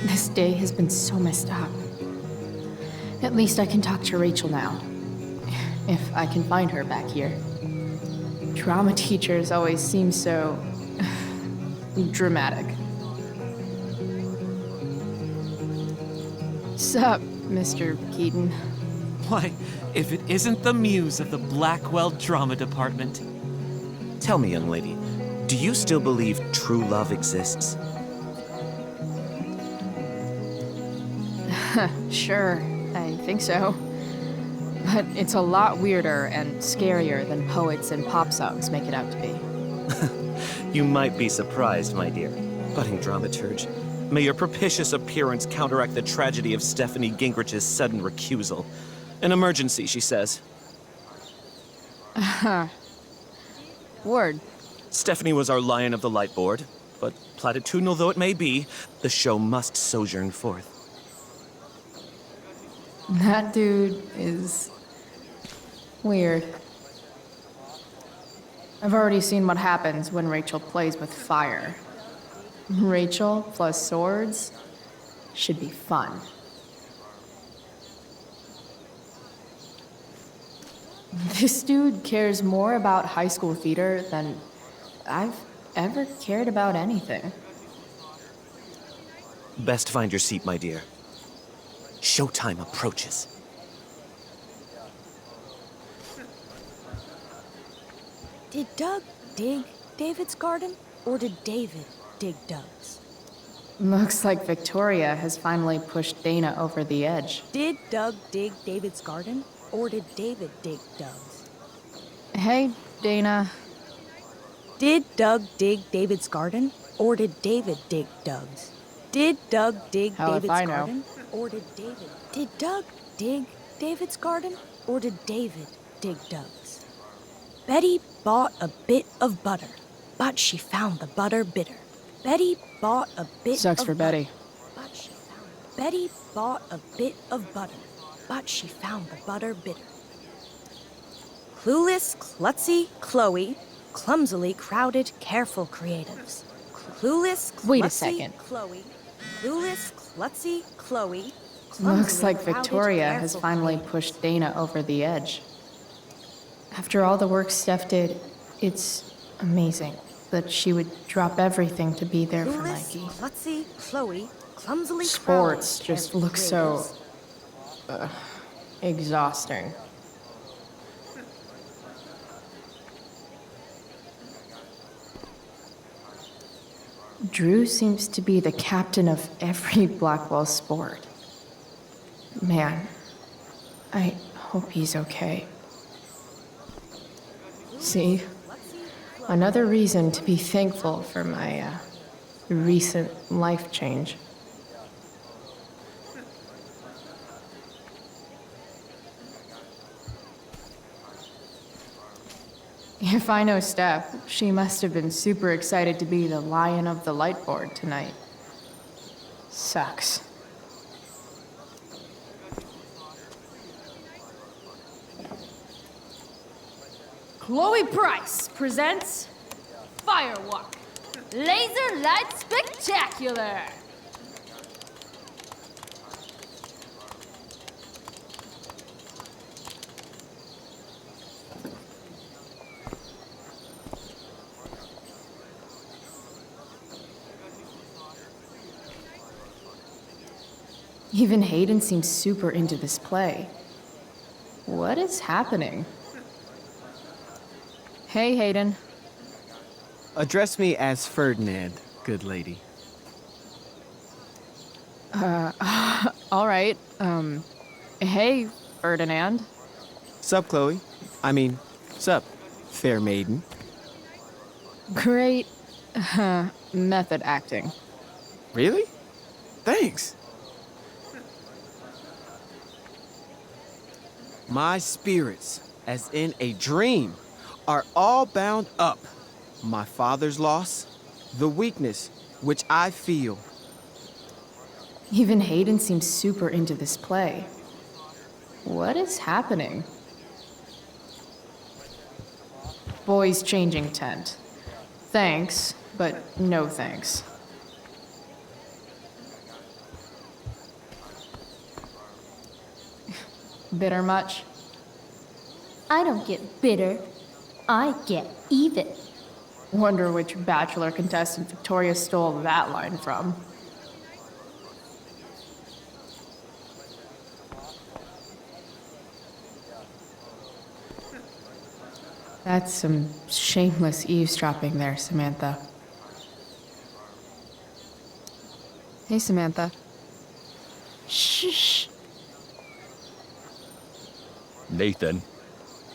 This day has been so messed up. At least I can talk to Rachel now. If I can find her back here. Drama teachers always seem so dramatic. Sup, Mr. Keaton? Why, if it isn't the muse of the Blackwell Drama Department. Tell me, young lady, do you still believe true love exists? Sure, I think so. But it's a lot weirder and scarier than poets and pop songs make it out to be. You might be surprised, my dear. Budding dramaturge, may your propitious appearance counteract the tragedy of Stephanie Gingrich's sudden recusal. An emergency, she says. Word. Stephanie was our lion of the light board, but platitudinal though it may be, the show must sojourn forth. That dude is weird. I've already seen what happens when Rachel plays with fire. Rachel plus swords should be fun. This dude cares more about high school theater than I've ever cared about anything. Best find your seat, my dear. Showtime approaches. Did Doug dig David's garden, or did David dig Doug's? Looks like Victoria has finally pushed Dana over the edge. Did Doug dig David's garden, or did David dig Doug's? Hey, Dana. Did Doug dig David's garden, or did David dig Doug's? Did Doug dig Hell if David's I know. garden, or did David? Did Doug dig David's garden, or did David dig Doug's? Betty bought a bit of butter, but she found the butter bitter. Betty bought a bit Sucks of for butter, Betty. but she found. Betty bought a bit of butter, but she found the butter bitter. Clueless, klutzy, Chloe, clumsily crowded, careful creatives. Clueless, klutzy, Wait a second. Chloe, clueless, klutzy, Chloe. Looks like clumsily crowded, Victoria has careful finally creatives. pushed Dana over the edge. After all the work Steph did, it's amazing that she would drop everything to be there for Clueless, Mikey. klutzy, Chloe, clumsily Sports crowded, just careful look so creatives. exhausting. Drew seems to be the captain of every Blackwell sport. Man, I hope he's okay. See, another reason to be thankful for my recent life change. If I know Steph, she must have been super excited to be the lion of the light board tonight. Sucks. Chloe Price presents Firewalk, Laser Light Spectacular. Even Hayden seems super into this play. What is happening? Hey, Hayden. Address me as Ferdinand, good lady. All right. Hey, Ferdinand. Sup, Chloe? I mean, sup, fair maiden. Great method acting. Really? Thanks. My spirits, as in a dream, are all bound up. My father's loss, the weakness which I feel. Even Hayden seems super into this play. What is happening? Boys changing tent. Thanks, but no thanks. Bitter much? I don't get bitter. I get even. Wonder which Bachelor contestant Victoria stole that line from. That's some shameless eavesdropping there, Samantha. Hey, Samantha. Shh. Nathan,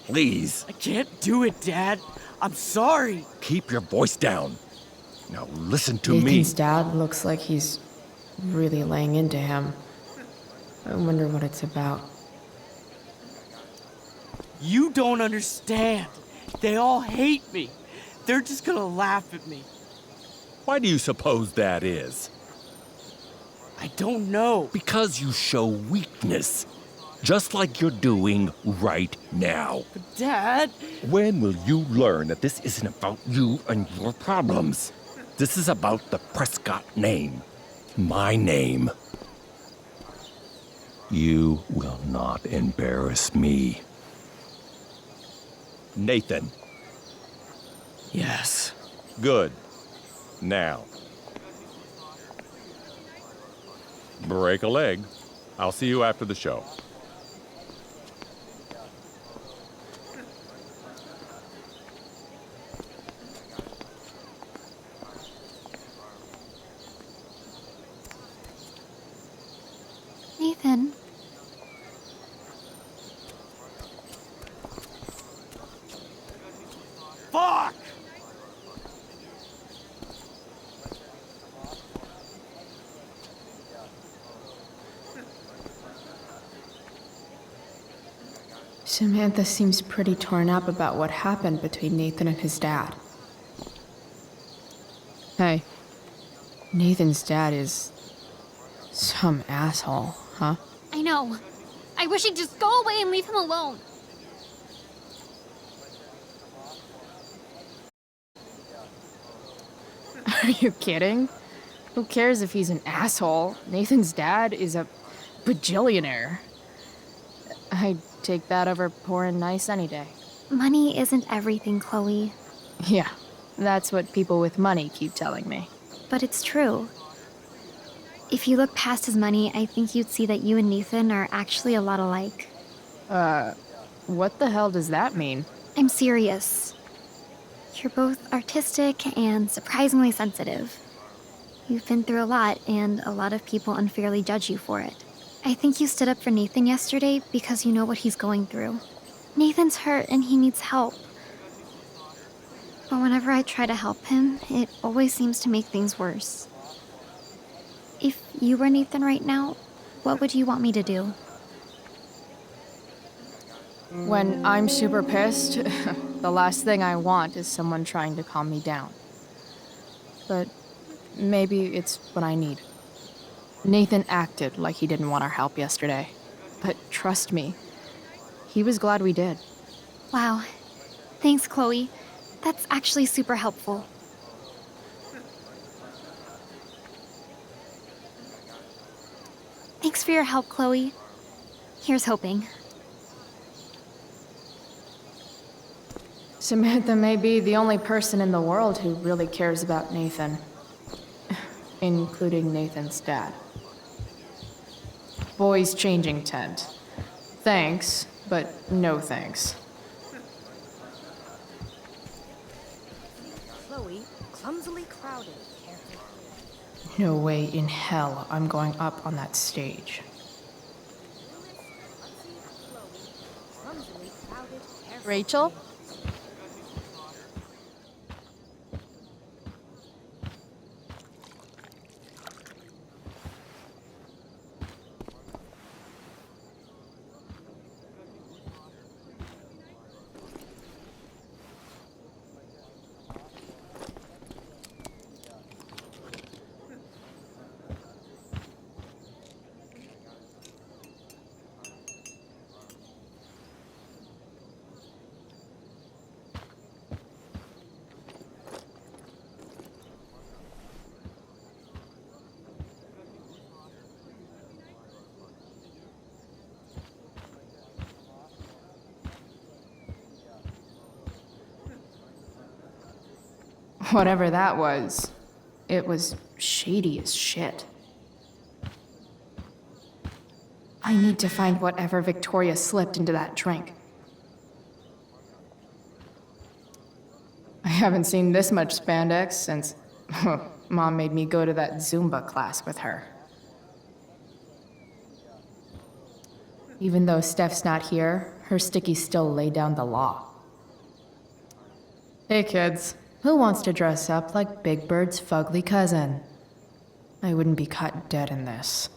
please. I can't do it, Dad. I'm sorry. Keep your voice down. Now listen to me. Nathan's dad looks like he's really laying into him. I wonder what it's about. You don't understand. They all hate me. They're just gonna laugh at me. Why do you suppose that is? I don't know. Because you show weakness. Just like you're doing right now. But Dad... When will you learn that this isn't about you and your problems? This is about the Prescott name. My name. You will not embarrass me. Nathan. Yes. Good. Now. Break a leg. I'll see you after the show. Nathan. Fuck! Samantha seems pretty torn up about what happened between Nathan and his dad. Hey, Nathan's dad is some asshole, huh? I know. I wish he'd just go away and leave him alone. Are you kidding? Who cares if he's an asshole? Nathan's dad is a bajillionaire. I'd take that over poor and nice any day. Money isn't everything, Chloe. Yeah, that's what people with money keep telling me. But it's true. If you look past his money, I think you'd see that you and Nathan are actually a lot alike. What the hell does that mean? I'm serious. You're both artistic and surprisingly sensitive. You've been through a lot, and a lot of people unfairly judge you for it. I think you stood up for Nathan yesterday because you know what he's going through. Nathan's hurt and he needs help. But whenever I try to help him, it always seems to make things worse. If you were Nathan right now, what would you want me to do? When I'm super pissed, the last thing I want is someone trying to calm me down. But maybe it's what I need. Nathan acted like he didn't want our help yesterday. But trust me, he was glad we did. Wow. Thanks, Chloe. That's actually super helpful. Thanks for your help, Chloe. Here's hoping. Samantha may be the only person in the world who really cares about Nathan. Including Nathan's dad. Boys changing tent. Thanks, but no thanks. Chloe, clumsily crowded. No way in hell I'm going up on that stage. Rachel? Whatever that was, it was shady as shit. I need to find whatever Victoria slipped into that drink. I haven't seen this much spandex since Mom made me go to that Zumba class with her. Even though Steph's not here, her stickies still lay down the law. Hey kids, who wants to dress up like Big Bird's fugly cousin? I wouldn't be caught dead in this.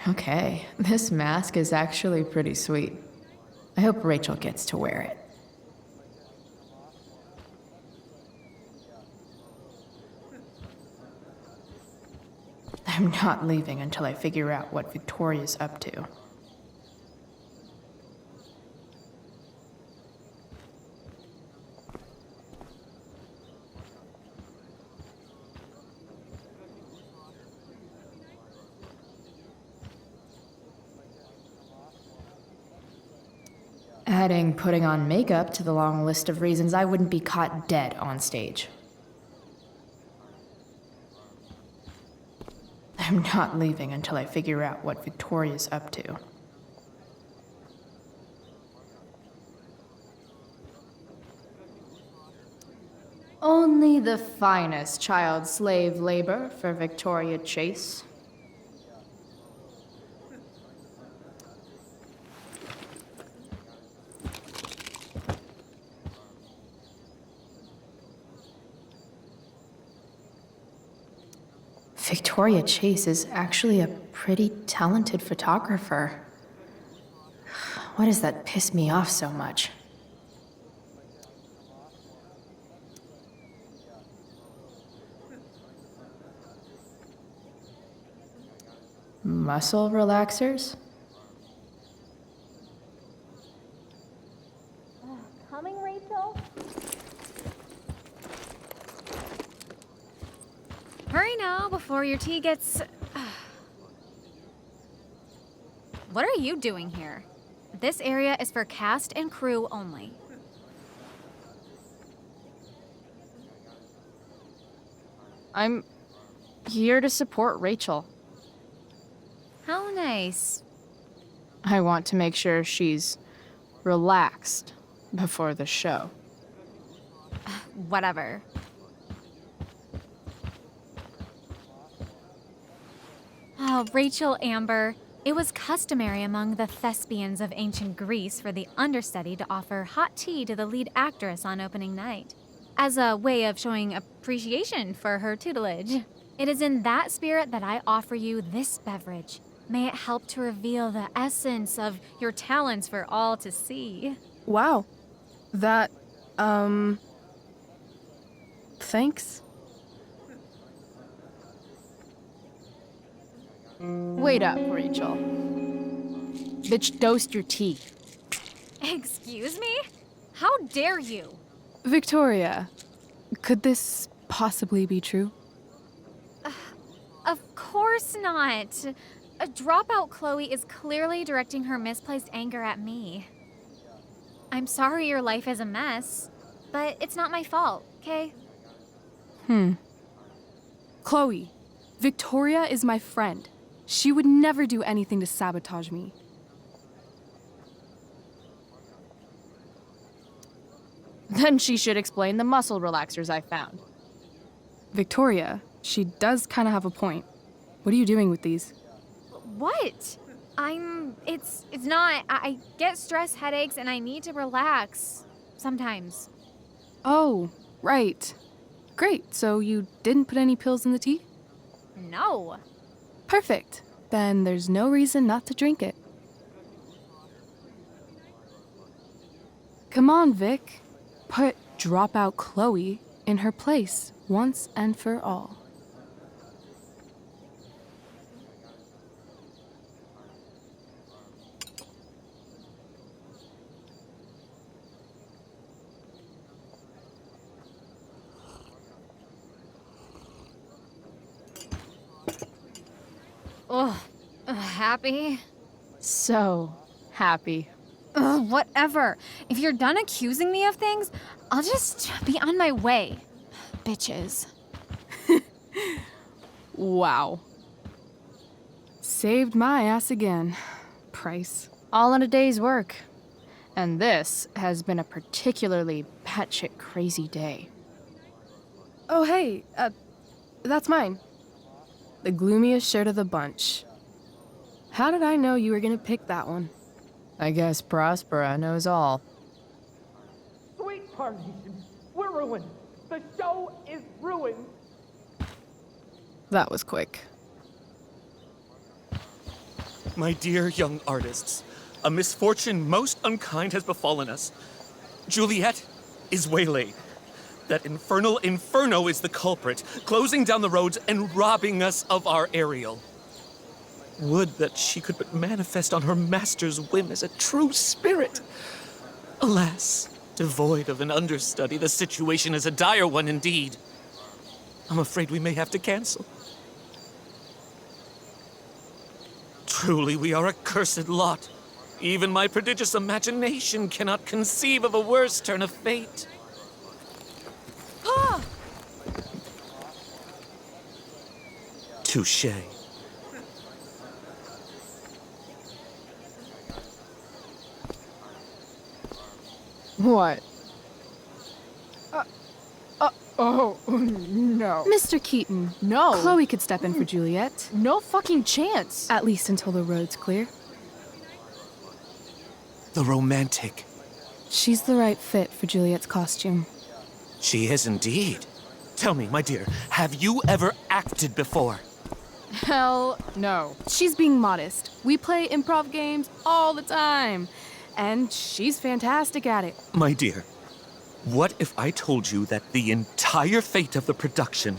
Okay, this mask is actually pretty sweet. I hope Rachel gets to wear it. I'm not leaving until I figure out what Victoria's up to. Adding putting on makeup to the long list of reasons I wouldn't be caught dead on stage. I'm not leaving until I figure out what Victoria's up to. Only the finest child slave labor for Victoria Chase. Victoria Chase is actually a pretty talented photographer. Why does that piss me off so much? Muscle relaxers? Coming, Rachel? Hurry now before your tea gets... What are you doing here? This area is for cast and crew only. I'm here to support Rachel. How nice. I want to make sure she's relaxed before the show. Whatever. Oh, Rachel Amber. It was customary among the thespians of ancient Greece for the understudy to offer hot tea to the lead actress on opening night, as a way of showing appreciation for her tutelage. It is in that spirit that I offer you this beverage. May it help to reveal the essence of your talents for all to see. Wow. That, thanks. Wait up, Rachel. Bitch, dosed your tea. Excuse me? How dare you? Victoria, could this possibly be true? Of course not. A dropout Chloe is clearly directing her misplaced anger at me. I'm sorry your life is a mess, but it's not my fault, okay? Chloe, Victoria is my friend. She would never do anything to sabotage me. Then she should explain the muscle relaxers I found. Victoria, she does kind of have a point. What are you doing with these? What? It's not. I get stress headaches and I need to relax. Sometimes. Oh, right. Great, so you didn't put any pills in the tea? No. Perfect. Then there's no reason not to drink it. Come on, Vic. Put dropout Chloe in her place once and for all. Ugh. Happy? So happy. Ugh, whatever. If you're done accusing me of things, I'll just be on my way, bitches. Wow. Saved my ass again, Price. All in a day's work. And this has been a particularly batshit crazy day. Oh, hey, that's mine. The gloomiest shirt of the bunch. How did I know you were gonna pick that one? I guess Prospera knows all. Sweet Tarnation, we're ruined. The show is ruined. That was quick. My dear young artists, a misfortune most unkind has befallen us. Juliet is waylaid. That infernal inferno is the culprit, closing down the roads and robbing us of our Ariel. Would that she could but manifest on her master's whim as a true spirit. Alas, devoid of an understudy, the situation is a dire one indeed. I'm afraid we may have to cancel. Truly, we are a cursed lot. Even my prodigious imagination cannot conceive of a worse turn of fate. Ah! Touché. What? Oh, no. Mr. Keaton. No. Chloe could step in for Juliet. No fucking chance. At least until the road's clear. The romantic. She's the right fit for Juliet's costume. She is indeed. Tell me, my dear, have you ever acted before? Hell no. She's being modest. We play improv games all the time. And she's fantastic at it. My dear, what if I told you that the entire fate of the production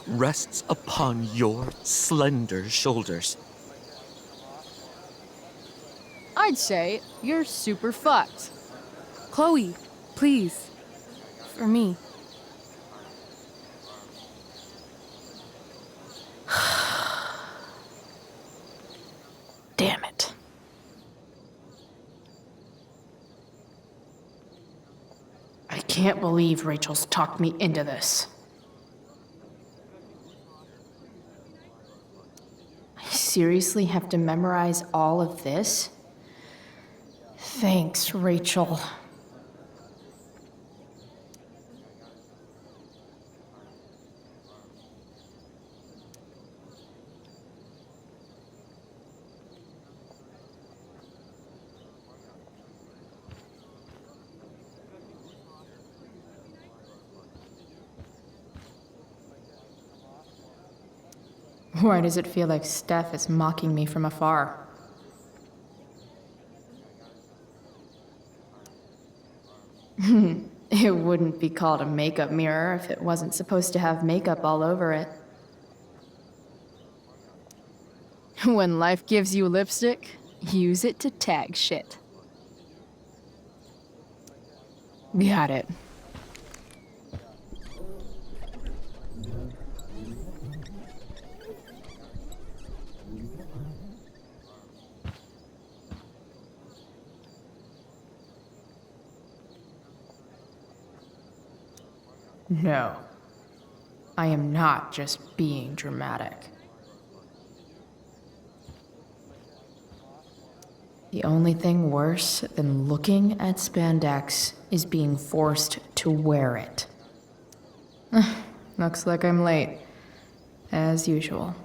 rests upon your slender shoulders? I'd say you're super fucked. Chloe, please. For me. Damn it. I can't believe Rachel's talked me into this. I seriously have to memorize all of this? Thanks, Rachel. Why does it feel like Steph is mocking me from afar? It wouldn't be called a makeup mirror if it wasn't supposed to have makeup all over it. When life gives you lipstick, use it to tag shit. Got it. No. I am not just being dramatic. The only thing worse than looking at spandex is being forced to wear it. Looks like I'm late. As usual.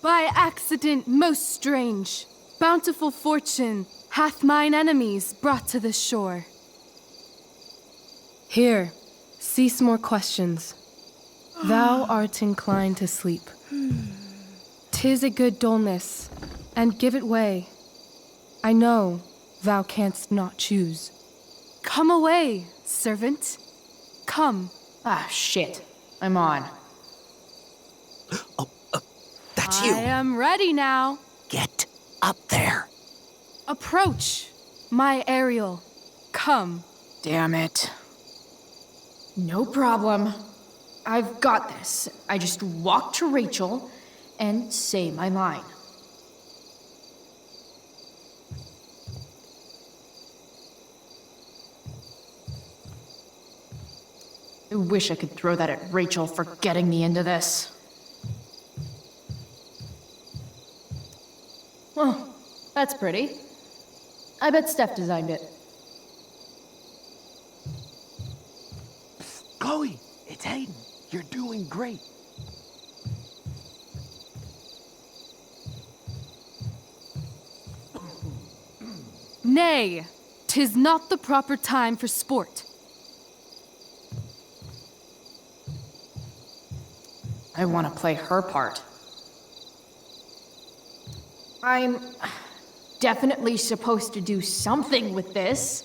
By accident most strange, bountiful fortune hath mine enemies brought to this shore. Here, cease more questions. Thou art inclined to sleep. 'Tis a good dullness, and give it way. I know thou canst not choose. Come away, servant. Come. Ah, shit. I'm on. That's I am ready now. Get up there. Approach, my Ariel. Come. Damn it. No problem. I've got this. I just walk to Rachel and say my line. I wish I could throw that at Rachel for getting me into this. Well, that's pretty. I bet Steph designed it. Chloe, it's Hayden. You're doing great. Nay, 'tis not the proper time for sport. I want to play her part. I'm definitely supposed to do something with this.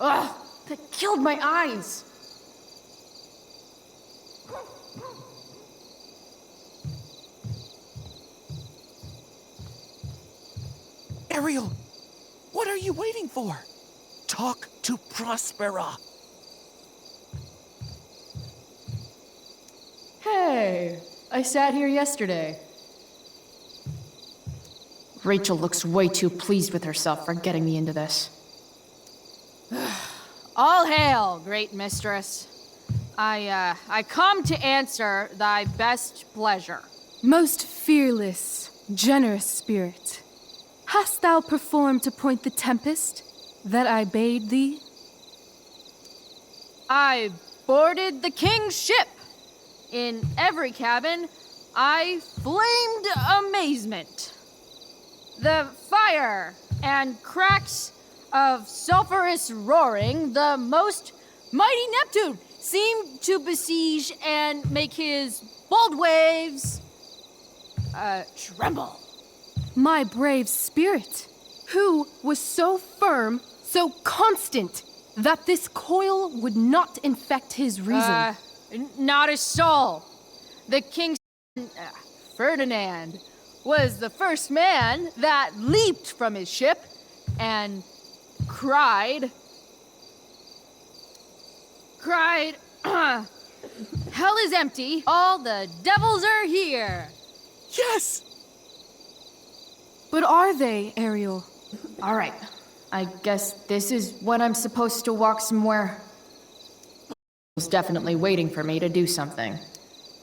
Ugh, that killed my eyes. Ariel, what are you waiting for? Talk to Prospera. Hey, I sat here yesterday. Rachel looks way too pleased with herself for getting me into this. All hail, great mistress. I come to answer thy best pleasure. Most fearless, generous spirit, hast thou performed to point the tempest that I bade thee? I boarded the king's ship. In every cabin, I flamed amazement. The fire and cracks of sulphurous roaring, the most mighty Neptune seemed to besiege and make his bold waves tremble. My brave spirit, who was so firm, so constant, that this coil would not infect his reason. Not a soul. The king's Ferdinand was the first man that leaped from his ship and cried, hell is empty, all the devils are here. Yes! But are they, Ariel? All right, I guess this is when I'm supposed to walk somewhere. Was definitely waiting for me to do something.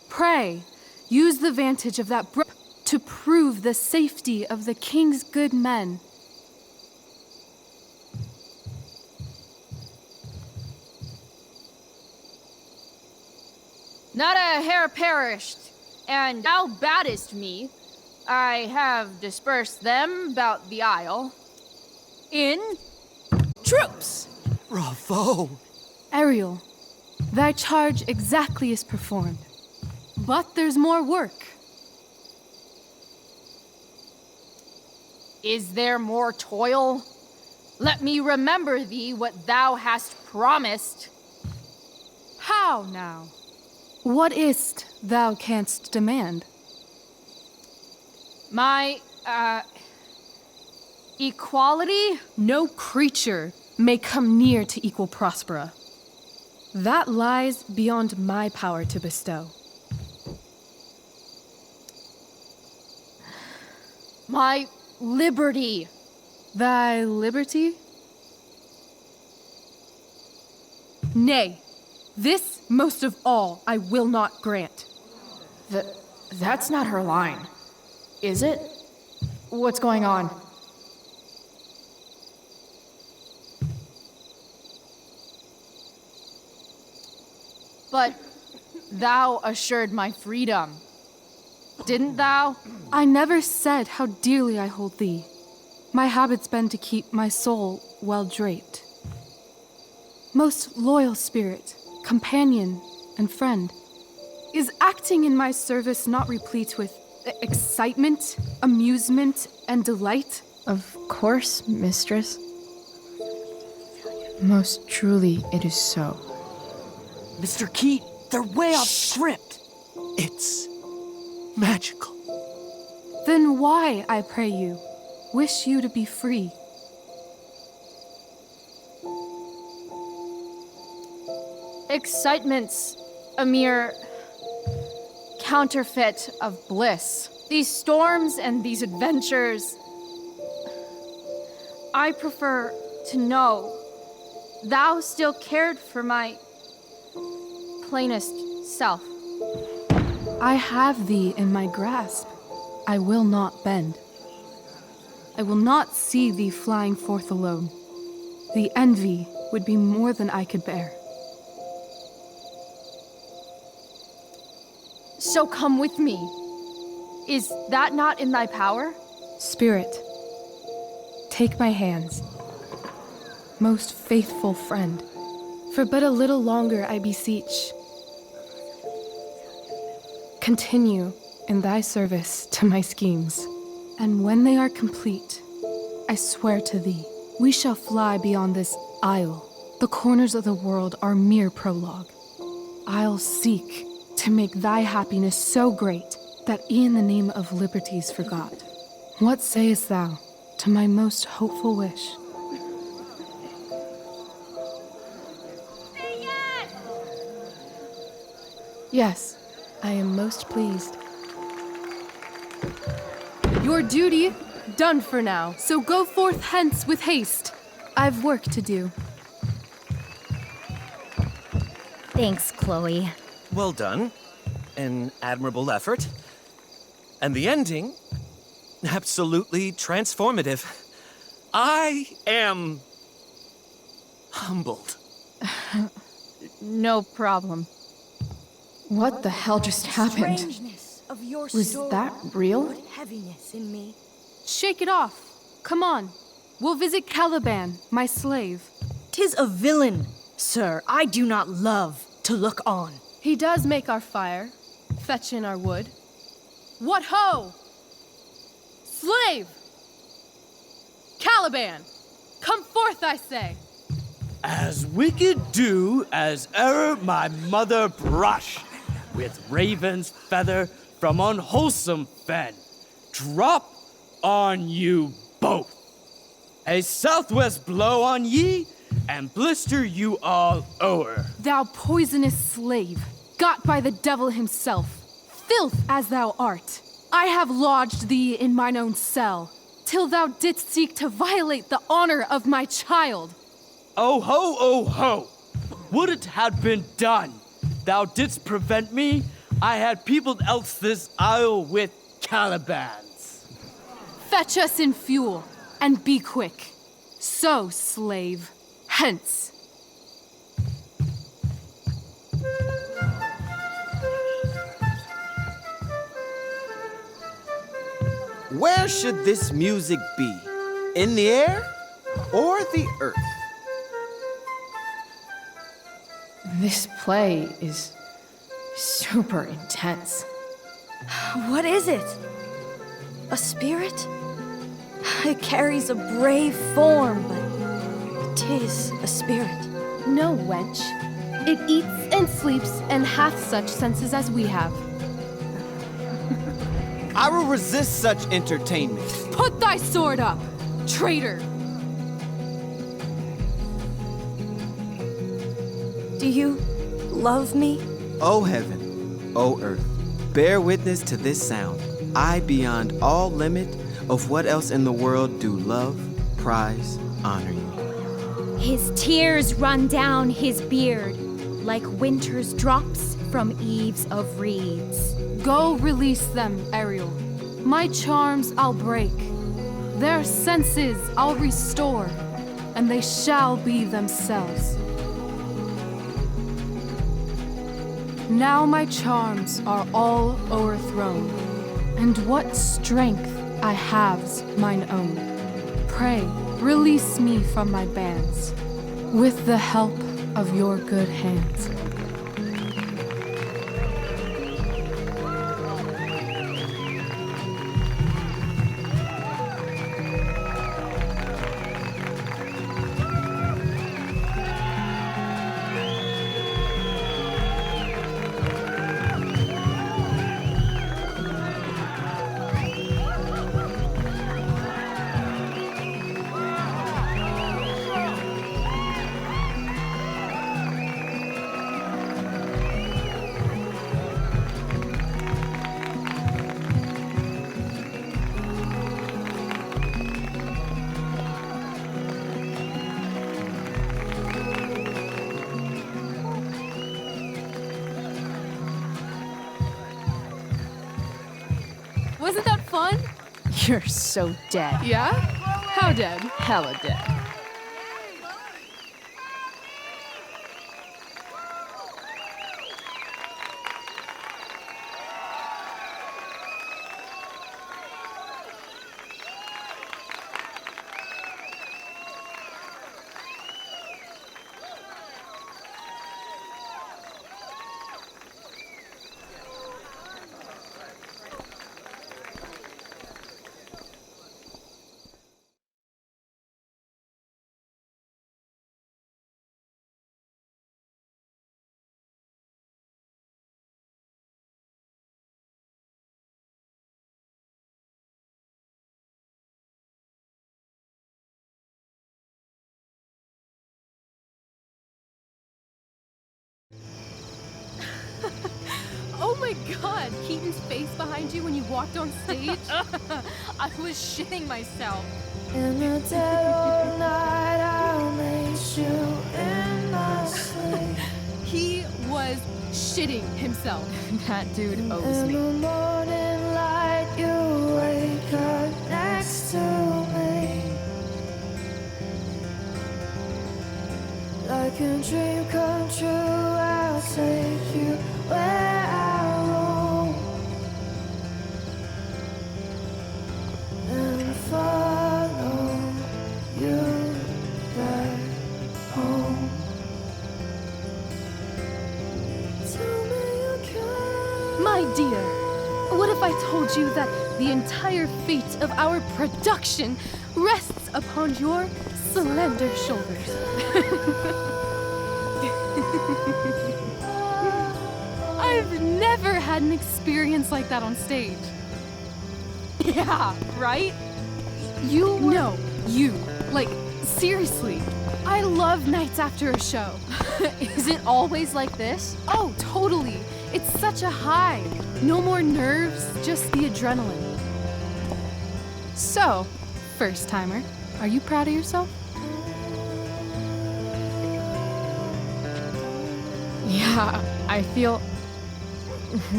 Pray, use the vantage of that to prove the safety of the king's good men. Not a hair perished, and thou baddest me. I have dispersed them about the isle. In troops! Bravo! Ariel, thy charge exactly is performed. But there's more work. Is there more toil? Let me remember thee what thou hast promised. How now? What is't thou canst demand? My, equality? No creature may come near to equal Prospera. That lies beyond my power to bestow. My liberty. Thy liberty? Nay, this most of all I will not grant. That's not her line, is it? What's going on? But thou assured my freedom, didn't thou? I never said how dearly I hold thee. My habit's been to keep my soul well draped. Most loyal spirit, companion, and friend, is acting in my service not replete with excitement, amusement, and delight? Of course, mistress. Most truly, it is so. Mr. Keat, they're way off script. It's magical. Then why, I pray you, wish you to be free? Excitement's a mere counterfeit of bliss. These storms and these adventures. I prefer to know thou still cared for my plainest self. I have thee in my grasp. I will not bend. I will not see thee flying forth alone. The envy would be more than I could bear. So come with me. Is that not in thy power? Spirit, take my hands. Most faithful friend, for but a little longer I beseech. Continue in thy service to my schemes, and when they are complete, I swear to thee, we shall fly beyond this isle. The corners of the world are mere prologue. I'll seek to make thy happiness so great that e'en the name of liberty's forgot. What sayest thou to my most hopeful wish? Yes, I am most pleased. Your duty done for now, so go forth hence with haste. I've work to do. Thanks, Chloe. Well done. An admirable effort. And the ending, absolutely transformative. I am humbled. No problem. What the hell just happened? Strangeness of your Was story that real? put heaviness in me. Shake it off. Come on. We'll visit Caliban, my slave. 'Tis a villain, sir, I do not love to look on. He does make our fire, fetch in our wood. What ho! Slave! Caliban! Come forth, I say! As wicked do as e'er my mother brush, with raven's feather from unwholesome fen, drop on you both. A southwest blow on ye, and blister you all o'er. Thou poisonous slave, got by the devil himself, filth as thou art, I have lodged thee in mine own cell, till thou didst seek to violate the honor of my child. Oh ho, oh ho! Would it had been done! Thou didst prevent me, I had peopled else this isle with Calibans. Fetch us in fuel, and be quick. So, slave, hence. Where should this music be? In the air or the earth? This play is super intense. What is it? A spirit? It carries a brave form, but 'tis a spirit. No, wench. It eats and sleeps and hath such senses as we have. I will resist such entertainment. Put thy sword up, traitor! Do you love me? O heaven, O earth, bear witness to this sound. I, beyond all limit of what else in the world do love, prize, honor you. His tears run down his beard like winter's drops from eaves of reeds. Go release them, Ariel. My charms I'll break. Their senses I'll restore, and they shall be themselves. Now my charms are all o'erthrown, and what strength I have's mine own. pray, release me from my bands, with the help of your good hands. Wasn't that fun? You're so dead. Yeah? How dead? Hella dead. Oh my god, Keaton's face behind you when you walked on stage? I was shitting myself. In the dead of night, I'll meet you in my sleep. He was shitting himself. That dude owes In me. the morning light, you wake up next to me. Like a dream come true, I'll take you where I roam and follow you back home. Tell me you can. My dear, what if I told you that the entire fate of our production rests upon your slender shoulders? I've never had an experience like that on stage. Yeah, right? You were... No, you. Like, seriously. I love nights after a show. Is it always like this? Oh, totally. It's such a high. No more nerves, just the adrenaline. So, first timer, are you proud of yourself? Yeah, I feel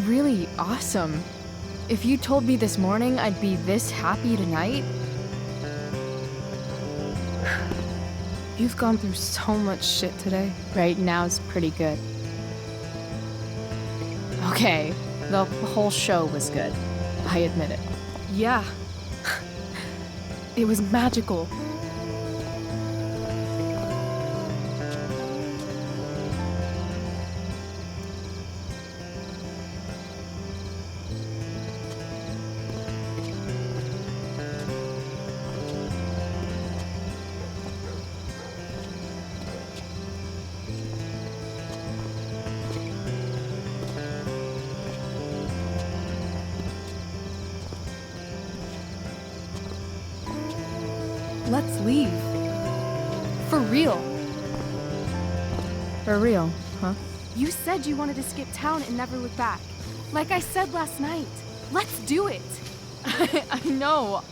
really awesome. If you told me this morning I'd be this happy tonight. You've gone through so much shit today. Right now's pretty good. Okay, the whole show was good. I admit it. Yeah. It was magical. Let's leave. For real. For real, huh? You said you wanted to skip town and never look back. Like I said last night. Let's do it. I know.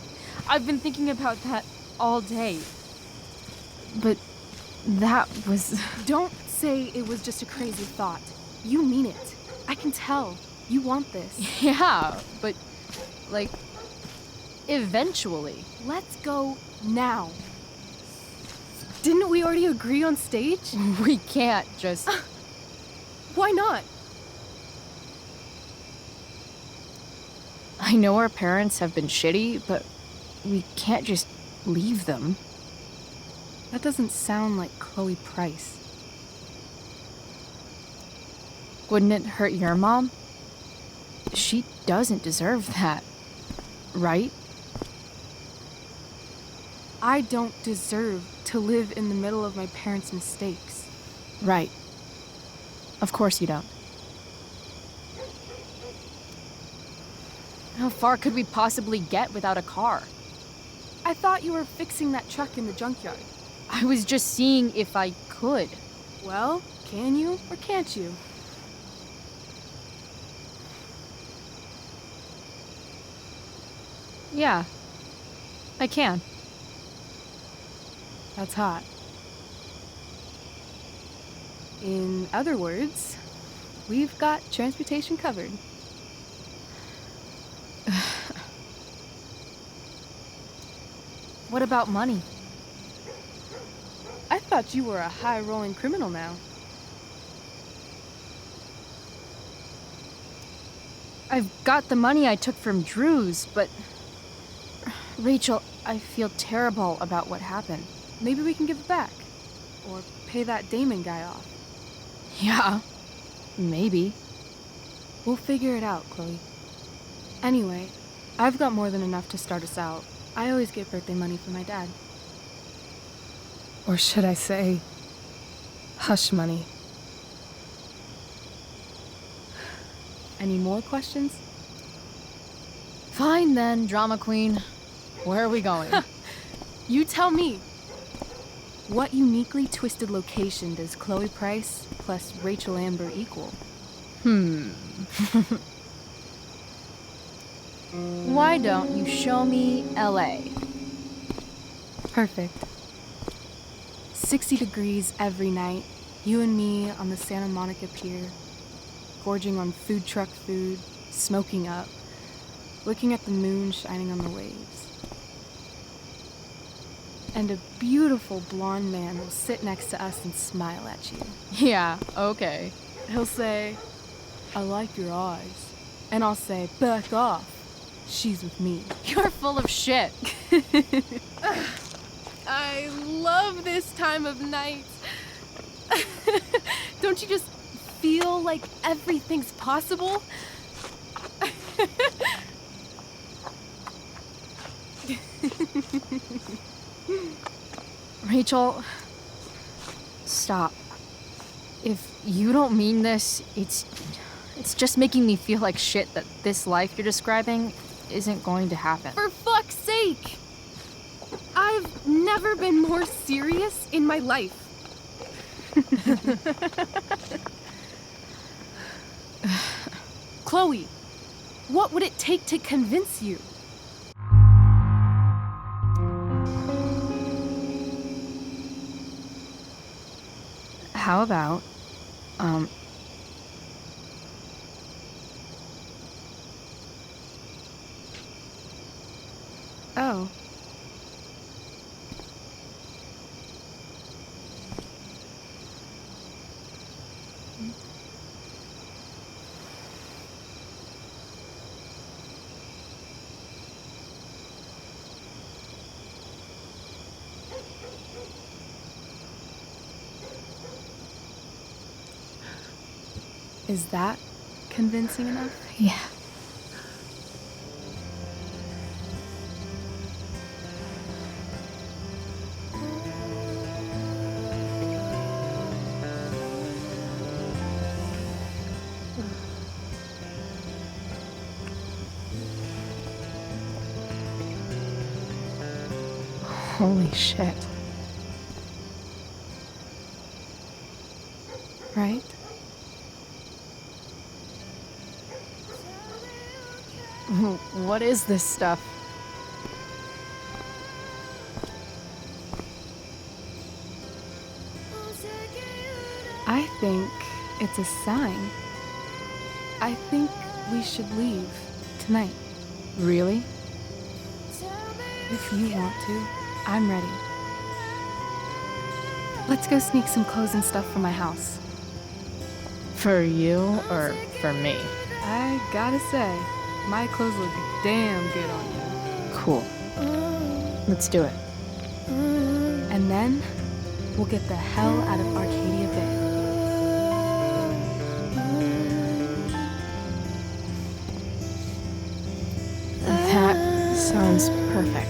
I've been thinking about that all day. But that was... Don't say it was just a crazy thought. You mean it. I can tell. You want this. Yeah, but, like, eventually. Let's go now. Didn't we already agree on stage? We can't just... Why not? I know our parents have been shitty, but we can't just leave them. That doesn't sound like Chloe Price. Wouldn't it hurt your mom? She doesn't deserve that, right? I don't deserve to live in the middle of my parents' mistakes. Right. Of course you don't. How far could we possibly get without a car? I thought you were fixing that truck in the junkyard. I was just seeing if I could. Well, can you or can't you? Yeah, I can. That's hot. In other words, we've got transportation covered. What about money? I thought you were a high-rolling criminal now. I've got the money I took from Drew's, but... Rachel, I feel terrible about what happened. Maybe we can give it back. Or pay that Damon guy off. Yeah, maybe. We'll figure it out, Chloe. Anyway, I've got more than enough to start us out. I always get birthday money from my dad. Or should I say, hush money. Any more questions? Fine then, drama queen. Where are we going? You tell me. What uniquely twisted location does Chloe Price plus Rachel Amber equal? Why don't you show me LA? Perfect. 60 degrees every night, you and me on the Santa Monica Pier, gorging on food truck food, smoking up, looking at the moon shining on the waves. And a beautiful blonde man will sit next to us and smile at you. Yeah, okay. He'll say, I like your eyes. And I'll say, back off. She's with me. You're full of shit. I love this time of night. Don't you just feel like everything's possible? Rachel, stop. If you don't mean this, it's just making me feel like shit that this life you're describing isn't going to happen. For fuck's sake! I've never been more serious in my life. Chloe, what would it take to convince you? How about, Oh. Is that convincing enough? Yeah. Holy shit. Right? What is this stuff? I think it's a sign. I think we should leave tonight. Really? If you want to, I'm ready. Let's go sneak some clothes and stuff from my house. For you or for me? I gotta say, my clothes look damn good on you. Cool. Let's do it. And then we'll get the hell out of Arcadia Bay. That sounds perfect.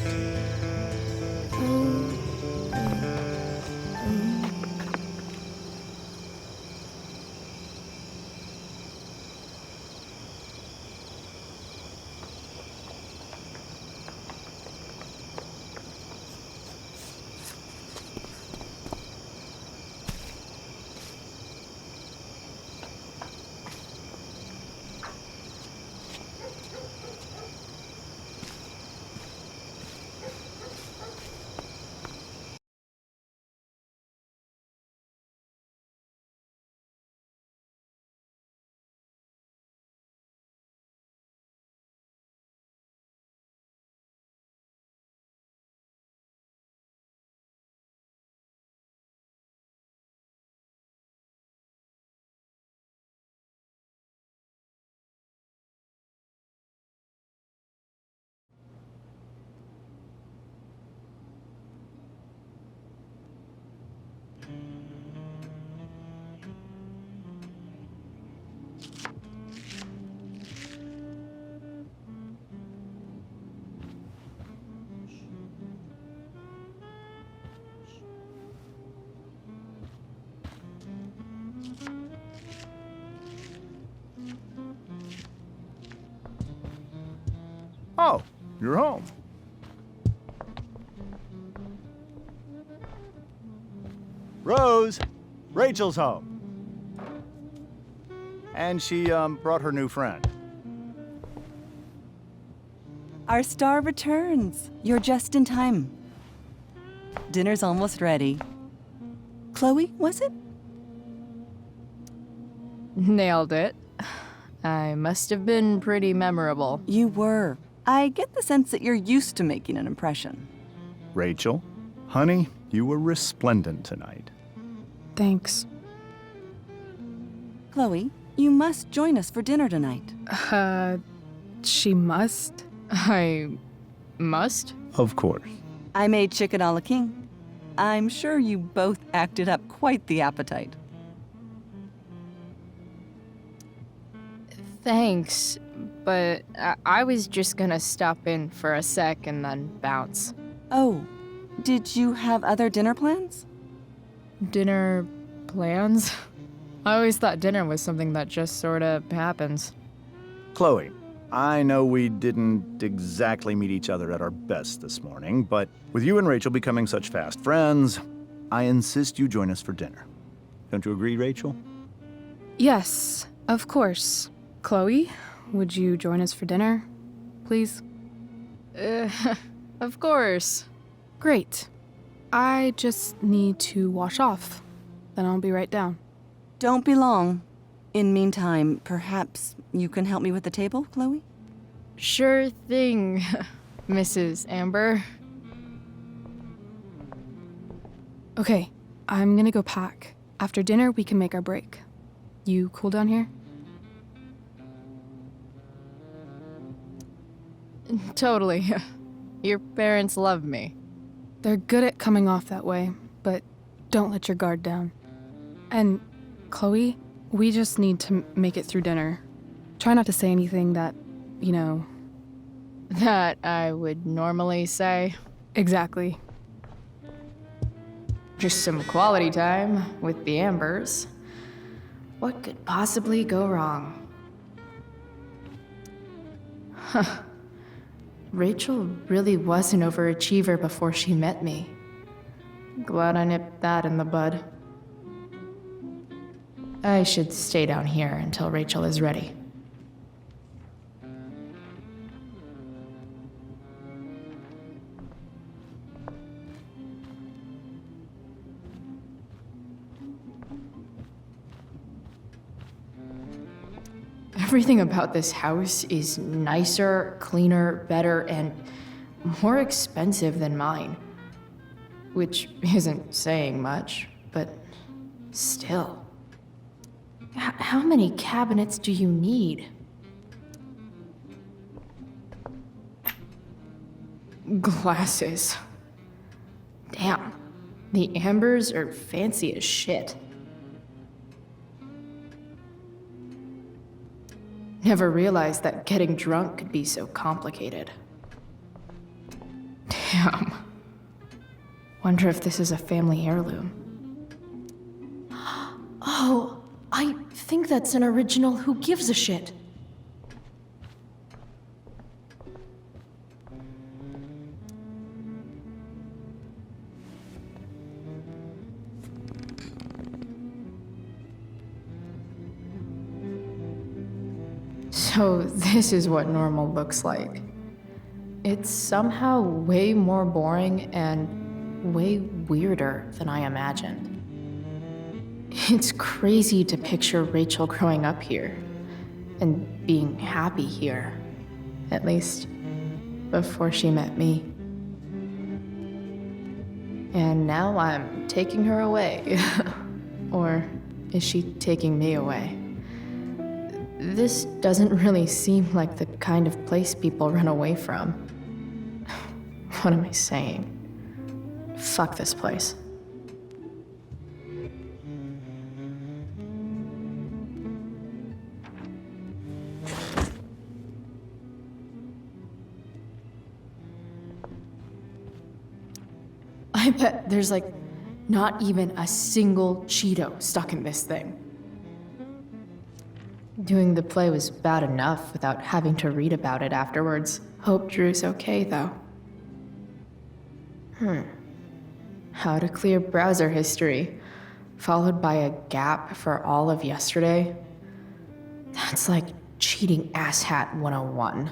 Oh, you're home. Rose, Rachel's home. And she brought her new friend. Our star returns. You're just in time. Dinner's almost ready. Chloe, was it? Nailed it. I must have been pretty memorable. You were. I get the sense that you're used to making an impression. Rachel, honey, you were resplendent tonight. Thanks. Chloe, you must join us for dinner tonight. She must? I must? Of course. I made chicken a la king. I'm sure you both acted up quite the appetite. Thanks, but I was just gonna stop in for a sec and then bounce. Oh, did you have other dinner plans? Dinner plans? I always thought dinner was something that just sorta happens. Chloe, I know we didn't exactly meet each other at our best this morning, but with you and Rachel becoming such fast friends, I insist you join us for dinner. Don't you agree, Rachel? Yes, of course. Chloe, would you join us for dinner, please? Of course. Great. I just need to wash off. Then I'll be right down. Don't be long. In meantime, perhaps you can help me with the table, Chloe? Sure thing, Mrs. Amber. Okay, I'm gonna go pack. After dinner, we can make our break. You cool down here? Totally. Your parents love me. They're good at coming off that way, but don't let your guard down. And, Chloe, we just need to make it through dinner. Try not to say anything that, you know... That I would normally say. Exactly. Just some quality time with the Ambers. What could possibly go wrong? Huh. Rachel really was an overachiever before she met me. Glad I nipped that in the bud. I should stay down here until Rachel is ready. Everything about this house is nicer, cleaner, better, and more expensive than mine. Which isn't saying much, but still. How many cabinets do you need? Glasses. Damn, the Ambers are fancy as shit. Never realized that getting drunk could be so complicated. Damn. Wonder if this is a family heirloom. Oh, I think that's an original Who Gives a Shit. So this is what normal looks like. It's somehow way more boring and way weirder than I imagined. It's crazy to picture Rachel growing up here and being happy here, at least before she met me. And now I'm taking her away. Or is she taking me away? This doesn't really seem like the kind of place people run away from. What am I saying? Fuck this place. I bet there's like not even a single Cheeto stuck in this thing. Doing the play was bad enough without having to read about it afterwards. Hope Drew's okay, though. How to clear browser history, followed by a gap for all of yesterday. That's like cheating asshat 101.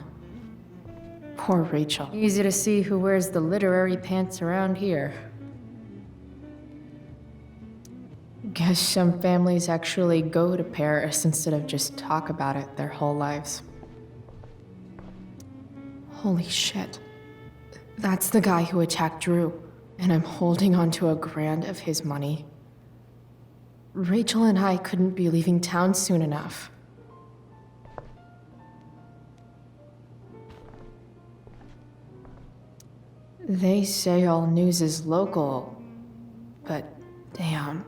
Poor Rachel. Easy to see who wears the literary pants around here. Guess some families actually go to Paris instead of just talk about it their whole lives. Holy shit. That's the guy who attacked Drew, and I'm holding onto $1,000 of his money. Rachel and I couldn't be leaving town soon enough. They say all news is local, but damn.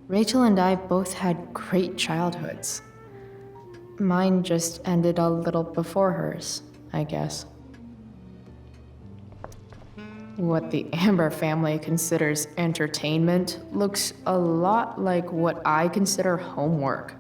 Rachel and I both had great childhoods. Mine just ended a little before hers, I guess. What the Amber family considers entertainment looks a lot like what I consider homework.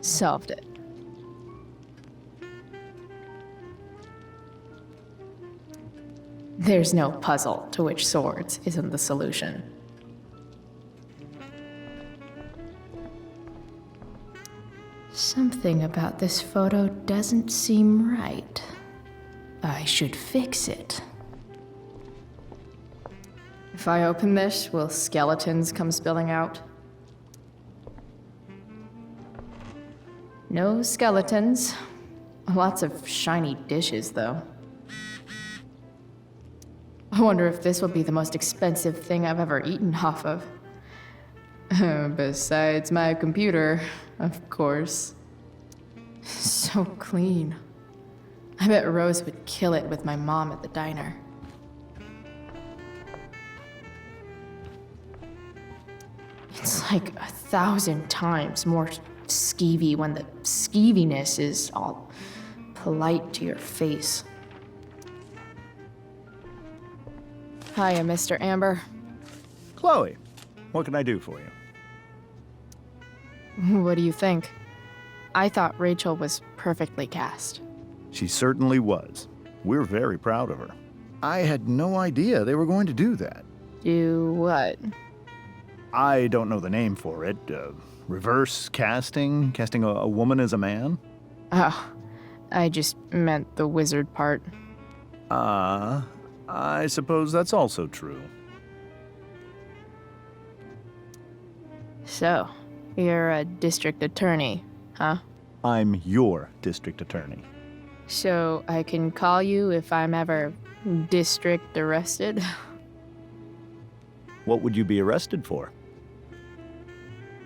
Solved it. There's no puzzle to which swords isn't the solution. Something about this photo doesn't seem right. I should fix it. If I open this, will skeletons come spilling out? No skeletons. Lots of shiny dishes, though. I wonder if this will be the most expensive thing I've ever eaten off of. Besides my computer, of course. So clean. I bet Rose would kill it with my mom at the diner. It's like 1,000 times more skeevy when the skeeviness is all polite to your face. Hiya, Mr. Amber. Chloe, what can I do for you? What do you think? I thought Rachel was perfectly cast. She certainly was. We're very proud of her. I had no idea they were going to do that. Do what? I don't know the name for it. Reverse casting? Casting a woman as a man? Oh, I just meant the wizard part. I suppose that's also true. So, you're a district attorney, huh? I'm your district attorney. So I can call you if I'm ever district arrested? What would you be arrested for?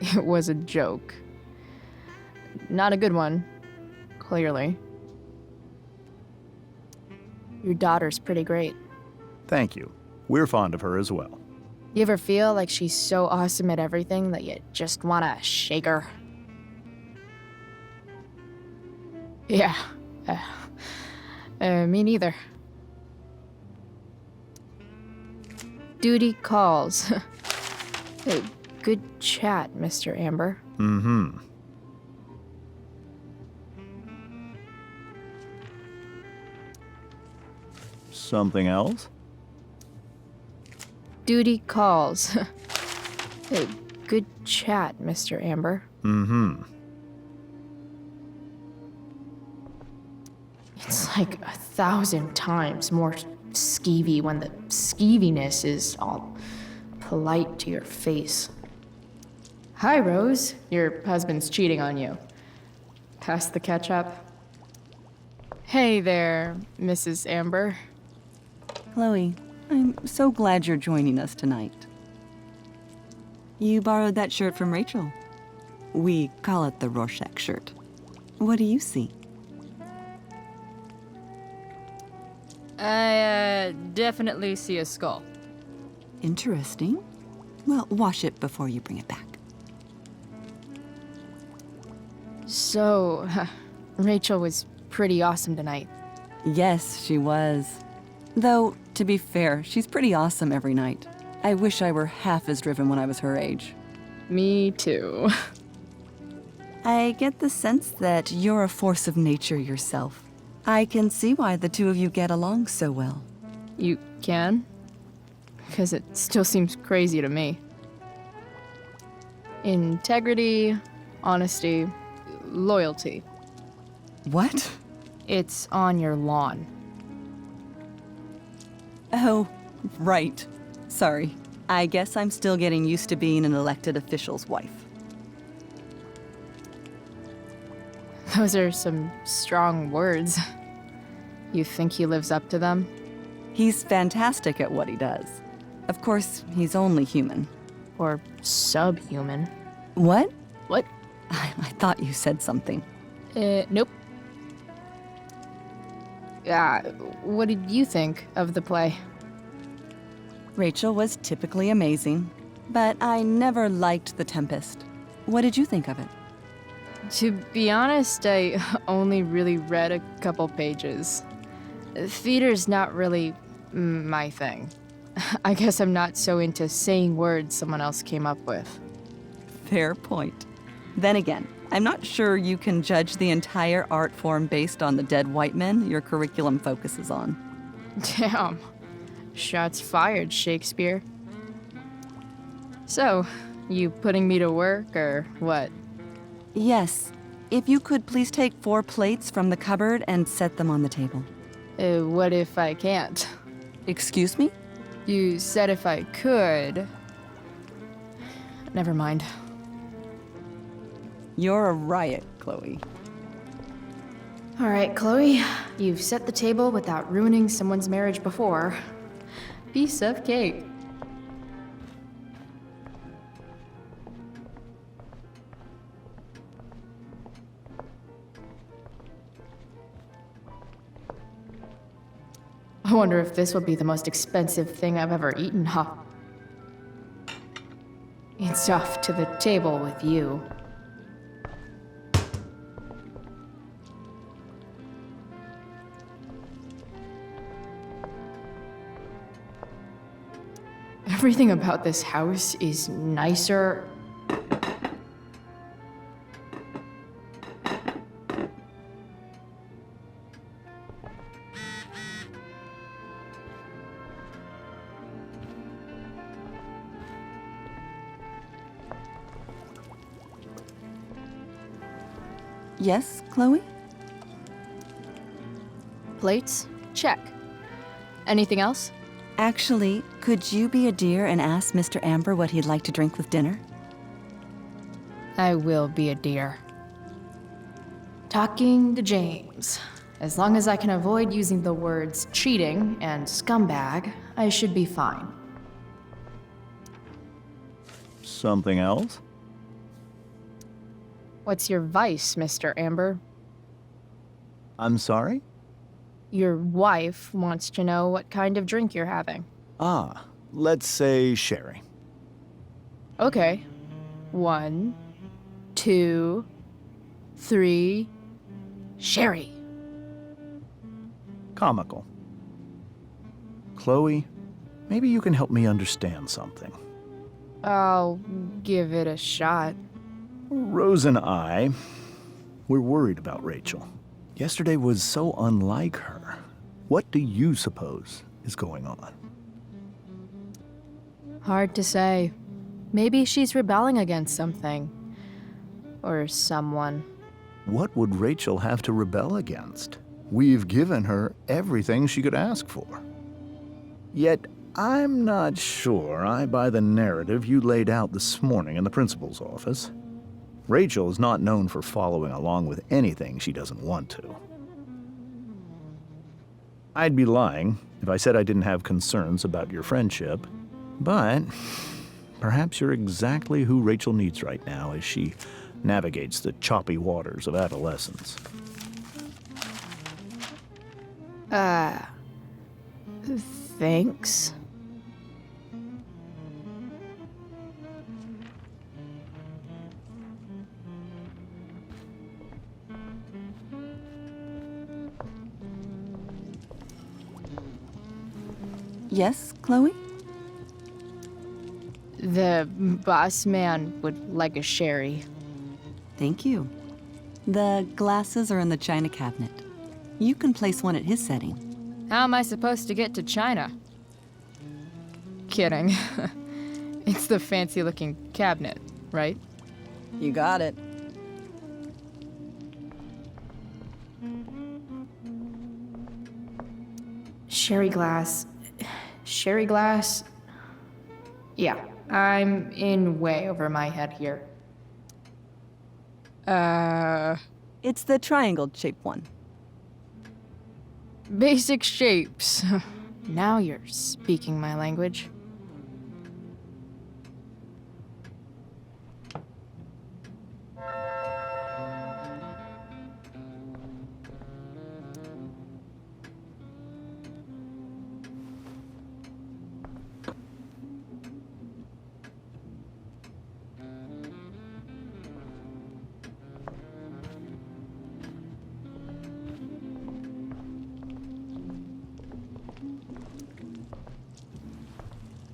It was a joke. Not a good one, clearly. Your daughter's pretty great. Thank you. We're fond of her as well. You ever feel like she's so awesome at everything that you just wanna shake her? Yeah. Me neither. Duty calls. Hey, good chat, Mr. Amber. Mm-hmm. Something else? Duty calls. Hey, good chat, Mr. Amber. Mm-hmm. It's like 1,000 times more skeevy when the skeeviness is all polite to your face. Hi, Rose. Your husband's cheating on you. Pass the ketchup. Hey there, Mrs. Amber. Chloe, I'm so glad you're joining us tonight. You borrowed that shirt from Rachel. We call it the Rorschach shirt. What do you see? I, definitely see a skull. Interesting. Well, wash it before you bring it back. So, Rachel was pretty awesome tonight. Yes, she was. Though, to be fair, she's pretty awesome every night. I wish I were half as driven when I was her age. Me too. I get the sense that you're a force of nature yourself. I can see why the two of you get along so well. You can? Because it still seems crazy to me. Integrity, honesty, loyalty. What? It's on your lawn. Oh, right. Sorry. I guess I'm still getting used to being an elected official's wife. Those are some strong words. You think he lives up to them? He's fantastic at what he does. Of course, he's only human. Or subhuman. What? What? I thought you said something. Nope. What did you think of the play? Rachel was typically amazing, but I never liked The Tempest. What did you think of it? To be honest, I only really read a couple pages. Theater's not really my thing. I guess I'm not so into saying words someone else came up with. Fair point. Then again, I'm not sure you can judge the entire art form based on the dead white men your curriculum focuses on. Damn. Shots fired, Shakespeare. So, you putting me to work, or what? Yes. If you could please take 4 plates from the cupboard and set them on the table. What if I can't? Excuse me? You said if I could. Never mind. You're a riot, Chloe. All right, Chloe. You've set the table without ruining someone's marriage before. Piece of cake. I wonder if this will be the most expensive thing I've ever eaten, huh? It's off to the table with you. Everything about this house is nicer. Yes, Chloe? Plates? Check. Anything else? Actually, could you be a dear and ask Mr. Amber what he'd like to drink with dinner? I will be a dear. Talking to James. As long as I can avoid using the words cheating and scumbag, I should be fine. Something else? What's your vice, Mr. Amber? I'm sorry? Your wife wants to know what kind of drink you're having. Ah, let's say sherry. Okay. 1, 2, 3. Sherry. Comical. Chloe, maybe you can help me understand something. I'll give it a shot. Rose and I, we're worried about Rachel. Yesterday was so unlike her. What do you suppose is going on? Hard to say. Maybe she's rebelling against something. Or someone. What would Rachel have to rebel against? We've given her everything she could ask for. Yet, I'm not sure I buy the narrative you laid out this morning in the principal's office. Rachel is not known for following along with anything she doesn't want to. I'd be lying if I said I didn't have concerns about your friendship, but perhaps you're exactly who Rachel needs right now as she navigates the choppy waters of adolescence. Thanks. Yes, Chloe? The boss man would like a sherry. Thank you. The glasses are in the china cabinet. You can place one at his setting. How am I supposed to get to China? Kidding. It's the fancy-looking cabinet, right? You got it. Sherry glass. Sherry glass? Yeah, I'm in way over my head here. It's the triangle-shaped one. Basic shapes. Now you're speaking my language.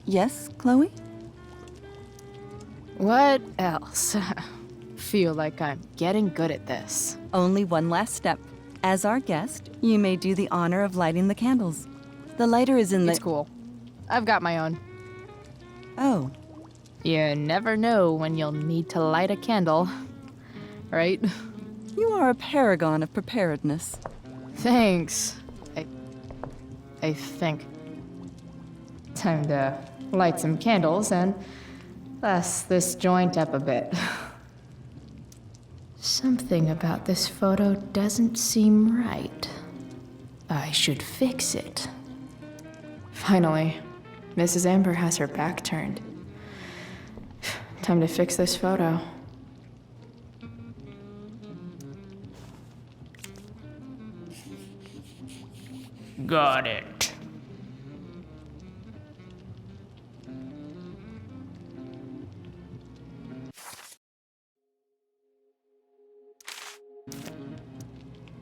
Yes, Chloe? What else? Feel like I'm getting good at this. Only one last step. As our guest, you may do the honor of lighting the candles. The lighter is in the... It's cool. I've got my own. Oh. You never know when you'll need to light a candle, right? You are a paragon of preparedness. Thanks. I think. Time to light some candles and bless this joint up a bit. Something about this photo doesn't seem right. I should fix it. Finally, Mrs. Amber has her back turned. Time to fix this photo. Got it.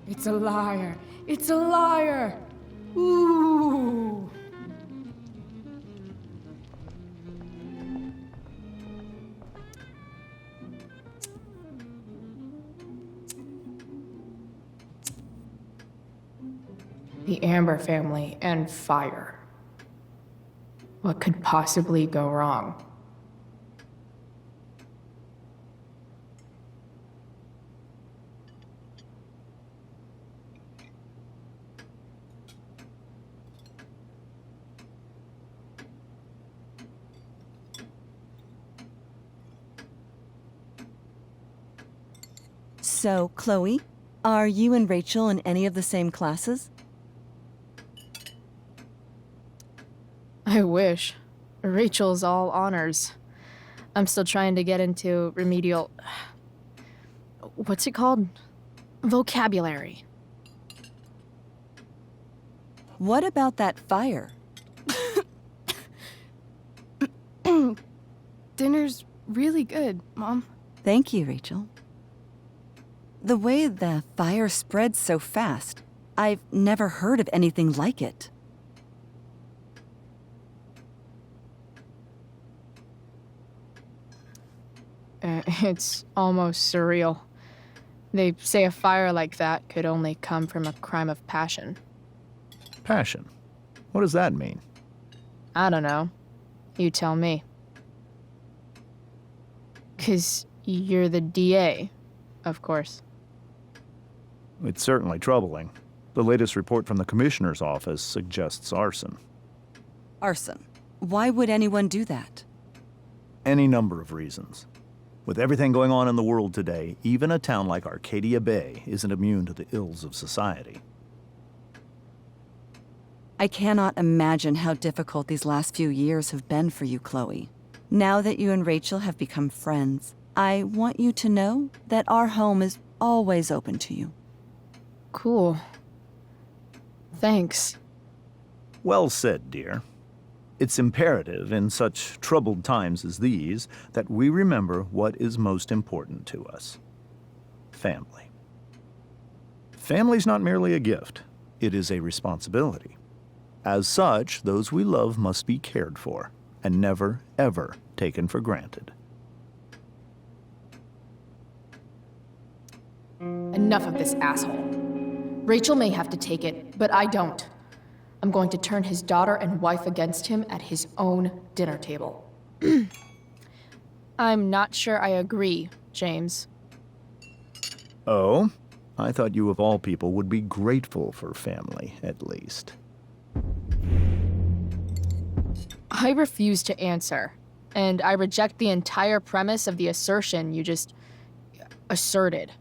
It's a liar. It's a liar. Ooh. The Amber family and fire. What could possibly go wrong? So, Chloe, Are you and Rachel in any of the same classes? I wish. Rachel's all honors. I'm still trying to get into remedial... What's it called? Vocabulary. What about that fire? Dinner's really good, Mom. Thank you, Rachel. The way the fire spreads so fast, I've never heard of anything like it. It's almost surreal. They say a fire like that could only come from a crime of passion. Passion? What does that mean? I don't know. You tell me. 'Cause you're the DA, of course. It's certainly troubling. The latest report from the commissioner's office suggests arson. Arson. Why would anyone do that? Any number of reasons. With everything going on in the world today, even a town like Arcadia Bay isn't immune to the ills of society. I cannot imagine how difficult these last few years have been for you, Chloe. Now that you and Rachel have become friends, I want you to know that our home is always open to you. Cool. Thanks. Well said, dear. It's imperative in such troubled times as these that we remember what is most important to us. Family. Family's not merely a gift, it is a responsibility. As such, those we love must be cared for and never, ever taken for granted. Enough of this asshole. Rachel may have to take it, but I don't. I'm going to turn his daughter and wife against him at his own dinner table. I'm not sure I agree, James. Oh? I thought you of all people would be grateful for family, at least. I refuse to answer, and I reject the entire premise of the assertion you just asserted.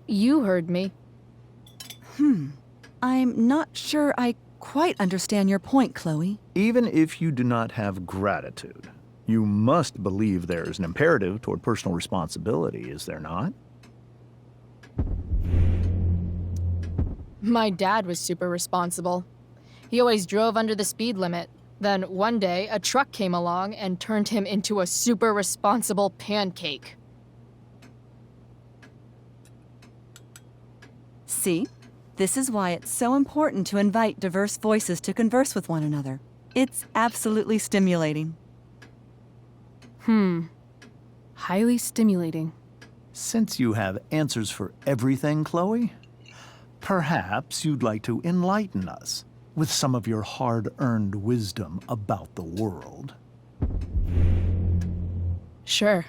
You heard me. I'm not sure I quite understand your point, Chloe. Even if you do not have gratitude, you must believe there is an imperative toward personal responsibility, is there not? My dad was super responsible. He always drove under the speed limit. Then one day, a truck came along and turned him into a super responsible pancake. See? This is why it's so important to invite diverse voices to converse with one another. It's absolutely stimulating. Highly stimulating. Since you have answers for everything, Chloe, perhaps you'd like to enlighten us with some of your hard-earned wisdom about the world. Sure.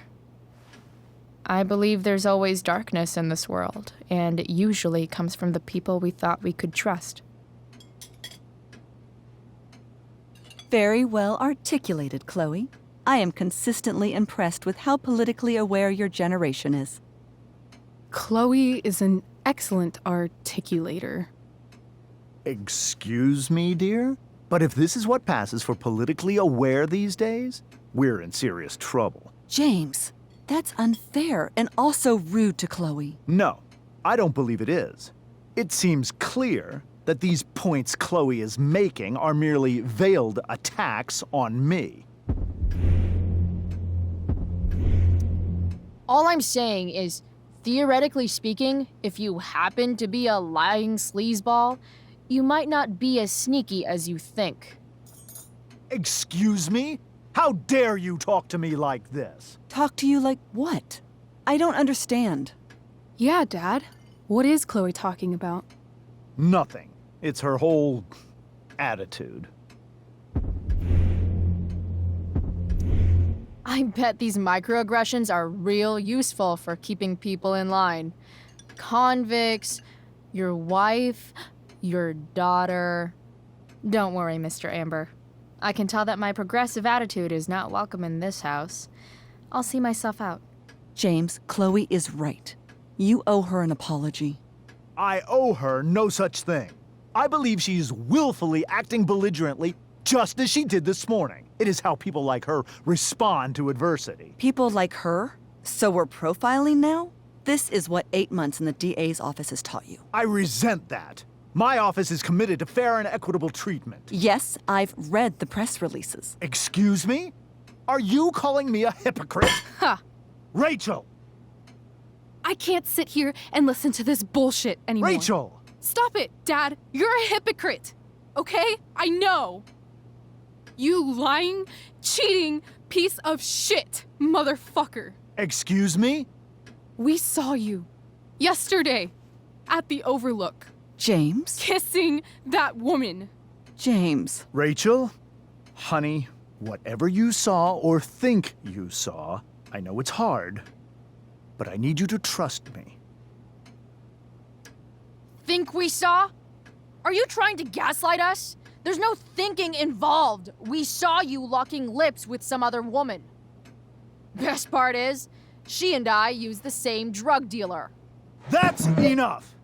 I believe there's always darkness in this world, and it usually comes from the people we thought we could trust. Very well articulated, Chloe. I am consistently impressed with how politically aware your generation is. Chloe is an excellent articulator. Excuse me, dear? But if this is what passes for politically aware these days, we're in serious trouble. James, that's unfair and also rude to Chloe. No, I don't believe it is. It seems clear that these points Chloe is making are merely veiled attacks on me. All I'm saying is, theoretically speaking, if you happen to be a lying sleazeball, you might not be as sneaky as you think. Excuse me? How dare you talk to me like this? Talk to you like what? I don't understand. Yeah, Dad. What is Chloe talking about? Nothing. It's her whole attitude. I bet these microaggressions are real useful for keeping people in line. Convicts, your wife, your daughter. Don't worry, Mr. Amber. I can tell that my progressive attitude is not welcome in this house. I'll see myself out. James, Chloe is right. You owe her an apology. I owe her no such thing. I believe she's willfully acting belligerently just as she did this morning. It is how people like her respond to adversity. People like her? So we're profiling now? This is what 8 months in the DA's office has taught you. I resent that. My office is committed to fair and equitable treatment. Yes, I've read the press releases. Excuse me? Are you calling me a hypocrite? Ha! Rachel! I can't sit here and listen to this bullshit anymore. Rachel! Stop it, Dad. You're a hypocrite. Okay? I know. You lying, cheating piece of shit, motherfucker. Excuse me? We saw you yesterday at the Overlook. James? Kissing that woman. James. Rachel? Honey, whatever you saw or think you saw, I know it's hard, but I need you to trust me. Think we saw? Are you trying to gaslight us? There's no thinking involved. We saw you locking lips with some other woman. Best part is, she and I use the same drug dealer. That's enough!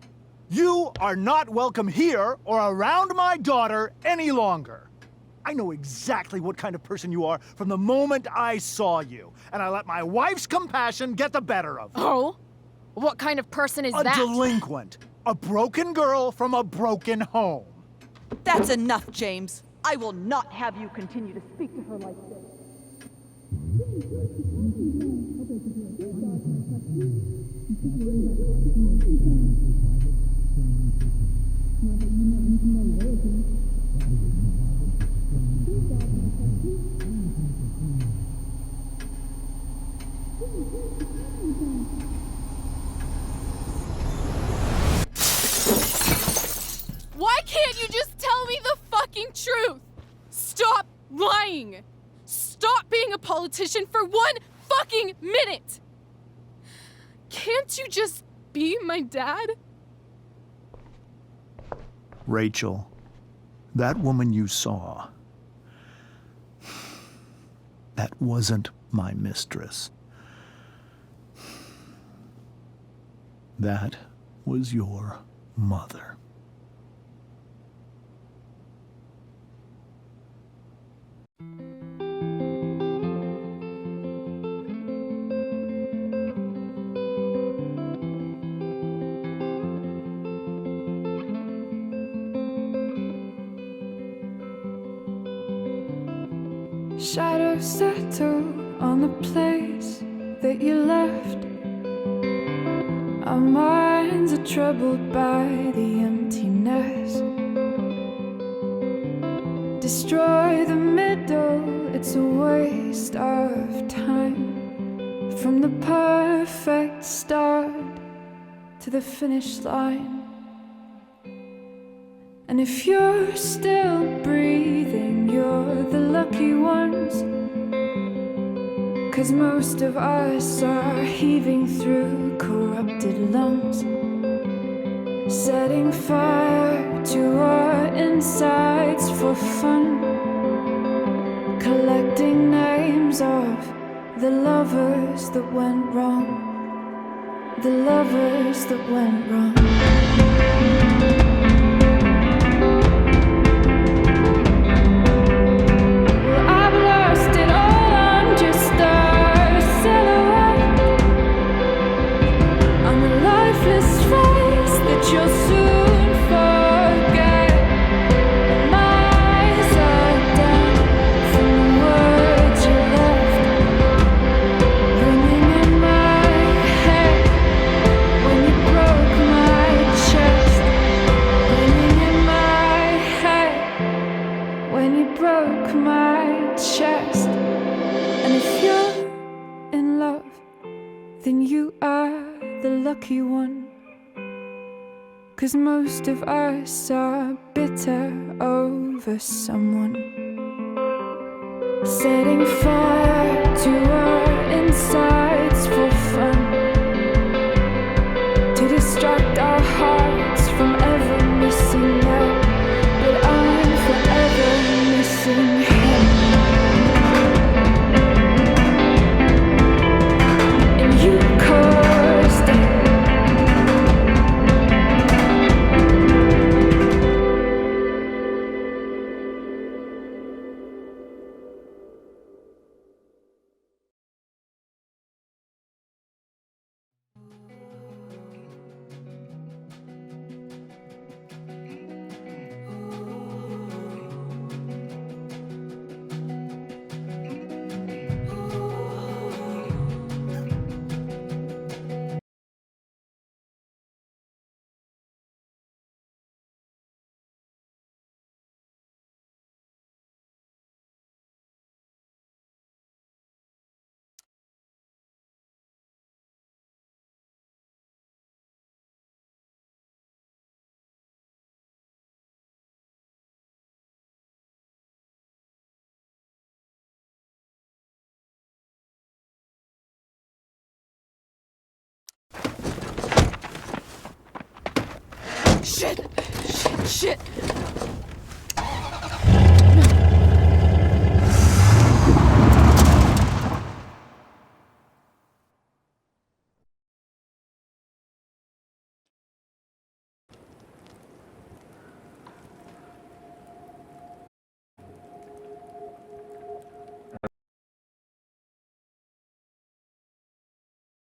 You are not welcome here or around my daughter any longer. I know exactly what kind of person you are from the moment I saw you, and I let my wife's compassion get the better of me. Oh? What kind of person is that? A delinquent. A broken girl from a broken home. That's enough, James. I will not have you continue to speak to her like this. Why can't you just tell me the fucking truth? Stop lying. Stop being a politician for 1 fucking minute. Can't you just be my dad? Rachel, that woman you saw, that wasn't my mistress. That was your mother. Shadows settle on the place that you left. Our minds are troubled by the emptiness. Destroy the middle, it's a waste of time. From the perfect start to the finish line. And if you're still breathing, you're the lucky ones. 'Cause most of us are heaving through corrupted lungs, setting fire to our insides for fun, collecting names of the lovers that went wrong, the lovers that went wrong. You'll soon forget. My eyes are down from the words you left, ringing in my head when you broke my chest, ringing in my head when you broke my chest. And if you're in love, then you are the lucky one. 'Cause most of us are bitter over someone, setting fire to our insides for fun, to distract our hearts from ever missing out. But I'm forever missing him. And you Shit! Shit! Shit!